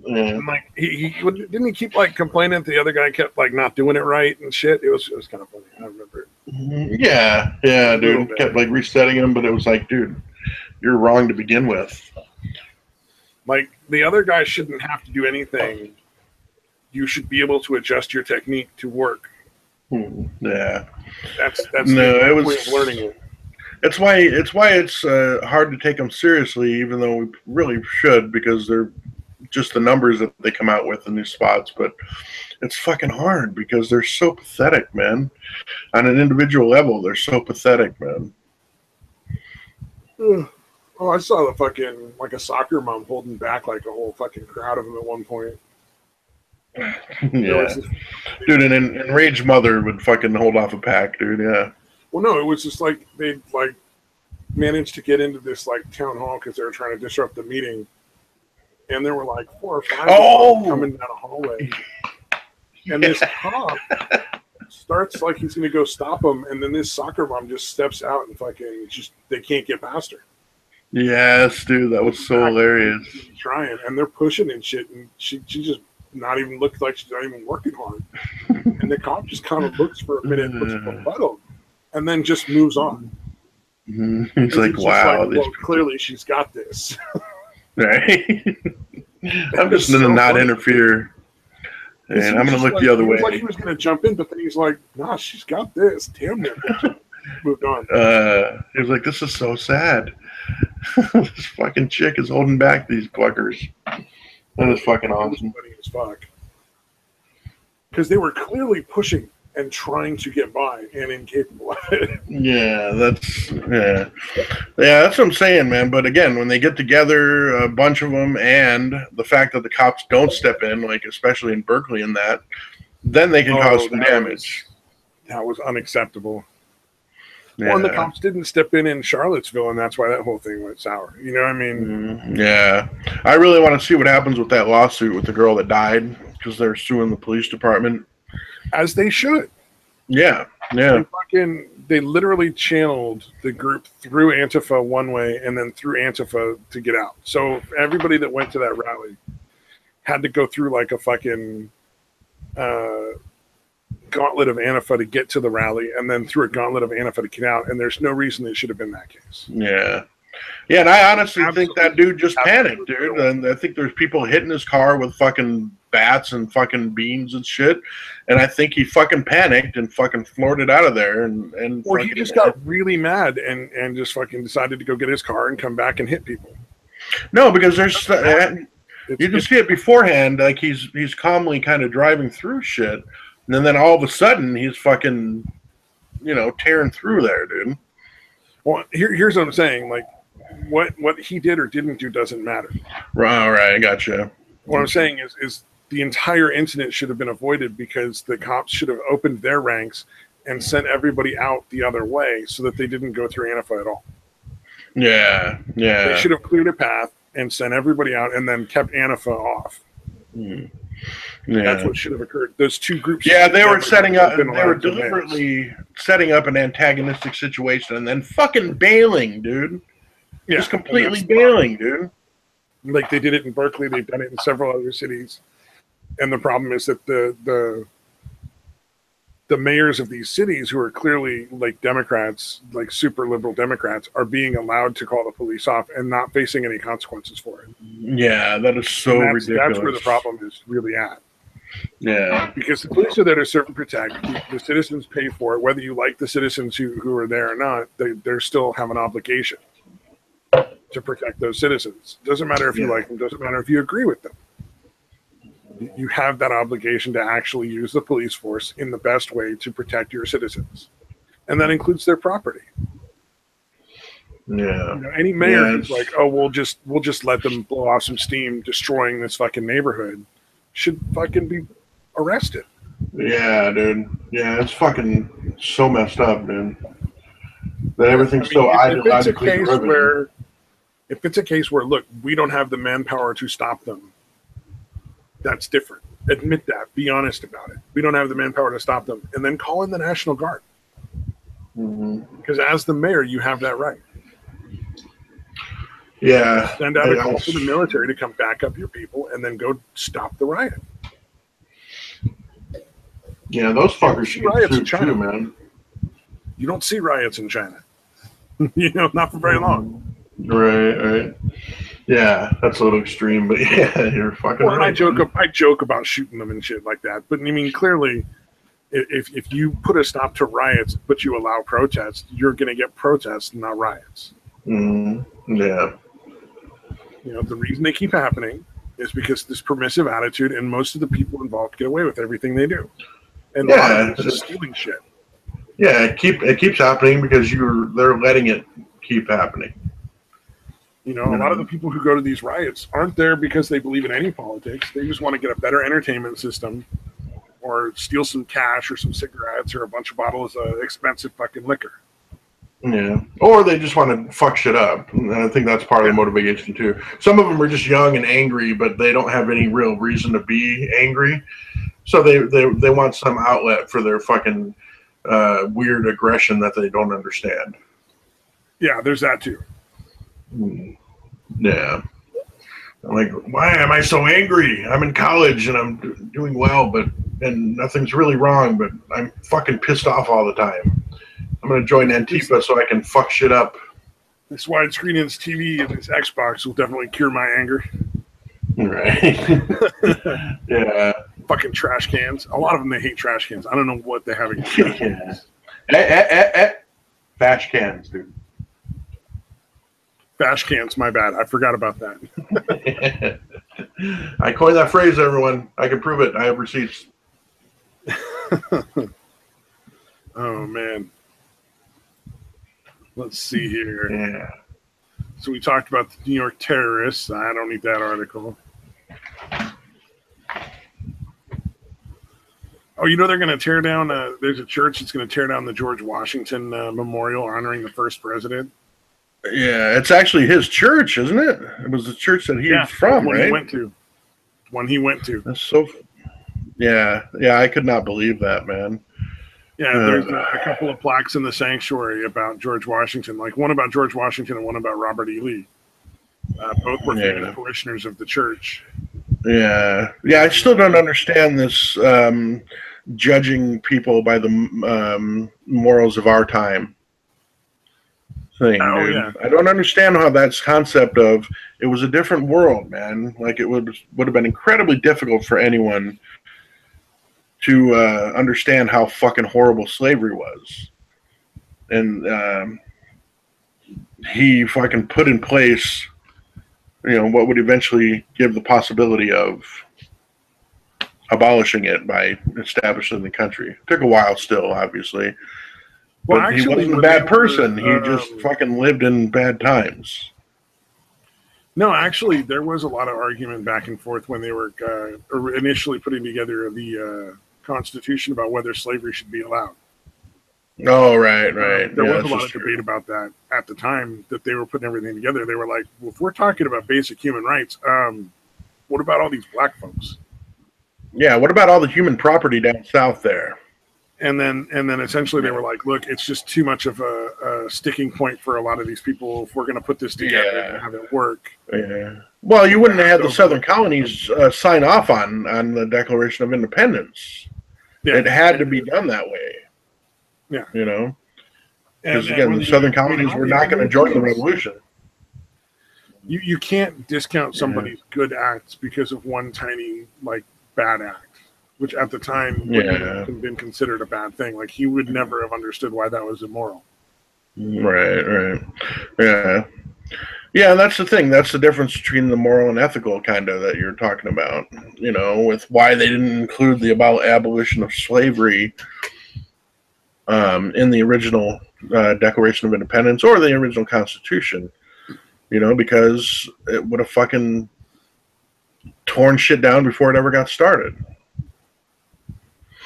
Yeah. And like he didn't he keep like complaining that the other guy kept like not doing it right and shit. It was kind of funny. I remember. Yeah, dude. Kept like resetting him, but it was like, dude, you're wrong to begin with. Like the other guy shouldn't have to do anything. You should be able to adjust your technique to work. Yeah, that's no, it was learning it. It's why it's hard to take them seriously, even though we really should, because they're just the numbers that they come out with in these spots. But it's fucking hard because they're so pathetic, man. On an individual level, they're so pathetic, man. Oh, I saw the fucking like a soccer mom holding back like a whole fucking crowd of them at one point. Yeah, dude, an enraged mother would fucking hold off a pack, dude. Yeah. Well, no, it was just like they like managed to get into this like town hall because they were trying to disrupt the meeting, and there were like 4 or 5 coming down a hallway, and this cop starts like he's gonna go stop them, and then this soccer mom just steps out and fucking just they can't get past her. Yes, dude, that was so hilarious. Trying, and they're pushing and shit, and she just not even looks like she's not even working hard. And the cop just kind of looks for a minute, looks befuddled, and then just moves on. He's like, wow. Like, well, clearly she's got this. Right? I'm just going to not interfere. And I'm going to look the other way. Like he was going to jump in, but then he's like, nah, she's got this. Damn it. Moved on. He was like, this is so sad. This fucking chick is holding back these cluckers. That is fucking awesome. Funny as fuck. Because they were clearly pushing and trying to get by and incapable of it. Yeah, that's what I'm saying, man. But again, when they get together, a bunch of them, and the fact that the cops don't step in, like especially in Berkeley, and that, then they can cause some damage. That was unacceptable. Yeah. Well, and the cops didn't step in Charlottesville, and that's why that whole thing went sour. You know what I mean? Yeah. I really want to see what happens with that lawsuit with the girl that died, because they're suing the police department. As they should. Yeah. They literally channeled the group through Antifa one way and then through Antifa to get out. So everybody that went to that rally had to go through like a fucking gauntlet of Antifa to get to the rally, and then through a gauntlet of Antifa to get out, and there's no reason it should have been that case. Yeah, and I honestly think that dude just panicked, dude. And I think there's people hitting his car with fucking bats and fucking beans and shit, and I think he fucking panicked and fucking floored it out of there. And or he just got really mad and just fucking decided to go get his car and come back and hit people. No, because there's you can see it beforehand, like he's calmly kind of driving through shit. And then all of a sudden, he's fucking, tearing through there, dude. Well, here's what I'm saying. Like, what he did or didn't do doesn't matter. Right, I gotcha. What I'm saying is the entire incident should have been avoided because the cops should have opened their ranks and sent everybody out the other way so that they didn't go through Antifa at all. Yeah. They should have cleared a path and sent everybody out and then kept Antifa off. Yeah. That's what should have occurred. Those two groups. Yeah, they were setting up. They were deliberately setting up an antagonistic situation and then fucking bailing, dude. Yeah, just completely bailing, dude. Like they did it in Berkeley. They've done it in several other cities. And the problem is that the mayors of these cities, who are clearly like Democrats, like super liberal Democrats, are being allowed to call the police off and not facing any consequences for it. Yeah, that is so ridiculous. That's where the problem is really at. Yeah, because the police are there to serve and protect. The citizens pay for it, whether you like the citizens who are there or not. They still have an obligation to protect those citizens. Doesn't matter if you like them. Doesn't matter if you agree with them. You have that obligation to actually use the police force in the best way to protect your citizens, and that includes their property. Yeah. Any mayor who's like, "Oh, we'll just let them blow off some steam, destroying this fucking neighborhood," should fucking be arrested. Yeah, dude. Yeah, it's fucking so messed up, dude. That everything's so ideologically driven. If it's a case where, look, we don't have the manpower to stop them, that's different. Admit that. Be honest about it. We don't have the manpower to stop them. And then call in the National Guard. Because as the mayor, you have that right. Yeah. Send out a call for the military to come back up your people and then go stop the riot. Yeah, those fuckers should riots in get China, too, man. You don't see riots in China. Not for very long. Right. Yeah, that's a little extreme, but yeah, you're fucking right. I joke about shooting them and shit like that. But I mean, clearly, if you put a stop to riots, but you allow protests, you're going to get protests, not riots. Yeah. The reason they keep happening is because this permissive attitude, and most of the people involved get away with everything they do. And a lot of it is just stealing shit. Yeah, it keeps happening because they're letting it keep happening. A lot of the people who go to these riots aren't there because they believe in any politics. They just want to get a better entertainment system or steal some cash or some cigarettes or a bunch of bottles of expensive fucking liquor. Yeah. Or they just want to fuck shit up. And I think that's part of the motivation too. Some of them are just young and angry, but they don't have any real reason to be angry. So they want some outlet for their fucking weird aggression that they don't understand. Yeah, there's that too. Yeah. I'm like, why am I so angry? I'm in college and I'm doing well, and nothing's really wrong, but I'm fucking pissed off all the time. I'm going to join Antifa so I can fuck shit up. This widescreen and this TV and this Xbox will definitely cure my anger. Right. Yeah. Fucking trash cans. A lot of them, they hate trash cans. I don't know what they have against trash cans. Bash cans, dude. Bash cans, my bad. I forgot about that. I coined that phrase, everyone. I can prove it. I have receipts. Oh, man. Let's see here. Yeah. So we talked about the New York terrorists. I don't need that article. Oh, they're going to tear down, there's a church that's going to tear down the George Washington memorial honoring the first president. Yeah, it's actually his church, isn't it? It was the church that he's from, right? One he went to. That's so... Yeah, I could not believe that, man. Yeah, there's a couple of plaques in the sanctuary about George Washington, like one about George Washington and one about Robert E. Lee. Both were famous parishioners of the church. Yeah, I still don't understand this judging people by the morals of our time thing, dude. Yeah. I don't understand how that's concept of it was a different world, man. Like it would have been incredibly difficult for anyone to understand how fucking horrible slavery was. And he fucking put in place, what would eventually give the possibility of abolishing it by establishing the country. It took a while still, obviously. Well, but he wasn't a bad person. He just fucking lived in bad times. No, actually, there was a lot of argument back and forth when they were initially putting together the Constitution about whether slavery should be allowed. Oh, right. There was a lot of debate about that at the time that they were putting everything together. They were like, well, if we're talking about basic human rights, what about all these black folks? Yeah, what about all the human property down south there? And then essentially they were like, look, it's just too much of a sticking point for a lot of these people if we're going to put this together and have it work. Yeah. Well, you wouldn't have had the Southern colonies sign off on the Declaration of Independence. Yeah. It had to be done that way. Yeah. Because again, the Southern colonies were not going to join the revolution. You can't discount somebody's good acts because of one tiny bad act, which at the time would have been considered a bad thing. Like he would never have understood why that was immoral. Right. Yeah, that's the thing. That's the difference between the moral and ethical kind of that you're talking about, with why they didn't include the abolition of slavery in the original Declaration of Independence or the original Constitution, because it would have fucking torn shit down before it ever got started.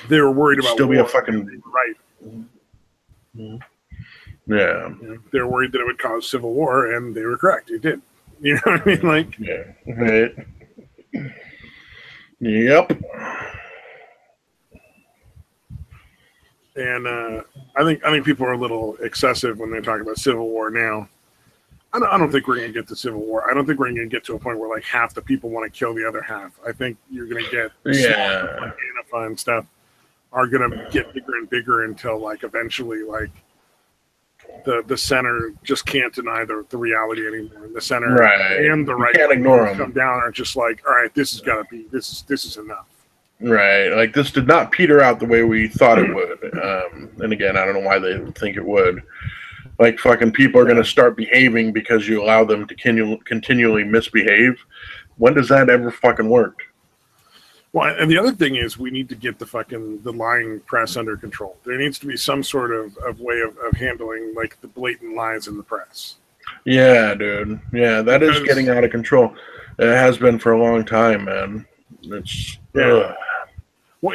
They were worried about still be a fucking right. Yeah. They were worried that it would cause civil war, and they were correct. It did. You know what I mean? Yeah. Right. Yep. And I think people are a little excessive when they talk about civil war now. I don't think we're going to get to civil war. I don't think we're going to get to a point where like half the people want to kill the other half. I think you're going to get stuff like Antifa and stuff are going to get bigger and bigger until like eventually like the center just can't deny the reality anymore. The center and the right can't ignore them. Come down are just like, all right, this has got to be this is enough. Right, like this did not peter out the way we thought it would. And again, I don't know why they think it would. Like fucking people are going to start behaving because you allow them to continually misbehave. When does that ever fucking work? Well, and the other thing is we need to get the lying press under control. There needs to be some sort of way of handling like the blatant lies in the press. Yeah, dude. Yeah, that is getting out of control. It has been for a long time, man. It's well,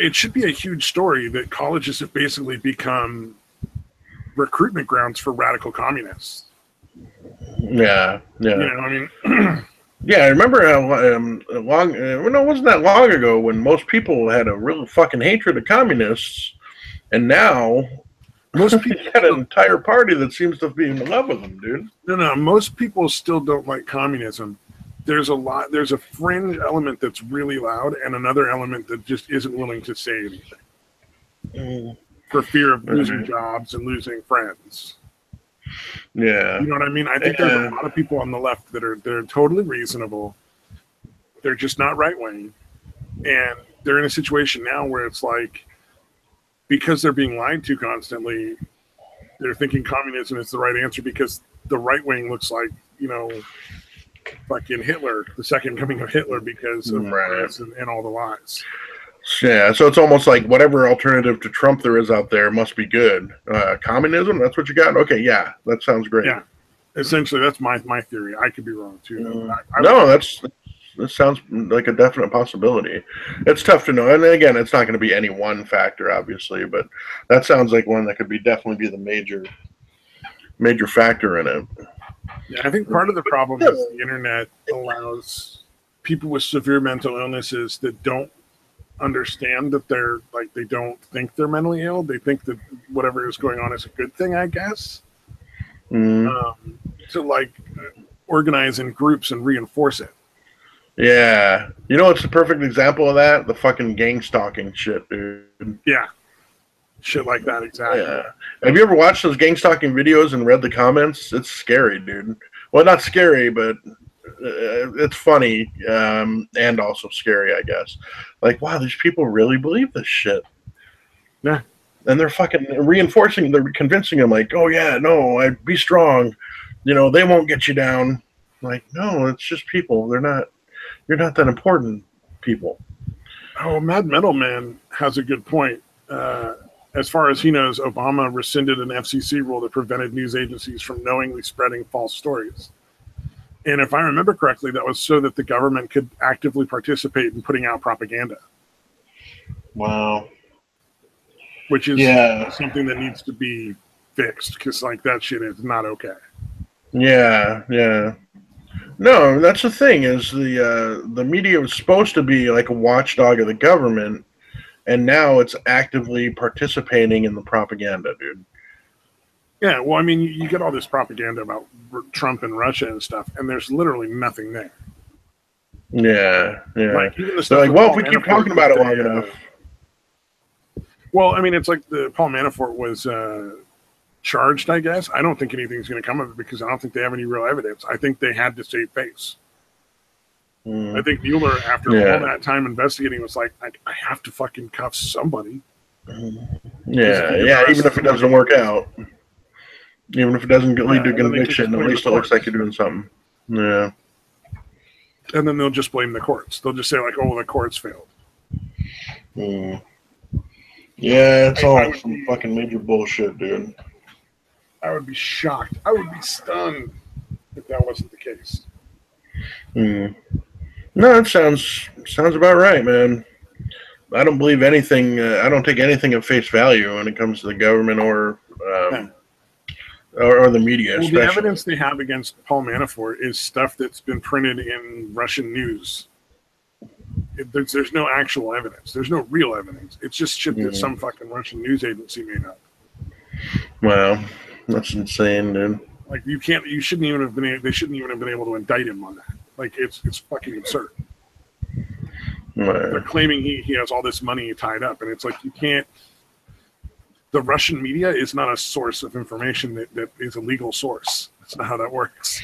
it should be a huge story that colleges have basically become recruitment grounds for radical communists. Yeah. You know, I mean, yeah, I remember it wasn't that long ago when most people had a real fucking hatred of communists, and now most people got an entire party that seems to be in love with them, dude. No, most people still don't like communism. There's a fringe element that's really loud, and another element that just isn't willing to say anything. For fear of losing jobs and losing friends. Yeah. You know what I mean? I think there's a lot of people on the left they're totally reasonable. They're just not right wing. And they're in a situation now where it's like, because they're being lied to constantly, they're thinking communism is the right answer because the right wing looks like, you know, fucking Hitler, the second coming of Hitler because of this and all the lies. Yeah, so it's almost like whatever alternative to Trump there is out there must be good. Communism, that's what you got? Okay, yeah, that sounds great. Yeah, essentially, that's my theory. I could be wrong, too. That sounds like a definite possibility. It's tough to know. And again, it's not going to be any one factor, obviously, but that sounds like one that could definitely be the major factor in it. Yeah, I think part of the problem is the internet allows people with severe mental illnesses that don't understand that they don't think they're mentally ill. They think that whatever is going on is a good thing, I guess. To like organize in groups and reinforce it. Yeah. You know what's the perfect example of that? The fucking gang stalking shit, dude. Yeah. Shit like that, exactly. Yeah. Have you ever watched those gang stalking videos and read the comments? It's scary, dude. Well, not scary, but it's funny and also scary, I guess. Like, wow, these people really believe this shit. Yeah. And they're fucking they're convincing them, like, oh, yeah, no, be strong. You know, they won't get you down. Like, no, it's just people. You're not that important, people. Oh, Mad Metal Man has a good point. As far as he knows, Obama rescinded an FCC rule that prevented news agencies from knowingly spreading false stories. And if I remember correctly, that was so that the government could actively participate in putting out propaganda. Wow. Which is something that needs to be fixed because, like, that shit is not okay. Yeah. No, that's the thing is the media was supposed to be like a watchdog of the government, and now it's actively participating in the propaganda, dude. Yeah, well, I mean, you get all this propaganda about Trump and Russia and stuff, and there's literally nothing there. Yeah. Like, even the stuff like, well, if we keep talking about it long enough. Well, I mean, it's like Paul Manafort was charged, I guess. I don't think anything's going to come of it because I don't think they have any real evidence. I think they had to save face. I think Mueller, after all that time investigating, was like, I have to fucking cuff somebody. Yeah, even if it doesn't work out. Even if it doesn't lead to conviction, at least it looks like you're doing something. Yeah. And then they'll just blame the courts. They'll just say, like, oh, well, the courts failed. Yeah, it's all some fucking major bullshit, dude. I would be shocked. I would be stunned if that wasn't the case. No, it sounds about right, man. I don't believe anything. I don't take anything at face value when it comes to the government or the media. Well, the evidence they have against Paul Manafort is stuff that's been printed in Russian news. there's no actual evidence. There's no real evidence. It's just shit that some fucking Russian news agency made up. Wow, that's insane, dude. Like you shouldn't even have been. They shouldn't even have been able to indict him on that. Like it's fucking absurd. Wow. They're claiming he has all this money tied up, and it's like you can't. The Russian media is not a source of information that is a legal source. That's not how that works.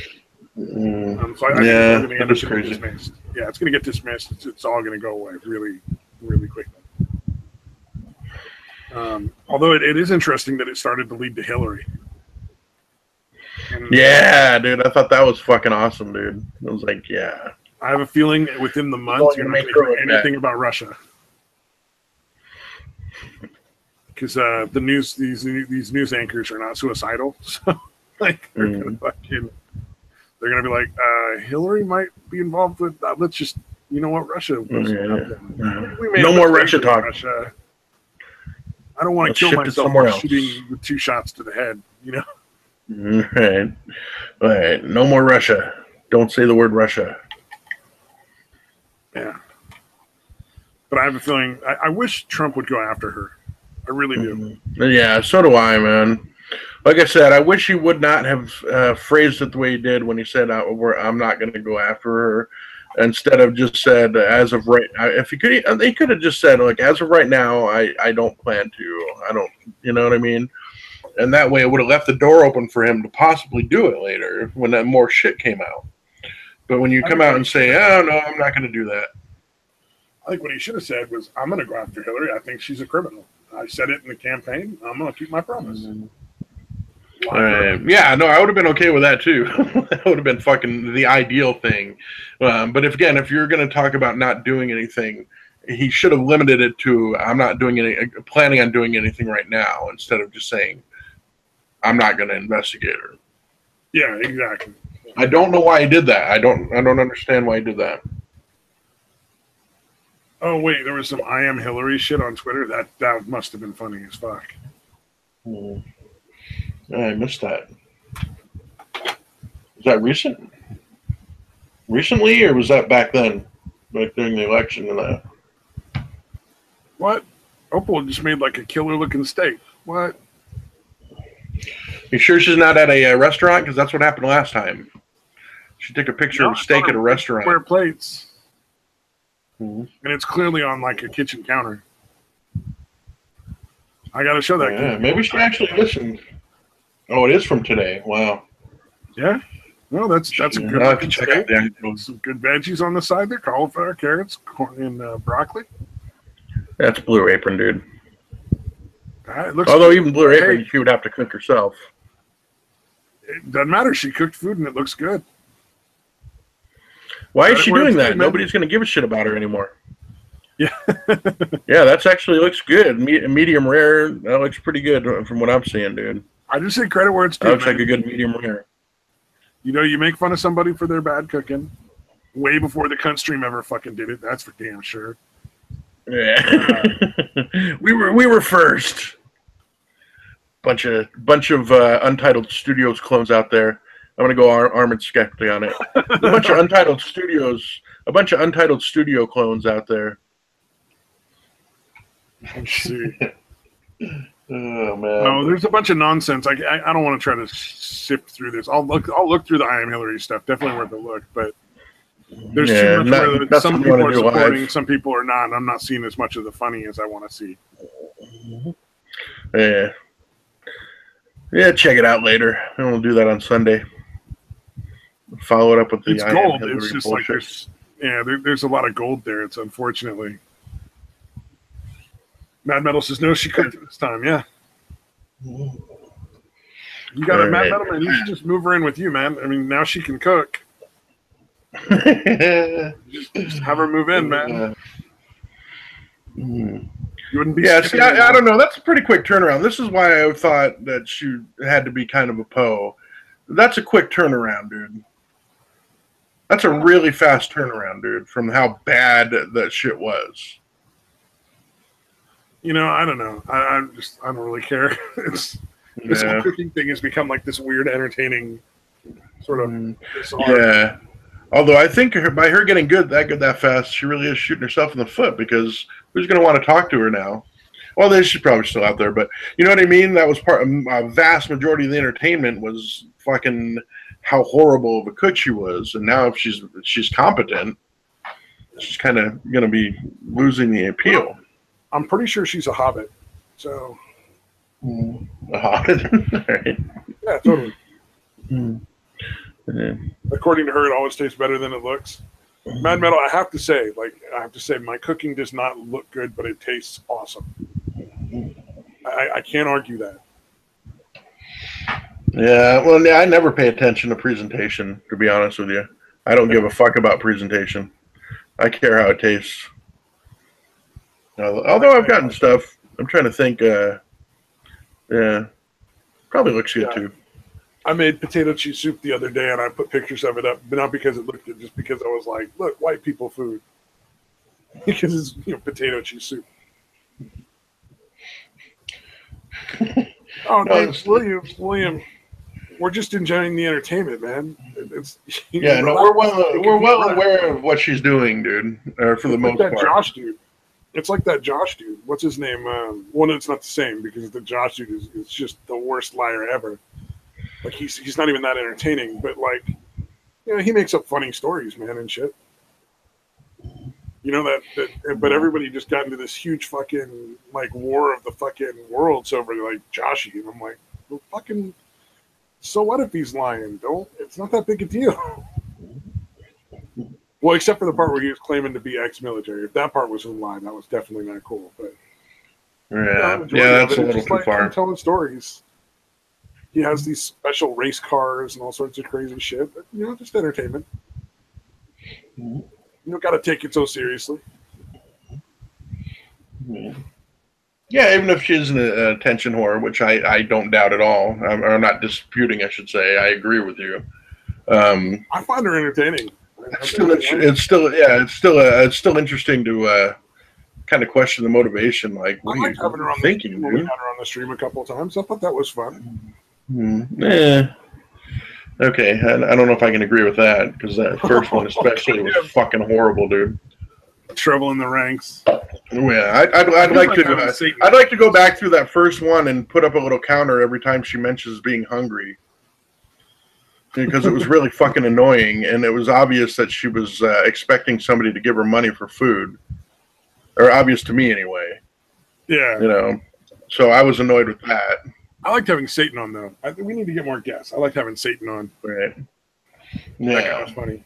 So I think that is crazy. Dismissed. Yeah, it's going to get dismissed. It's all going to go away really, really quickly. Although it is interesting that it started to lead to Hillary. And, yeah, dude, I thought that was fucking awesome, dude. I was like, yeah. I have a feeling within the month you're not going to hear anything about Russia. Because these news anchors are not suicidal, so like they're gonna be like, Hillary might be involved with. Let's just, you know what, Russia. No more Russia talk. Russia. I don't want to kill myself by shooting with 2 shots to the head. You know. All right. No more Russia. Don't say the word Russia. Yeah. But I have a feeling. I wish Trump would go after her. I really do. Yeah, so do I, man. Like I said, I wish he would not have phrased it the way he did when he said, I'm not going to go after her. Instead of just said, as of right now, if he could have just said, like, as of right now, I don't plan to. I don't, you know what I mean? And that way it would have left the door open for him to possibly do it later when that more shit came out. But when you come out and say, oh, no, I'm not going to do that. I think what he should have said was, I'm going to go after Hillary. I think she's a criminal. I said it in the campaign. I'm going to keep my promise. Yeah, no, I would have been okay with that too. That would have been fucking the ideal thing. But if you're going to talk about not doing anything, he should have limited it to, I'm not planning on doing anything right now, instead of just saying, I'm not going to investigate her. Yeah, exactly. I don't know why he did that. I don't understand why he did that. Oh wait, there was some I am Hillary shit on Twitter. That must have been funny as fuck. I missed that. Was that recent? Recently, or was that back then? Like during the election and that? What? Opal just made like a killer looking steak. What? You sure she's not at a restaurant? Because that's what happened last time. She took a picture of a steak at a restaurant. Square plates. And it's clearly on like a kitchen counter. I got to show that. Yeah, maybe she actually listened. Oh, it is from today. Wow. Yeah. No, that's a good. I can check out there. Some good veggies on the side there: cauliflower, carrots, corn, and broccoli. That's Blue Apron, dude. Although good. Even Blue Apron, she would have to cook herself. It doesn't matter. She cooked food and it looks good. Why is she doing that? Nobody's going to give a shit about her anymore. Yeah. Yeah, that's actually looks good. Medium rare. That looks pretty good from what I'm seeing, dude. I just say credit where it's due. That looks like a good medium rare. You know, you make fun of somebody for their bad cooking way before the cunt stream ever fucking did it. That's for damn sure. Yeah. we were first. Bunch of Untitled Studios clones out there. I'm gonna go armored skeptic on it. A bunch of Untitled Studio clones out there. Let's see. Oh man. No, there's a bunch of nonsense. I don't want to try to sift through this. I'll look through the I Am Hillary stuff. Definitely worth a look, but there's too much where some people are supporting, some people are not. And I'm not seeing as much of the funny as I want to see. Yeah, check it out later. And we'll do that on Sunday. Follow it up with the it's gold. It's just bullshit. Like there's a lot of gold there. It's unfortunately. Mad Metal says no. She cooked it this time. Yeah. You got a Mad Metal, man. You should just move her in with you, man. I mean, now she can cook. just have her move in, man. You wouldn't be. Yeah, see, I don't know. That's a pretty quick turnaround. This is why I thought that she had to be kind of a Poe. That's a quick turnaround, dude. That's a really fast turnaround, dude, from how bad that shit was. You know, I don't know. I don't really care. This whole cooking thing has become like this weird, entertaining sort of. Yeah. Although I think by her getting that fast, she really is shooting herself in the foot, because who's going to want to talk to her now? Well, she's probably still out there, but you know what I mean? That was a vast majority of the entertainment was fucking how horrible of a cook she was. And now if she's competent, she's kind of going to be losing the appeal. Well, I'm pretty sure she's a hobbit. So. A hobbit? Right. Yeah, totally. Yeah. According to her, it always tastes better than it looks. Mad Metal, I have to say, my cooking does not look good, but it tastes awesome. I can't argue that. Yeah, well, I never pay attention to presentation, to be honest with you. I don't give a fuck about presentation. I care how it tastes. Although I've gotten stuff, I'm trying to think. Yeah, probably looks good too. I made potato cheese soup the other day, and I put pictures of it up, but not because it looked good, just because I was like, "Look, white people food," because it's potato cheese soup. Oh, no, William, we're just enjoying the entertainment, man. We're well aware of what she's doing, dude. For the most part, Josh dude. It's like that Josh dude. What's his name? Well, it's not the same, because the Josh dude is just the worst liar ever. Like he's not even that entertaining, but he makes up funny stories, man, and shit. But everybody just got into this huge fucking war of the fucking worlds over Joshy, and I'm like, well, fucking. So what if he's lying? It's not that big a deal. Well, except for the part where he was claiming to be ex-military. If that part was a lie, that was definitely not cool. But that's a little too far. Telling stories. He has these special race cars and all sorts of crazy shit. But, just entertainment. You don't got to take it so seriously. Yeah, even if she's an attention whore, which I don't doubt at all. I'm not disputing, I should say. I agree with you. I find her entertaining. It's still interesting to kind of question the motivation. Like, what are you thinking, dude? We had her on the stream a couple of times. I thought that was fun. Yeah. Okay, I don't know if I can agree with that, because that first one especially was fucking horrible, dude. Trouble in the ranks. Yeah, I'd like to go back through that first one and put up a little counter every time she mentions being hungry, because it was really fucking annoying, and it was obvious that she was expecting somebody to give her money for food, or obvious to me anyway. Yeah, so I was annoyed with that. I liked having Satan on, though. I think we need to get more guests. I liked having Satan on. Right. Yeah. That guy was funny.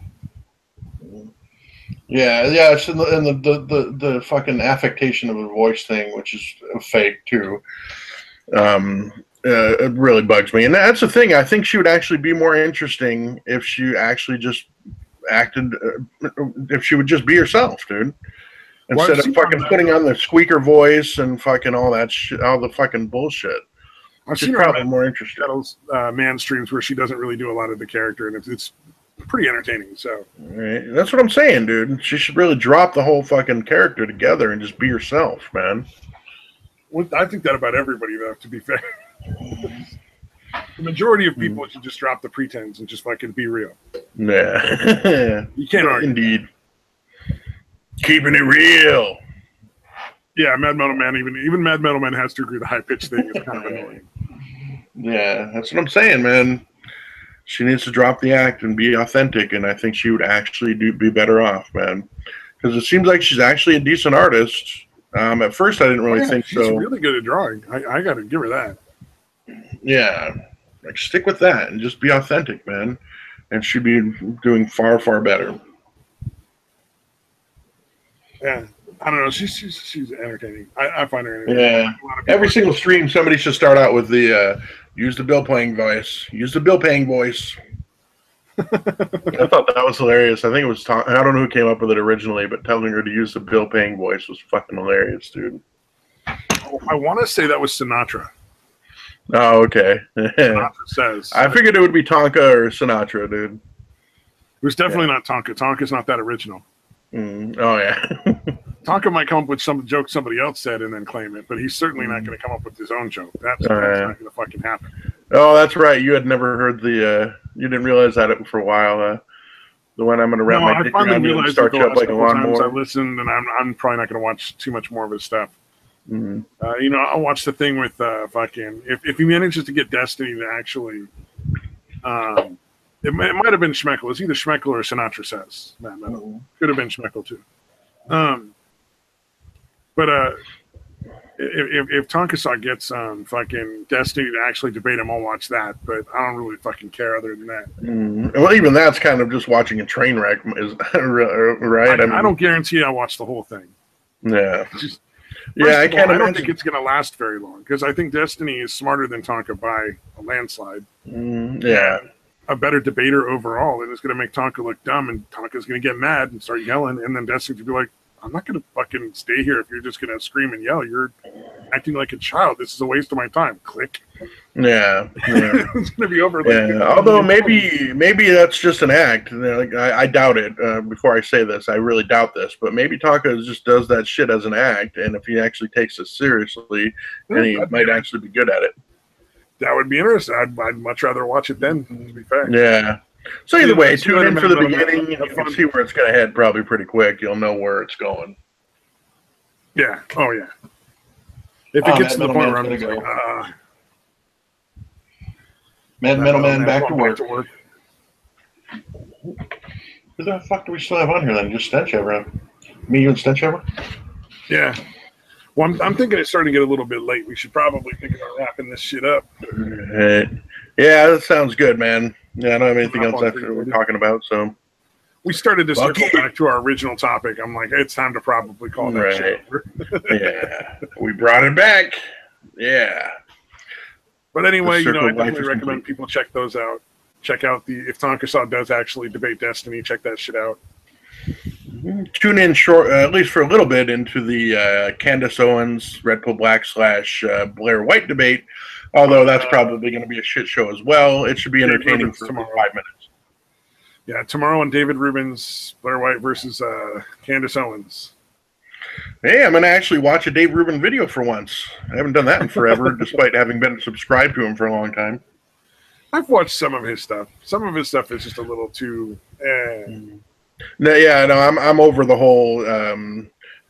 Yeah. It's in the fucking affectation of a voice thing, which is fake too. It really bugs me, and that's the thing. I think she would actually be more interesting if she actually just acted. If she would just be herself, dude. Instead of fucking putting on the squeaker voice and fucking all that shit, all the fucking bullshit. She's probably more interesting. Those man streams where she doesn't really do a lot of the character, and it's pretty entertaining. So right. That's what I'm saying, dude. She should really drop the whole fucking character together and just be herself, man. Well, I think that about everybody, though. To be fair, the majority of people should just drop the pretense and just fucking be real. Yeah, you can't argue. Indeed, keeping it real. Yeah, Mad Metal Man. Even Mad Metal Man has to agree the high pitched thing is kind of annoying. Yeah, that's what I'm saying, man. She needs to drop the act and be authentic, and I think she would actually be better off, man. Because it seems like she's actually a decent artist. At first, I didn't really think so. She's really good at drawing. I got to give her that. Yeah, stick with that and just be authentic, man. And she'd be doing far, far better. Yeah. I don't know. She's entertaining. I find her entertaining. Yeah. Every single stream, somebody should start out with the use the bill paying voice. Use the bill paying voice. I thought that was hilarious. I think it was I don't know who came up with it originally, but telling her to use the bill paying voice was fucking hilarious, dude. I want to say that was Sinatra. Oh, okay. Sinatra says. I figured it would be Tonka or Sinatra, dude. It was definitely not Tonka. Tonka's not that original. Oh, yeah. Tonka might come up with some joke somebody else said and then claim it, but he's certainly not going to come up with his own joke. That's not going to fucking happen. Oh, that's right. You had never heard you didn't realize that for a while. The one I'm going to wrap my dick around and start you up like a lawnmower. I listened, and I'm probably not going to watch too much more of his stuff. Mm-hmm. I'll watch the thing with fucking if he manages to get Destiny to actually, it might have been Schmeckel. It was either Schmeckel or Sinatra Says. Could have been Schmeckel too. But if Tonkasaw gets fucking Destiny to actually debate him, I'll watch that. But I don't really fucking care other than that. Well, even that's kind of just watching a train wreck, is right? I don't guarantee I watch the whole thing. Yeah. I don't think it's going to last very long because I think Destiny is smarter than Tonka by a landslide. Yeah. A better debater overall, and it's going to make Tonka look dumb, and Tonka's going to get mad and start yelling, and then Destiny to be like, I'm not going to fucking stay here if you're just going to scream and yell. You're acting like a child. This is a waste of my time. Click. Yeah. It's going to be over. Although maybe that's just an act. I doubt it. Before I say this, I really doubt this. But maybe Tonka just does that shit as an act, and if he actually takes it seriously, then he might actually be good at it. That would be interesting. I'd much rather watch it then, to be fair. Yeah. So either way, tune in for the beginning, and you can see where it's going to head probably pretty quick. You'll know where it's going. Yeah. Oh, yeah. If it gets to the point where I'm just like, Middleman back to work. Who the fuck do we still have on here then? Just Stenchover. Me, you, and Stenchover? Yeah. Well, I'm thinking it's starting to get a little bit late. We should probably think about wrapping this shit up. Right. Yeah, that sounds good, man. Yeah, I don't have anything else after we're talking about, so. We started to circle back to our original topic. I'm like, it's time to probably call that shit over. Yeah. We brought it back. Yeah. But anyway, I definitely recommend people check those out. Check out if Tonkasaw does actually debate Destiny, check that shit out. Tune in at least for a little bit, into the Candace Owens, Red Pill Black / Blair White debate. Although that's probably going to be a shit show as well. It should be entertaining for 5 minutes. Yeah, tomorrow on David Rubin's Blair White versus Candace Owens. Hey, I'm going to actually watch a Dave Rubin video for once. I haven't done that in forever, despite having been subscribed to him for a long time. I've watched some of his stuff. Some of his stuff is just a little too... I'm over the whole...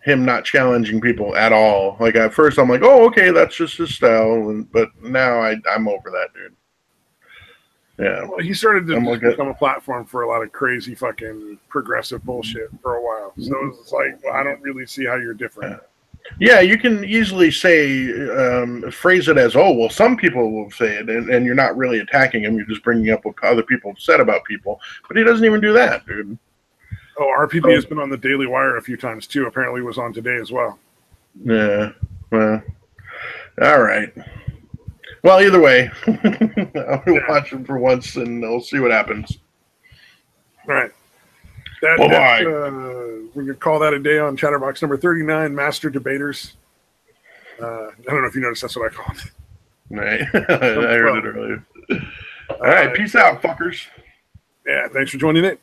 him not challenging people at all. Like at first I'm like, oh, okay, that's just his style. But now I'm over that, dude. Yeah. Well, he started to become a platform for a lot of crazy fucking progressive bullshit for a while. So it's like, well, I don't really see how you're different. Yeah, you can easily say, phrase it as, oh, well, some people will say it, and you're not really attacking him. You're just bringing up what other people have said about people. But he doesn't even do that, dude. Oh, RPB has been on the Daily Wire a few times, too. Apparently was on today as well. Yeah. Well, all right. Well, either way, I'll be watching for once, and we'll see what happens. All right. We could call that a day on Chatterbox number 39, Master Debaters. I don't know if you noticed, that's what I called it. Right. I heard it earlier. All right. Peace out, fuckers. Yeah, thanks for joining it.